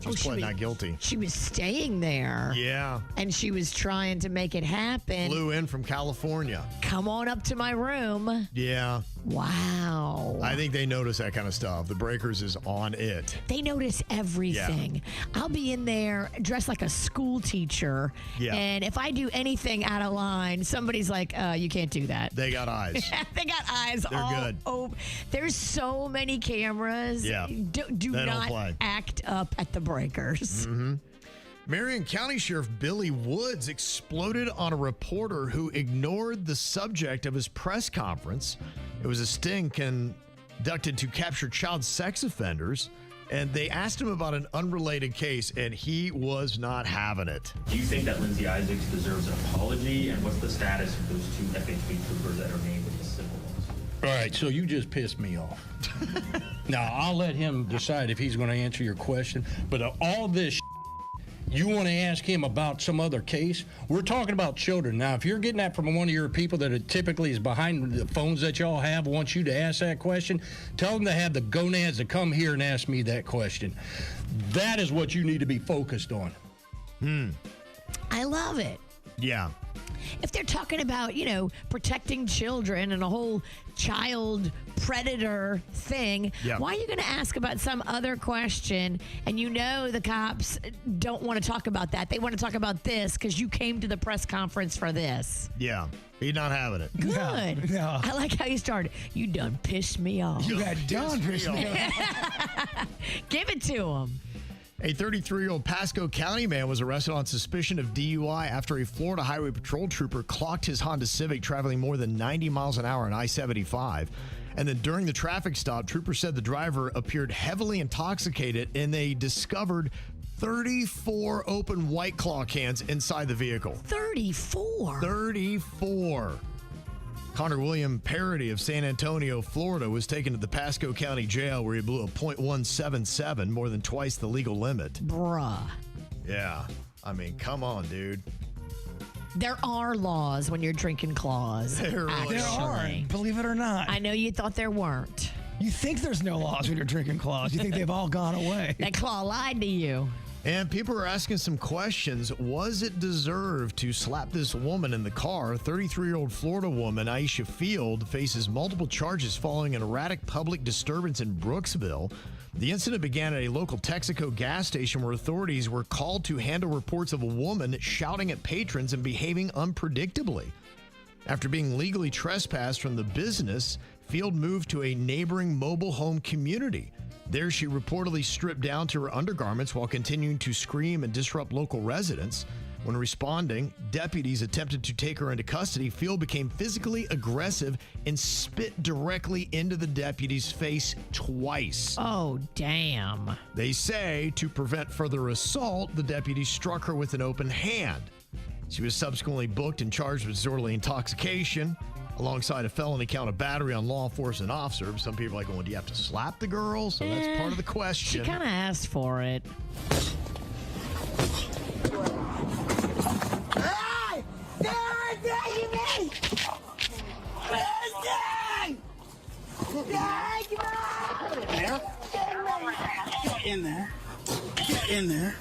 She's pled not guilty. She was staying there. Yeah. And she was trying to make it happen. Flew in from California. Come on up to my room. Yeah. Wow. I think they notice that kind of stuff. The Breakers is on it. They notice everything. Yeah. I'll be in there dressed like a school teacher. Yeah. And if I do anything out of line, somebody's like, you can't do that. They got eyes. They got eyes. They're all good. over. There's so many cameras. Yeah. Do They don't not play. act up at the Breakers. Mm-hmm. Marion County Sheriff Billy Woods exploded on a reporter who ignored the subject of his press conference. It was a sting conducted to capture child sex offenders, and they asked him about an unrelated case, and he was not having it. Do you think that Lindsay Isaacs deserves an apology, and what's the status of those 2 FHP troopers that are named with the civil laws? All right, so you just pissed me off. Now, I'll let him decide if he's going to answer your question, but all this you want to ask him about some other case? We're talking about children. Now, if you're getting that from one of your people that typically is behind the phones that y'all have, wants you to ask that question, tell them to have the gonads to come here and ask me that question. That is what you need to be focused on. I love it. Yeah. If they're talking about, protecting children and a whole child predator thing, why are you going to ask about some other question? And the cops don't want to talk about that. They want to talk about this because you came to the press conference for this. Yeah. He's not having it. Good. No. I like how you started. You done pissed me off. You got done pissed me off. Give it to him. A 33-year-old Pasco County man was arrested on suspicion of DUI after a Florida Highway Patrol trooper clocked his Honda Civic traveling more than 90 miles an hour on I-75. And then during the traffic stop, troopers said the driver appeared heavily intoxicated, and they discovered 34 open White Claw cans inside the vehicle. 34? 34. Connor William Parody of San Antonio, Florida, was taken to the Pasco County Jail where he blew a .177, more than twice the legal limit. Bruh. Yeah. I mean, come on, dude. There are laws when you're drinking claws. There really are. Believe it or not. I know you thought there weren't. You think there's no laws when you're drinking claws. You think they've all gone away. That claw lied to you. And people are asking some questions. Was it deserved to slap this woman in the car? 33-year-old Florida woman, Aisha Field, faces multiple charges following an erratic public disturbance in Brooksville. The incident began at a local Texaco gas station where authorities were called to handle reports of a woman shouting at patrons and behaving unpredictably. After being legally trespassed from the business, Field moved to a neighboring mobile home community. There, she reportedly stripped down to her undergarments while continuing to scream and disrupt local residents. When responding, deputies attempted to take her into custody. Field became physically aggressive and spit directly into the deputy's face twice. Oh, damn. They say to prevent further assault, the deputy struck her with an open hand. She was subsequently booked and charged with disorderly intoxication, alongside a felony count of battery on law enforcement officer. Some people are like, well, do you have to slap the girl? So that's part of the question. She kind of asked for it. Hey! They're attacking me! Get in there. Get in there.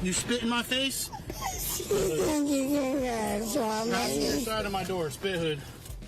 You spit in my face? Right on the side of my door, spit hood.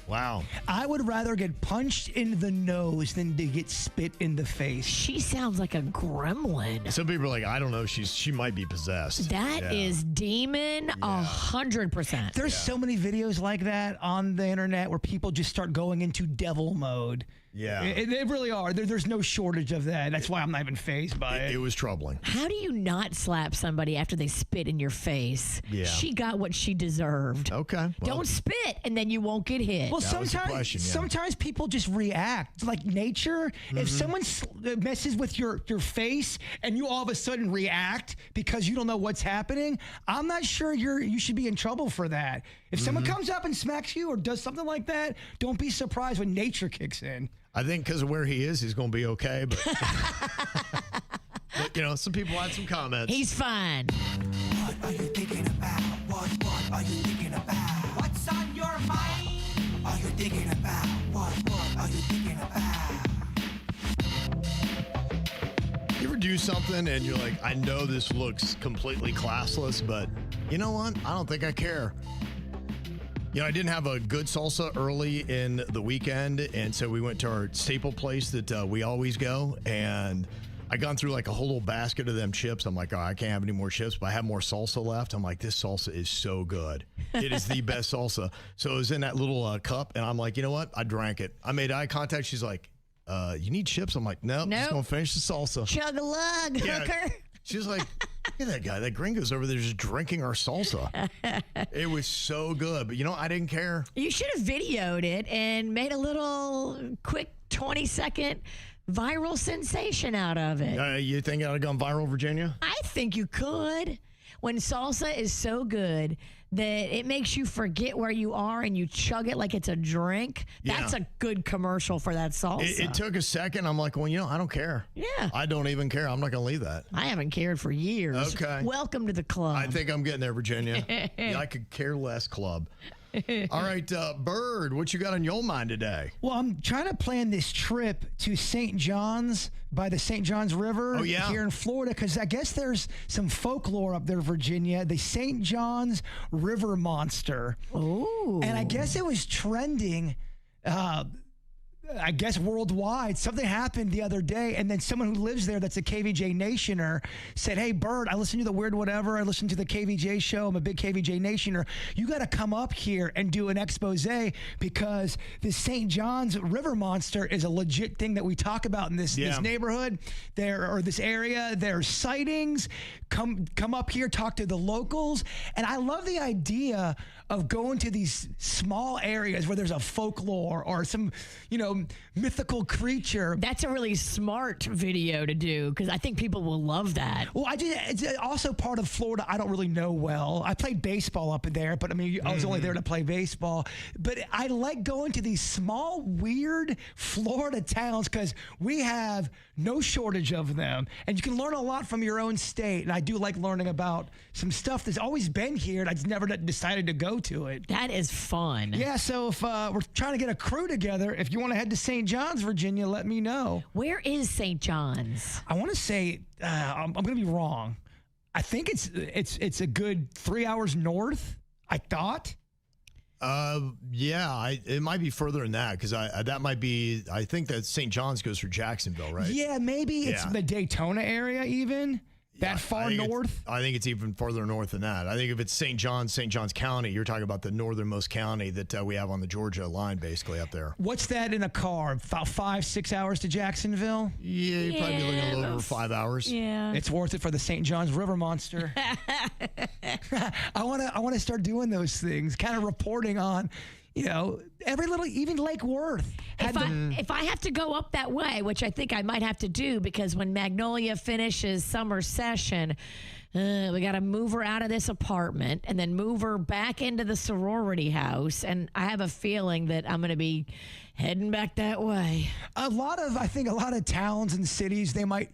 Wow. I would rather get punched in the nose than to get spit in the face. She sounds like a gremlin. Some people are like, I don't know, she might be possessed. That is demon 100%. There's so many videos like that on the internet where people just start going into devil mode. Yeah. They really are. There's no shortage of that. That's why I'm not even fazed by it. It was troubling. How do you not slap somebody after they spit in your face? Yeah. She got what she deserved. Okay. Well, Don't spit and then you won't get hit. Well, That was the question, yeah. sometimes people just react. It's like nature. If someone messes with your face and you all of a sudden react because you don't know what's happening, I'm not sure you should be in trouble for that. If someone comes up and smacks you or does something like that, don't be surprised when nature kicks in. I think because of where he is, he's going to be okay. But, but, some people had some comments. He's fine. What are you thinking about? What are you thinking about? What's on your mind? Are you thinking about? What are you thinking about? something and you're like, I know this looks completely classless, but you know what? I don't think I care. You know, I didn't have a good salsa early in the weekend, and so we went to our staple place that we always go, and I gone through like a whole little basket of them chips. I'm like, oh, I can't have any more chips, but I have more salsa left. I'm like, this salsa is so good. It is the best salsa. So it was in that little cup, and I'm like, you know what? I drank it. I made eye contact. She's like, you need chips? I'm like, nope. Just going to finish the salsa. Chug-a-lug, hooker. She was like, look at that guy. That gringo's over there just drinking our salsa. It was so good. But, you know, I didn't care. You should have videoed it and made a little quick 20-second viral sensation out of it. You think I'd have gone viral, Virginia? I think you could. When salsa is so good that it makes you forget where you are and you chug it like it's a drink, that's a good commercial for that salsa. It took a second. I'm like, well, you know, I don't care. Yeah. I don't even care. I'm not going to leave that. I haven't cared for years. Okay. Welcome to the club. I think I'm getting there, Virginia. I could care less club. All right, Bird, what you got on your mind today? Well, I'm trying to plan this trip to St. John's by the St. John's River here in Florida, because I guess there's some folklore up there, Virginia, the St. John's River Monster. Ooh. And I guess it was trending I guess worldwide. Something happened the other day, and then someone who lives there that's a KVJ Nationer said, hey, Bird, I listen to the Weird Whatever. I listen to the KVJ show. I'm a big KVJ Nationer. You got to come up here and do an expose because the St. John's River Monster is a legit thing that we talk about in this neighborhood or this area. There's sightings. Come up here, talk to the locals. And I love the idea of going to these small areas where there's a folklore or some, mythical creature. That's a really smart video to do because I think people will love that. Well, it's also part of Florida I don't really know well. I played baseball up there, but I was only there to play baseball. But I like going to these small, weird Florida towns because we have no shortage of them. And you can learn a lot from your own state. And I do like learning about some stuff that's always been here and I just never decided to go to it. That is fun. Yeah, so if we're trying to get a crew together, if you want to head to St. John's, Virginia, let me know. Where is St. John's? I want to say, I'm going to be wrong. I think it's a good 3 hours north, I thought. It might be further than that because that might be, I think that St. John's goes through Jacksonville, right? Yeah, maybe it's the Daytona area even. That far north? I think it's even farther north than that. I think if it's St. John's County, you're talking about the northernmost county that we have on the Georgia line, basically up there. What's that in a car? About 5-6 hours to Jacksonville? Yeah, you're probably looking a little over 5 hours. Yeah, it's worth it for the St. John's River Monster. I want to start doing those things, kind of reporting on. Every little, even Lake Worth. If I have to go up that way, which I think I might have to do because when Magnolia finishes summer session, we got to move her out of this apartment and then move her back into the sorority house. And I have a feeling that I'm going to be heading back that way. I think a lot of towns and cities, they might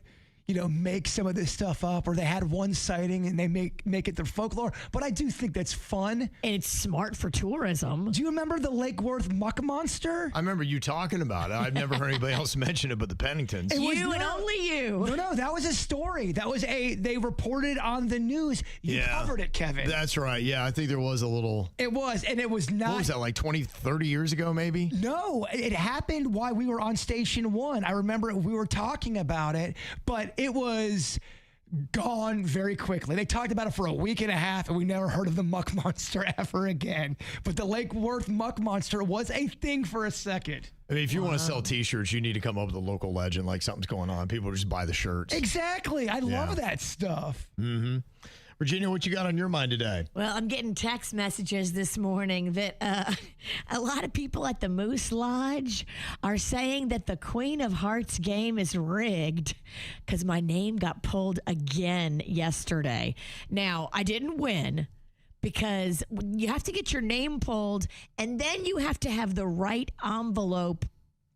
make some of this stuff up, or they had one sighting and they make it their folklore. But I do think that's fun. And it's smart for tourism. Do you remember the Lake Worth Muck Monster? I remember you talking about it. I've never heard anybody else mention it but the Penningtons. And only you. No, that was a story. They reported on the news. You covered it, Kevin. That's right. Yeah, I think there was a little. It was, and it was not. What was that, like 20, 30 years ago, maybe? No, it happened while we were on Station 1. I remember we were talking about it, but it was gone very quickly. They talked about it for a week and a half, and we never heard of the Muck Monster ever again. But the Lake Worth Muck Monster was a thing for a second. I mean, if you want to sell T-shirts, you need to come up with a local legend, like something's going on. People just buy the shirts. Exactly. I love that stuff. Mm-hmm. Virginia, what you got on your mind today? Well, I'm getting text messages this morning that a lot of people at the Moose Lodge are saying that the Queen of Hearts game is rigged because my name got pulled again yesterday. Now, I didn't win because you have to get your name pulled and then you have to have the right envelope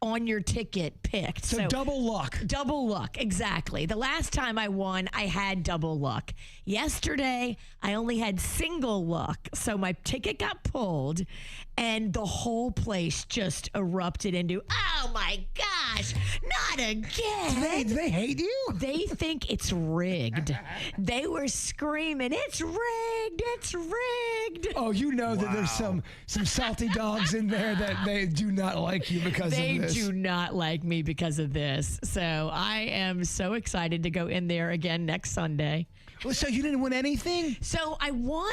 on your ticket picked. So double luck. Double luck, exactly. The last time I won, I had double luck. Yesterday, I only had single luck. So my ticket got pulled and the whole place just erupted into, oh my gosh, not again. Do they hate you? They think it's rigged. They were screaming, it's rigged, it's rigged. Oh, you know that there's some salty dogs in there that they do not like you because of this. They do not like me because of this. So I am so excited to go in there again next Sunday. Well, so you didn't win anything? So I won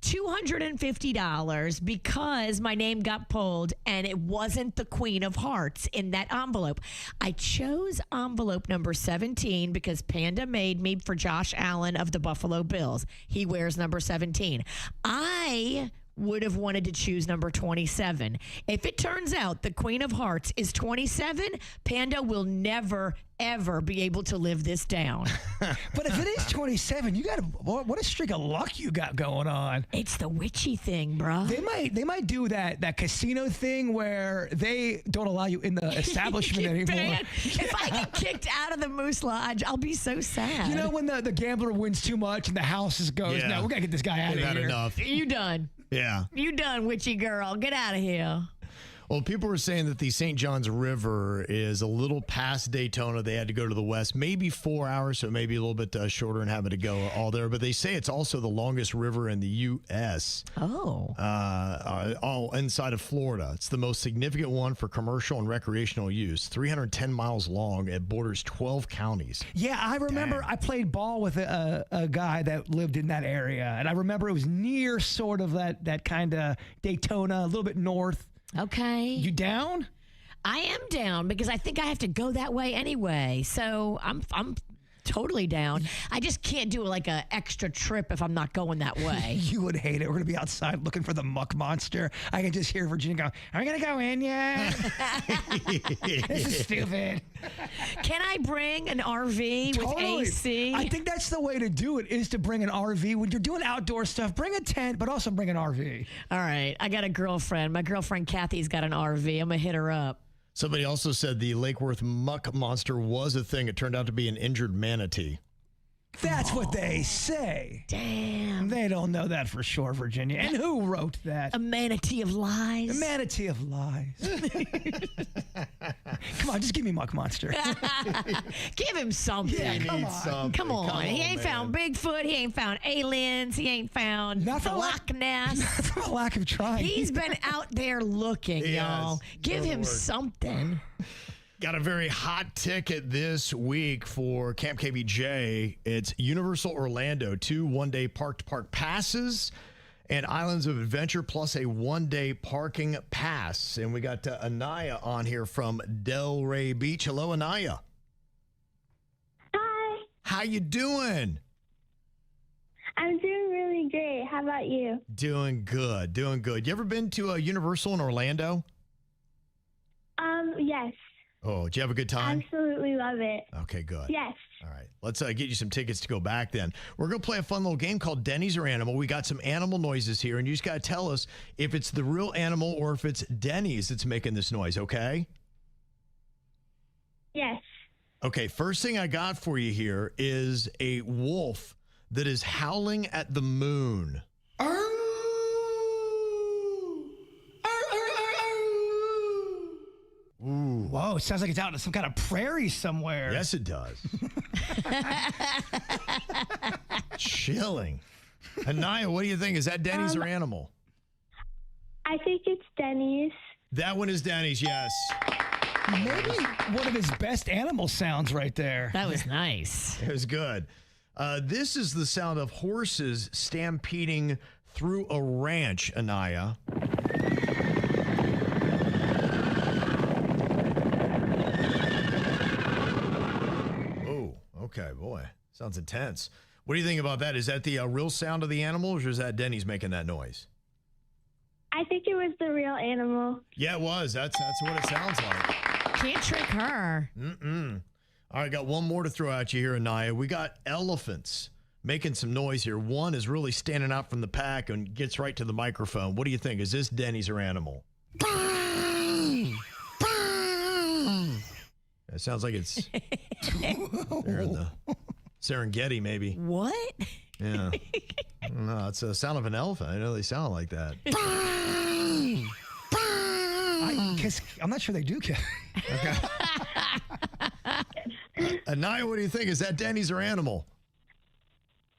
$250 because my name got pulled and it wasn't the Queen of Hearts in that envelope. I chose envelope number 17 because Panda made me for Josh Allen of the Buffalo Bills. He wears number 17. I would have wanted to choose number 27. If it turns out the Queen of Hearts is 27, Panda will never, ever be able to live this down. But if it is 27, you got what a streak of luck you got going on. It's the witchy thing, bro. They might do that casino thing where they don't allow you in the establishment anymore. If I get kicked out of the Moose Lodge, I'll be so sad. You know when the gambler wins too much and the house goes, no, we got to get this guy out of here. Enough. You done. Yeah. You done, witchy girl. Get out of here. Well, people were saying that the St. Johns River is a little past Daytona. They had to go to the west, maybe 4 hours, so maybe a little bit shorter and having to go all there. But they say it's also the longest river in the U.S. Oh. All inside of Florida. It's the most significant one for commercial and recreational use. 310 miles long. It borders 12 counties. Yeah, I remember I played ball with a guy that lived in that area. And I remember it was near sort of that kind of Daytona, a little bit north. Okay. You down? I am down because I think I have to go that way anyway. So I'm totally down. I just can't do like an extra trip if I'm not going that way. You would hate it. We're going to be outside looking for the muck monster. I can just hear Virginia go, are we going to go in yet? This is stupid. Can I bring an RV with AC? I think that's the way to do it, is to bring an RV. When you're doing outdoor stuff, bring a tent, but also bring an RV. All right. I got a girlfriend. My girlfriend Kathy's got an RV. I'm going to hit her up. Somebody also said the Lake Worth muck monster was a thing. It turned out to be an injured manatee. That's what they say. Damn. They don't know that for sure, Virginia. And who wrote that? A manatee of lies. A manatee of lies. Come on, just give me Muck Monster. Give him something. Yeah, Come on. He ain't found Bigfoot. He ain't found aliens. He ain't found the Loch Ness. Not for a lack of trying. He's been out there looking, y'all. Give him something. Got a very hot ticket this week for Camp KVJ. It's Universal Orlando, 2 one-day park-to-park passes and Islands of Adventure, plus a one-day parking pass. And we got Anaya on here from Delray Beach. Hello, Anaya. Hi. How you doing? I'm doing really great. How about you? Doing good, doing good. You ever been to Universal in Orlando? Yes. Oh, did you have a good time? Absolutely love it. Okay, good. Yes. All right. Let's get you some tickets to go back then. We're going to play a fun little game called Denny's or Animal. We got some animal noises here, and you just got to tell us if it's the real animal or if it's Denny's that's making this noise, okay? Yes. Okay, first thing I got for you here is a wolf that is howling at the moon. Ooh. Whoa, it sounds like it's out in some kind of prairie somewhere. Yes, it does. Chilling. Anaya, what do you think? Is that Denny's or Animal? I think it's Denny's. That one is Denny's, yes. Maybe one of his best animal sounds right there. That was nice. It was good. This is the sound of horses stampeding through a ranch, Anaya. Okay, boy. Sounds intense. What do you think about that? Is that the real sound of the animal, or is that Denny's making that noise? I think it was the real animal. Yeah, it was. That's what it sounds like. Can't trick her. All right, got one more to throw at you here, Anaya. We got elephants making some noise here. One is really standing out from the pack and gets right to the microphone. What do you think? Is this Denny's or Animal? It sounds like it's they're in the Serengeti, maybe. What? Yeah. I don't know. It's the sound of an elephant. I know they sound like that. I'm not sure they do. Okay. Anaya, what do you think? Is that Denny's or Animal?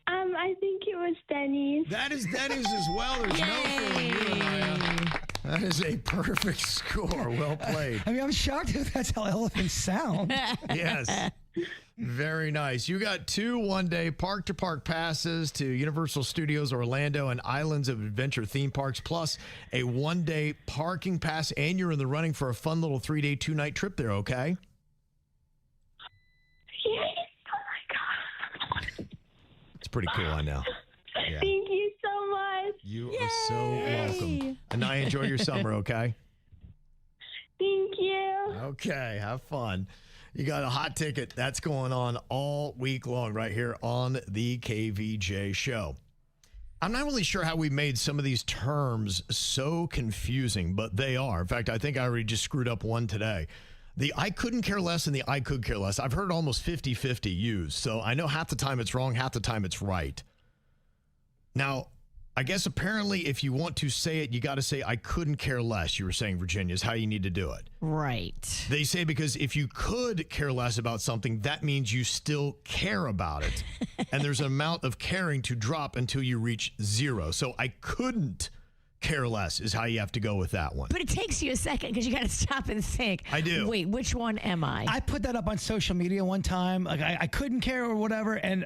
I think it was Denny's. That is Denny's as well. There's no fooling you, Anaya. That is a perfect score. Well played. I mean, I'm shocked if that's how elephants sound. Yes. Very nice. You got 2 one-day park-to-park passes to Universal Studios Orlando and Islands of Adventure theme parks, plus a 1-day parking pass, and you're in the running for a fun little 3-day, 2-night trip there, okay? Yay. Oh, my God. It's pretty cool, I know. Yeah. Thank you so much. You are so welcome. Anaya, enjoy your summer, okay? Thank you. Okay, have fun. You got a hot ticket. That's going on all week long right here on the KVJ show. I'm not really sure how we made some of these terms so confusing, but they are. In fact, I think I already just screwed up one today. The I couldn't care less and the I could care less. I've heard almost 50-50 used. So I know half the time it's wrong, half the time it's right. Now, I guess apparently if you want to say it, you got to say I couldn't care less. You were saying, Virginia, is how you need to do it. Right. They say because if you could care less about something, that means you still care about it. And there's an amount of caring to drop until you reach 0. So I couldn't care less is how you have to go with that one. But it takes you a second because you got to stop and think. I do. Wait, which one am I? I put that up on social media one time. Like I couldn't care or whatever, and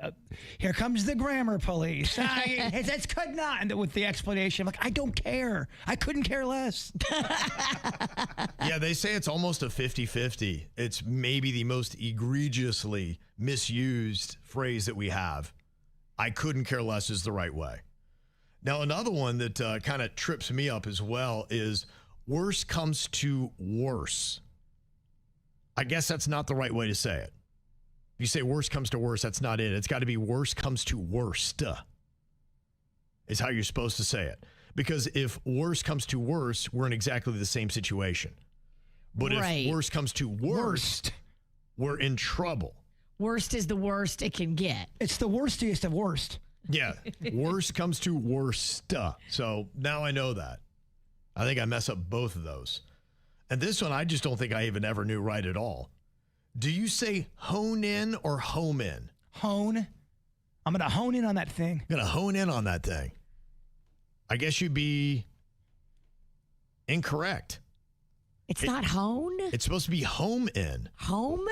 here comes the grammar police. That's could not, and with the explanation, I'm like, I don't care. I couldn't care less. Yeah, they say it's almost a 50-50. It's maybe the most egregiously misused phrase that we have. I couldn't care less is the right way. Now, another one that kind of trips me up as well is worse comes to worse. I guess that's not the right way to say it. If you say worse comes to worse, that's not it. It's got to be worse comes to worst is how you're supposed to say it. Because if worse comes to worse, we're in exactly the same situation. But if worse comes to worst, we're in trouble. Worst is the worst it can get. It's the worstiest of worst. Yeah, worst comes to worst. So now I know that. I think I mess up both of those. And this one, I just don't think I even ever knew right at all. Do you say hone in or home in? Hone. I'm going to hone in on that thing. Going to hone in on that thing. I guess you'd be incorrect. It's not hone? It's supposed to be home in. Home?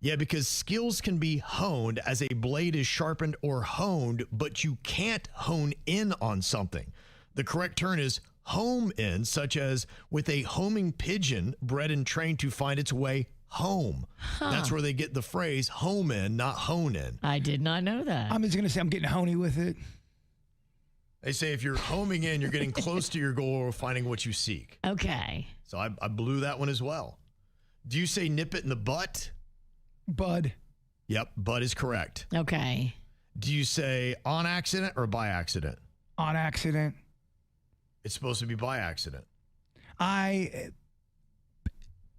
Yeah, because skills can be honed as a blade is sharpened or honed, but you can't hone in on something. The correct term is home in, such as with a homing pigeon bred and trained to find its way home. That's where they get the phrase home in, not hone in. I did not know that. I'm just going to say I'm getting honey with it. They say if you're homing in, you're getting close to your goal or finding what you seek. Okay. So I blew that one as well. Do you say nip it in the butt? Bud. Yep, bud is correct. Okay. Do you say on accident or by accident? On accident. It's supposed to be by accident. I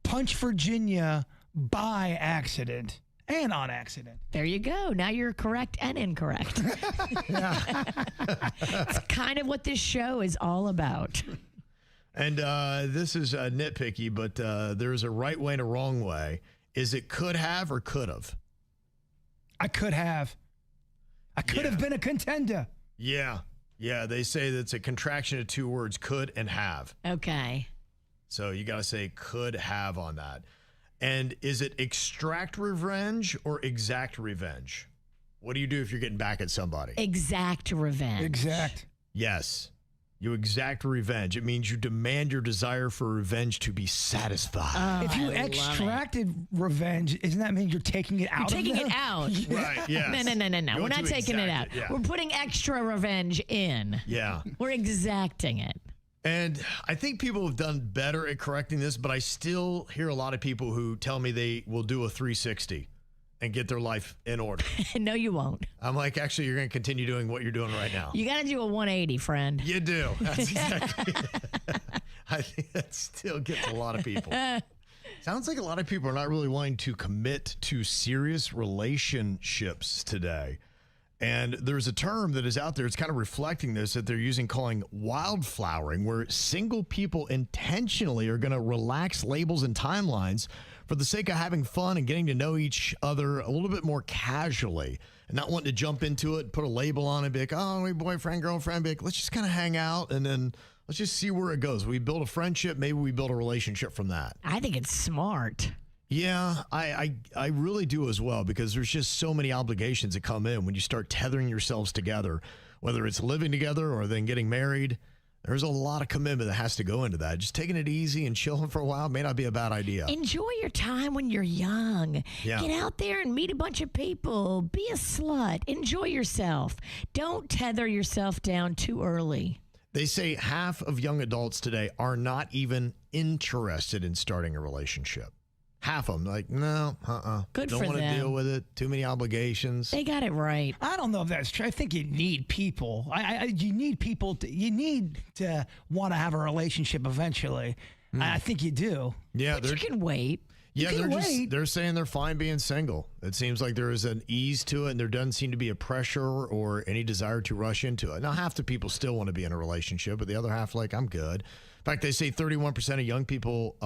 punched Virginia by accident and on accident. There you go. Now you're correct and incorrect. It's kind of what this show is all about. And this is nitpicky, but there's a right way and a wrong way. Is it could have or could have? I could have. I could have been a contender. Yeah. Yeah, they say that it's a contraction of 2 words, could and have. Okay. So you got to say could have on that. And is it extract revenge or exact revenge? What do you do if you're getting back at somebody? Exact revenge. Exact. Yes. You exact revenge. It means you demand your desire for revenge to be satisfied. If you extracted revenge, doesn't that mean you're taking it out? You're taking it out. Right, yes. No. We're not taking it out. Yeah. We're putting extra revenge in. Yeah. We're exacting it. And I think people have done better at correcting this, but I still hear a lot of people who tell me they will do a 360 and get their life in order. No, you won't. I'm like, actually, you're going to continue doing what you're doing right now. You got to do a 180, friend. You do. That's exactly I think that still gets a lot of people. Sounds like a lot of people are not really wanting to commit to serious relationships today. And there's a term that is out there, it's kind of reflecting this, that they're using calling wildflowering, where single people intentionally are going to relax labels and timelines for the sake of having fun and getting to know each other a little bit more casually and not wanting to jump into it, put a label on it, be like, oh, we boyfriend, girlfriend, be like, let's just kind of hang out and then let's just see where it goes. We build a friendship, maybe we build a relationship from that. I think it's smart. Yeah, I really do as well, because there's just so many obligations that come in when you start tethering yourselves together, whether it's living together or then getting married. There's a lot of commitment that has to go into that. Just taking it easy and chilling for a while may not be a bad idea. Enjoy your time when you're young. Yeah. Get out there and meet a bunch of people. Be a slut. Enjoy yourself. Don't tether yourself down too early. They say half of young adults today are not even interested in starting a relationship. Half of them, like, no, Good don't for want to them. deal with it. Too many obligations. They got it right. I don't know if that's true. I think you need people. You need people. You need to want to have a relationship eventually. I think you do. Yeah, But you can wait. Yeah, You can they're saying they're fine being single. It seems like there is an ease to it, and there doesn't seem to be a pressure or any desire to rush into it. Now, half the people still want to be in a relationship, but the other half, like, I'm good. In fact, they say 31% of young people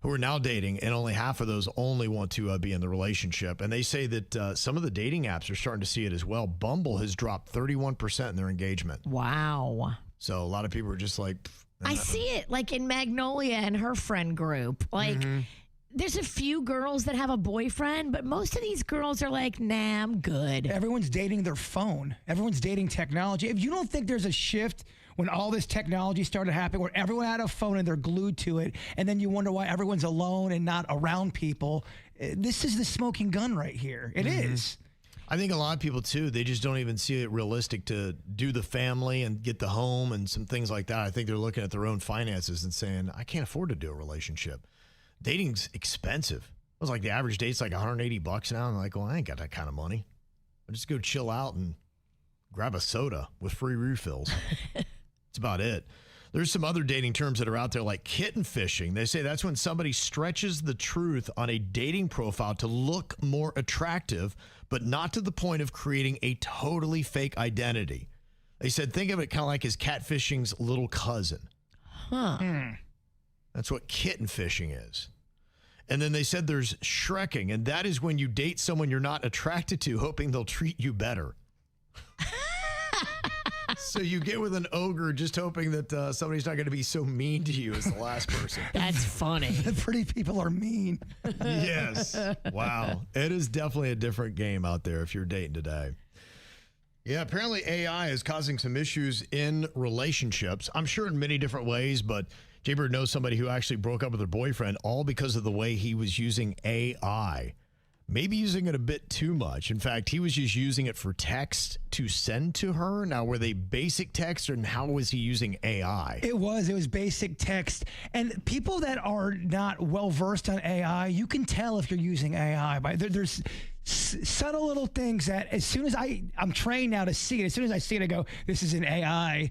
who are now dating, and only half of those only want to be in the relationship. And they say that some of the dating apps are starting to see it as well. Bumble has dropped 31% in their engagement. Wow. So a lot of people are just like, I see it like in Magnolia and her friend group. Like, there's a few girls that have a boyfriend, but most of these girls are like, nah, I'm good. Everyone's dating their phone. Everyone's dating technology. If you don't think there's a shift when all this technology started happening, where everyone had a phone and they're glued to it, and then you wonder why everyone's alone and not around people, this is the smoking gun right here. It is. I think a lot of people, too, they just don't even see it realistic to do the family and get the home and some things like that. I think they're looking at their own finances and saying, I can't afford to do a relationship. Dating's expensive. It was like the average date's like $180 now. I'm like, well, I ain't got that kind of money. I'll just go chill out and grab a soda with free refills. That's about it. There's some other dating terms that are out there, like kitten fishing. They say that's when somebody stretches the truth on a dating profile to look more attractive, but not to the point of creating a totally fake identity. They said, think of it kind of like as catfishing's little cousin. That's what kitten fishing is. And then they said there's shrekking, and that is when you date someone you're not attracted to, hoping they'll treat you better. So you get with an ogre just hoping that somebody's not going to be so mean to you as the last person. That's funny. The pretty people are mean. Yes. Wow. It is definitely a different game out there if you're dating today. Yeah, apparently AI is causing some issues in relationships. I'm sure in many different ways, but Jbird knows somebody who actually broke up with her boyfriend all because of the way he was using AI. Maybe using it a bit too much. In fact, he was just using it for text to send to her. Now, were they basic text, and how was he using AI? It was basic text. And people that are not well-versed on AI, you can tell if you're using AI. There's subtle little things that as soon as I'm trained now to see it, as soon as I see it, I go, this is an AI.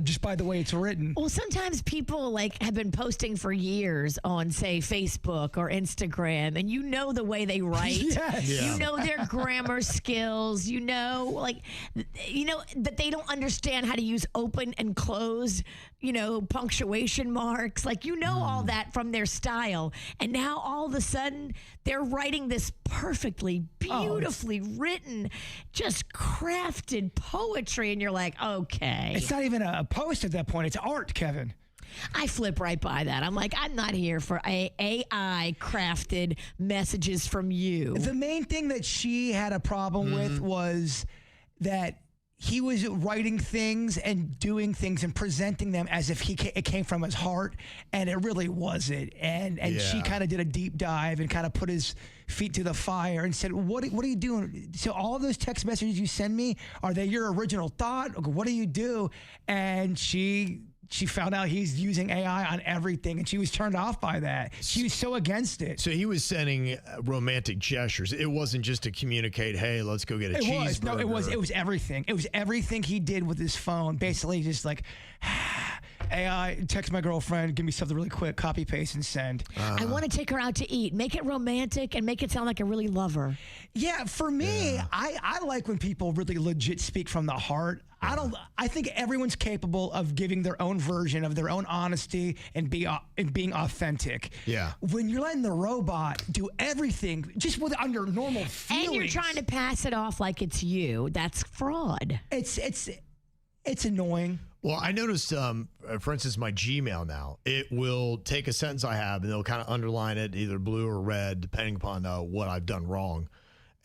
Just by the way it's written. Well, sometimes people like have been posting for years on, say, Facebook or Instagram, and you know the way they write. Yes. Yeah. You know their grammar skills. You know that they don't understand how to use open and closed, punctuation marks. Like, all that from their style. And now all of a sudden they're writing this perfectly, beautifully written, just crafted poetry, and you're like, okay. It's not even a post at that point. It's art, Kevin. I flip right by that. I'm like, I'm not here for AI crafted messages from you. The main thing that she had a problem with was that he was writing things and doing things and presenting them as if it came from his heart, and it really wasn't. And she kind of did a deep dive and kind of put his feet to the fire and said, what are you doing? So all those text messages you send me, are they your original thought? What do you do? And she found out he's using AI on everything, and she was turned off by that. She was so against it. So he was sending romantic gestures. It wasn't just to communicate, hey, let's go get a cheeseburger. No, it was everything. It was everything he did with his phone. Basically just like, AI, text my girlfriend, give me something really quick, copy, paste, and send. I want to take her out to eat. Make it romantic and make it sound like I really love her. Yeah, for me, I like when people really legit speak from the heart. I think everyone's capable of giving their own version of their own honesty and being authentic. Yeah. When you're letting the robot do everything just on your normal feelings. And you're trying to pass it off like it's you, that's fraud. It's annoying. Well, I noticed, for instance, my Gmail now, it will take a sentence I have and it'll kind of underline it either blue or red, depending upon what I've done wrong.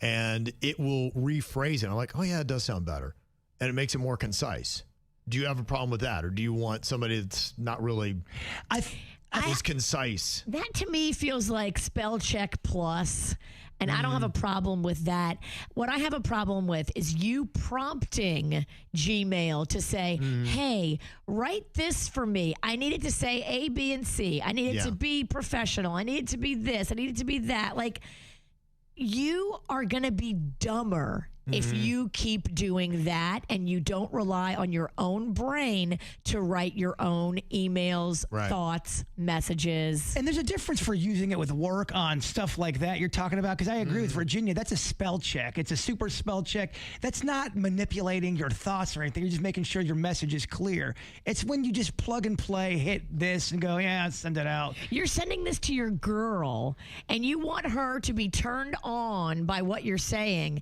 And it will rephrase it. I'm like, oh, yeah, it does sound better. And it makes it more concise. Do you have a problem with that? Or do you want somebody that's not really as concise? That to me feels like spell check plus. And I don't have a problem with that. What I have a problem with is you prompting Gmail to say, hey, write this for me. I need it to say A, B, and C. I need it to be professional. I need it to be this. I need it to be that. Like, you are going to be dumber if you keep doing that and you don't rely on your own brain to write your own emails, thoughts, messages. And there's a difference for using it with work on stuff like that you're talking about, because I agree with Virginia. That's a spell check. It's a super spell check. That's not manipulating your thoughts or anything. You're just making sure your message is clear. It's when you just plug and play, hit this and go, yeah, send it out. You're sending this to your girl and you want her to be turned on by what you're saying.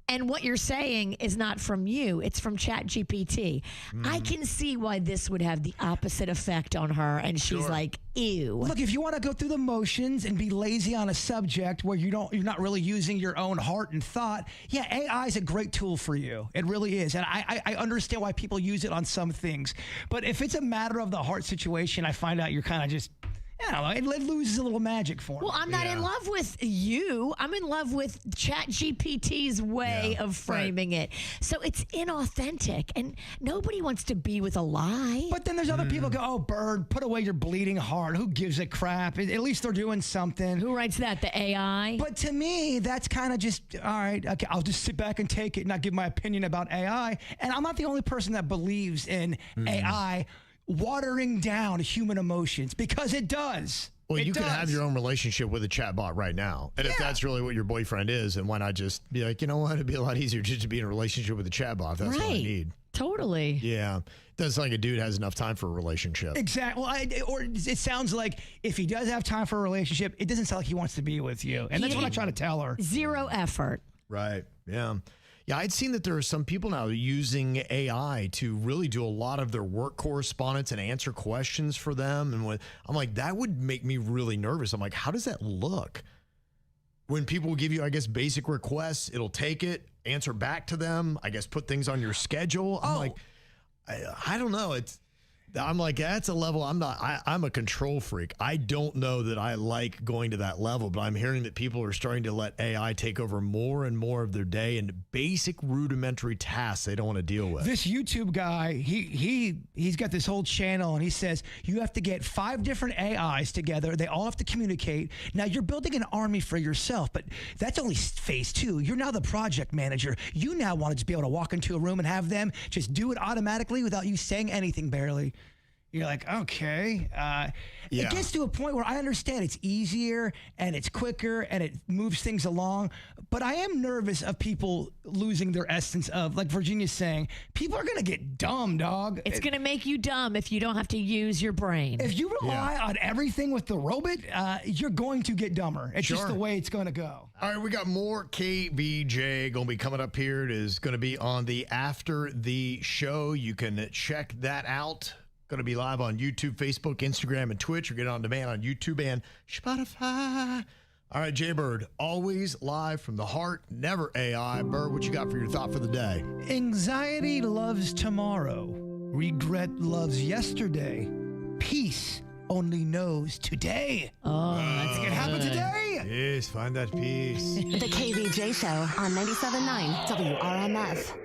And what you're saying is not from you. It's from ChatGPT. I can see why this would have the opposite effect on her. And she's like, ew. Look, if you want to go through the motions and be lazy on a subject where you're not really using your own heart and thought, yeah, AI is a great tool for you. It really is. And I understand why people use it on some things. But if it's a matter of the heart situation, I find out you're kind of just... it loses a little magic for me. Well, I'm not in love with you. I'm in love with ChatGPT's way of framing it. So it's inauthentic, and nobody wants to be with a lie. But then there's other people go, oh, Bird, put away your bleeding heart. Who gives a crap? At least they're doing something. Who writes that? The AI? But to me, that's kind of just, all right, okay, I'll just sit back and take it and not give my opinion about AI. And I'm not the only person that believes in AI watering down human emotions, because it does. Well, you can have your own relationship with a chatbot right now. And if that's really what your boyfriend is, then why not just be like, you know what? It'd be a lot easier just to be in a relationship with a chatbot. That's all I need. Totally. Yeah. Doesn't sound like a dude has enough time for a relationship. Exactly. Well, or it sounds like if he does have time for a relationship, it doesn't sound like he wants to be with you. And that's what I try to tell her. Zero effort. Right. Yeah. Yeah, I'd seen that there are some people now using AI to really do a lot of their work correspondence and answer questions for them. And I'm like, that would make me really nervous. I'm like, how does that look? When people give you, I guess, basic requests, it'll take it, answer back to them, I guess, put things on your schedule. I'm like, I don't know. I'm like, that's a level I'm a control freak. I don't know that I like going to that level, but I'm hearing that people are starting to let AI take over more and more of their day and basic rudimentary tasks they don't want to deal with. This YouTube guy, he's got this whole channel, and he says you have to get 5 different AIs together. They all have to communicate. Now, you're building an army for yourself, but that's only phase 2. You're now the project manager. You now want to just be able to walk into a room and have them just do it automatically without you saying anything barely. You're like, okay. It gets to a point where I understand it's easier and it's quicker and it moves things along. But I am nervous of people losing their essence of, like Virginia's saying, people are going to get dumb, dog. It's going to make you dumb if you don't have to use your brain. If you rely on everything with the robot, you're going to get dumber. It's just the way it's going to go. All right, we got more KVJ going to be coming up here. It is going to be on the After the Show. You can check that out. Going to be live on YouTube, Facebook, Instagram, and Twitch. Or get it on demand on YouTube and Spotify. All right, Jbird, always live from the heart, never AI. Bird, what you got for your thought for the day? Anxiety loves tomorrow. Regret loves yesterday. Peace only knows today. Oh, that's going to happen today. Yes, find that peace. The KVJ Show on 97.9 WRMF.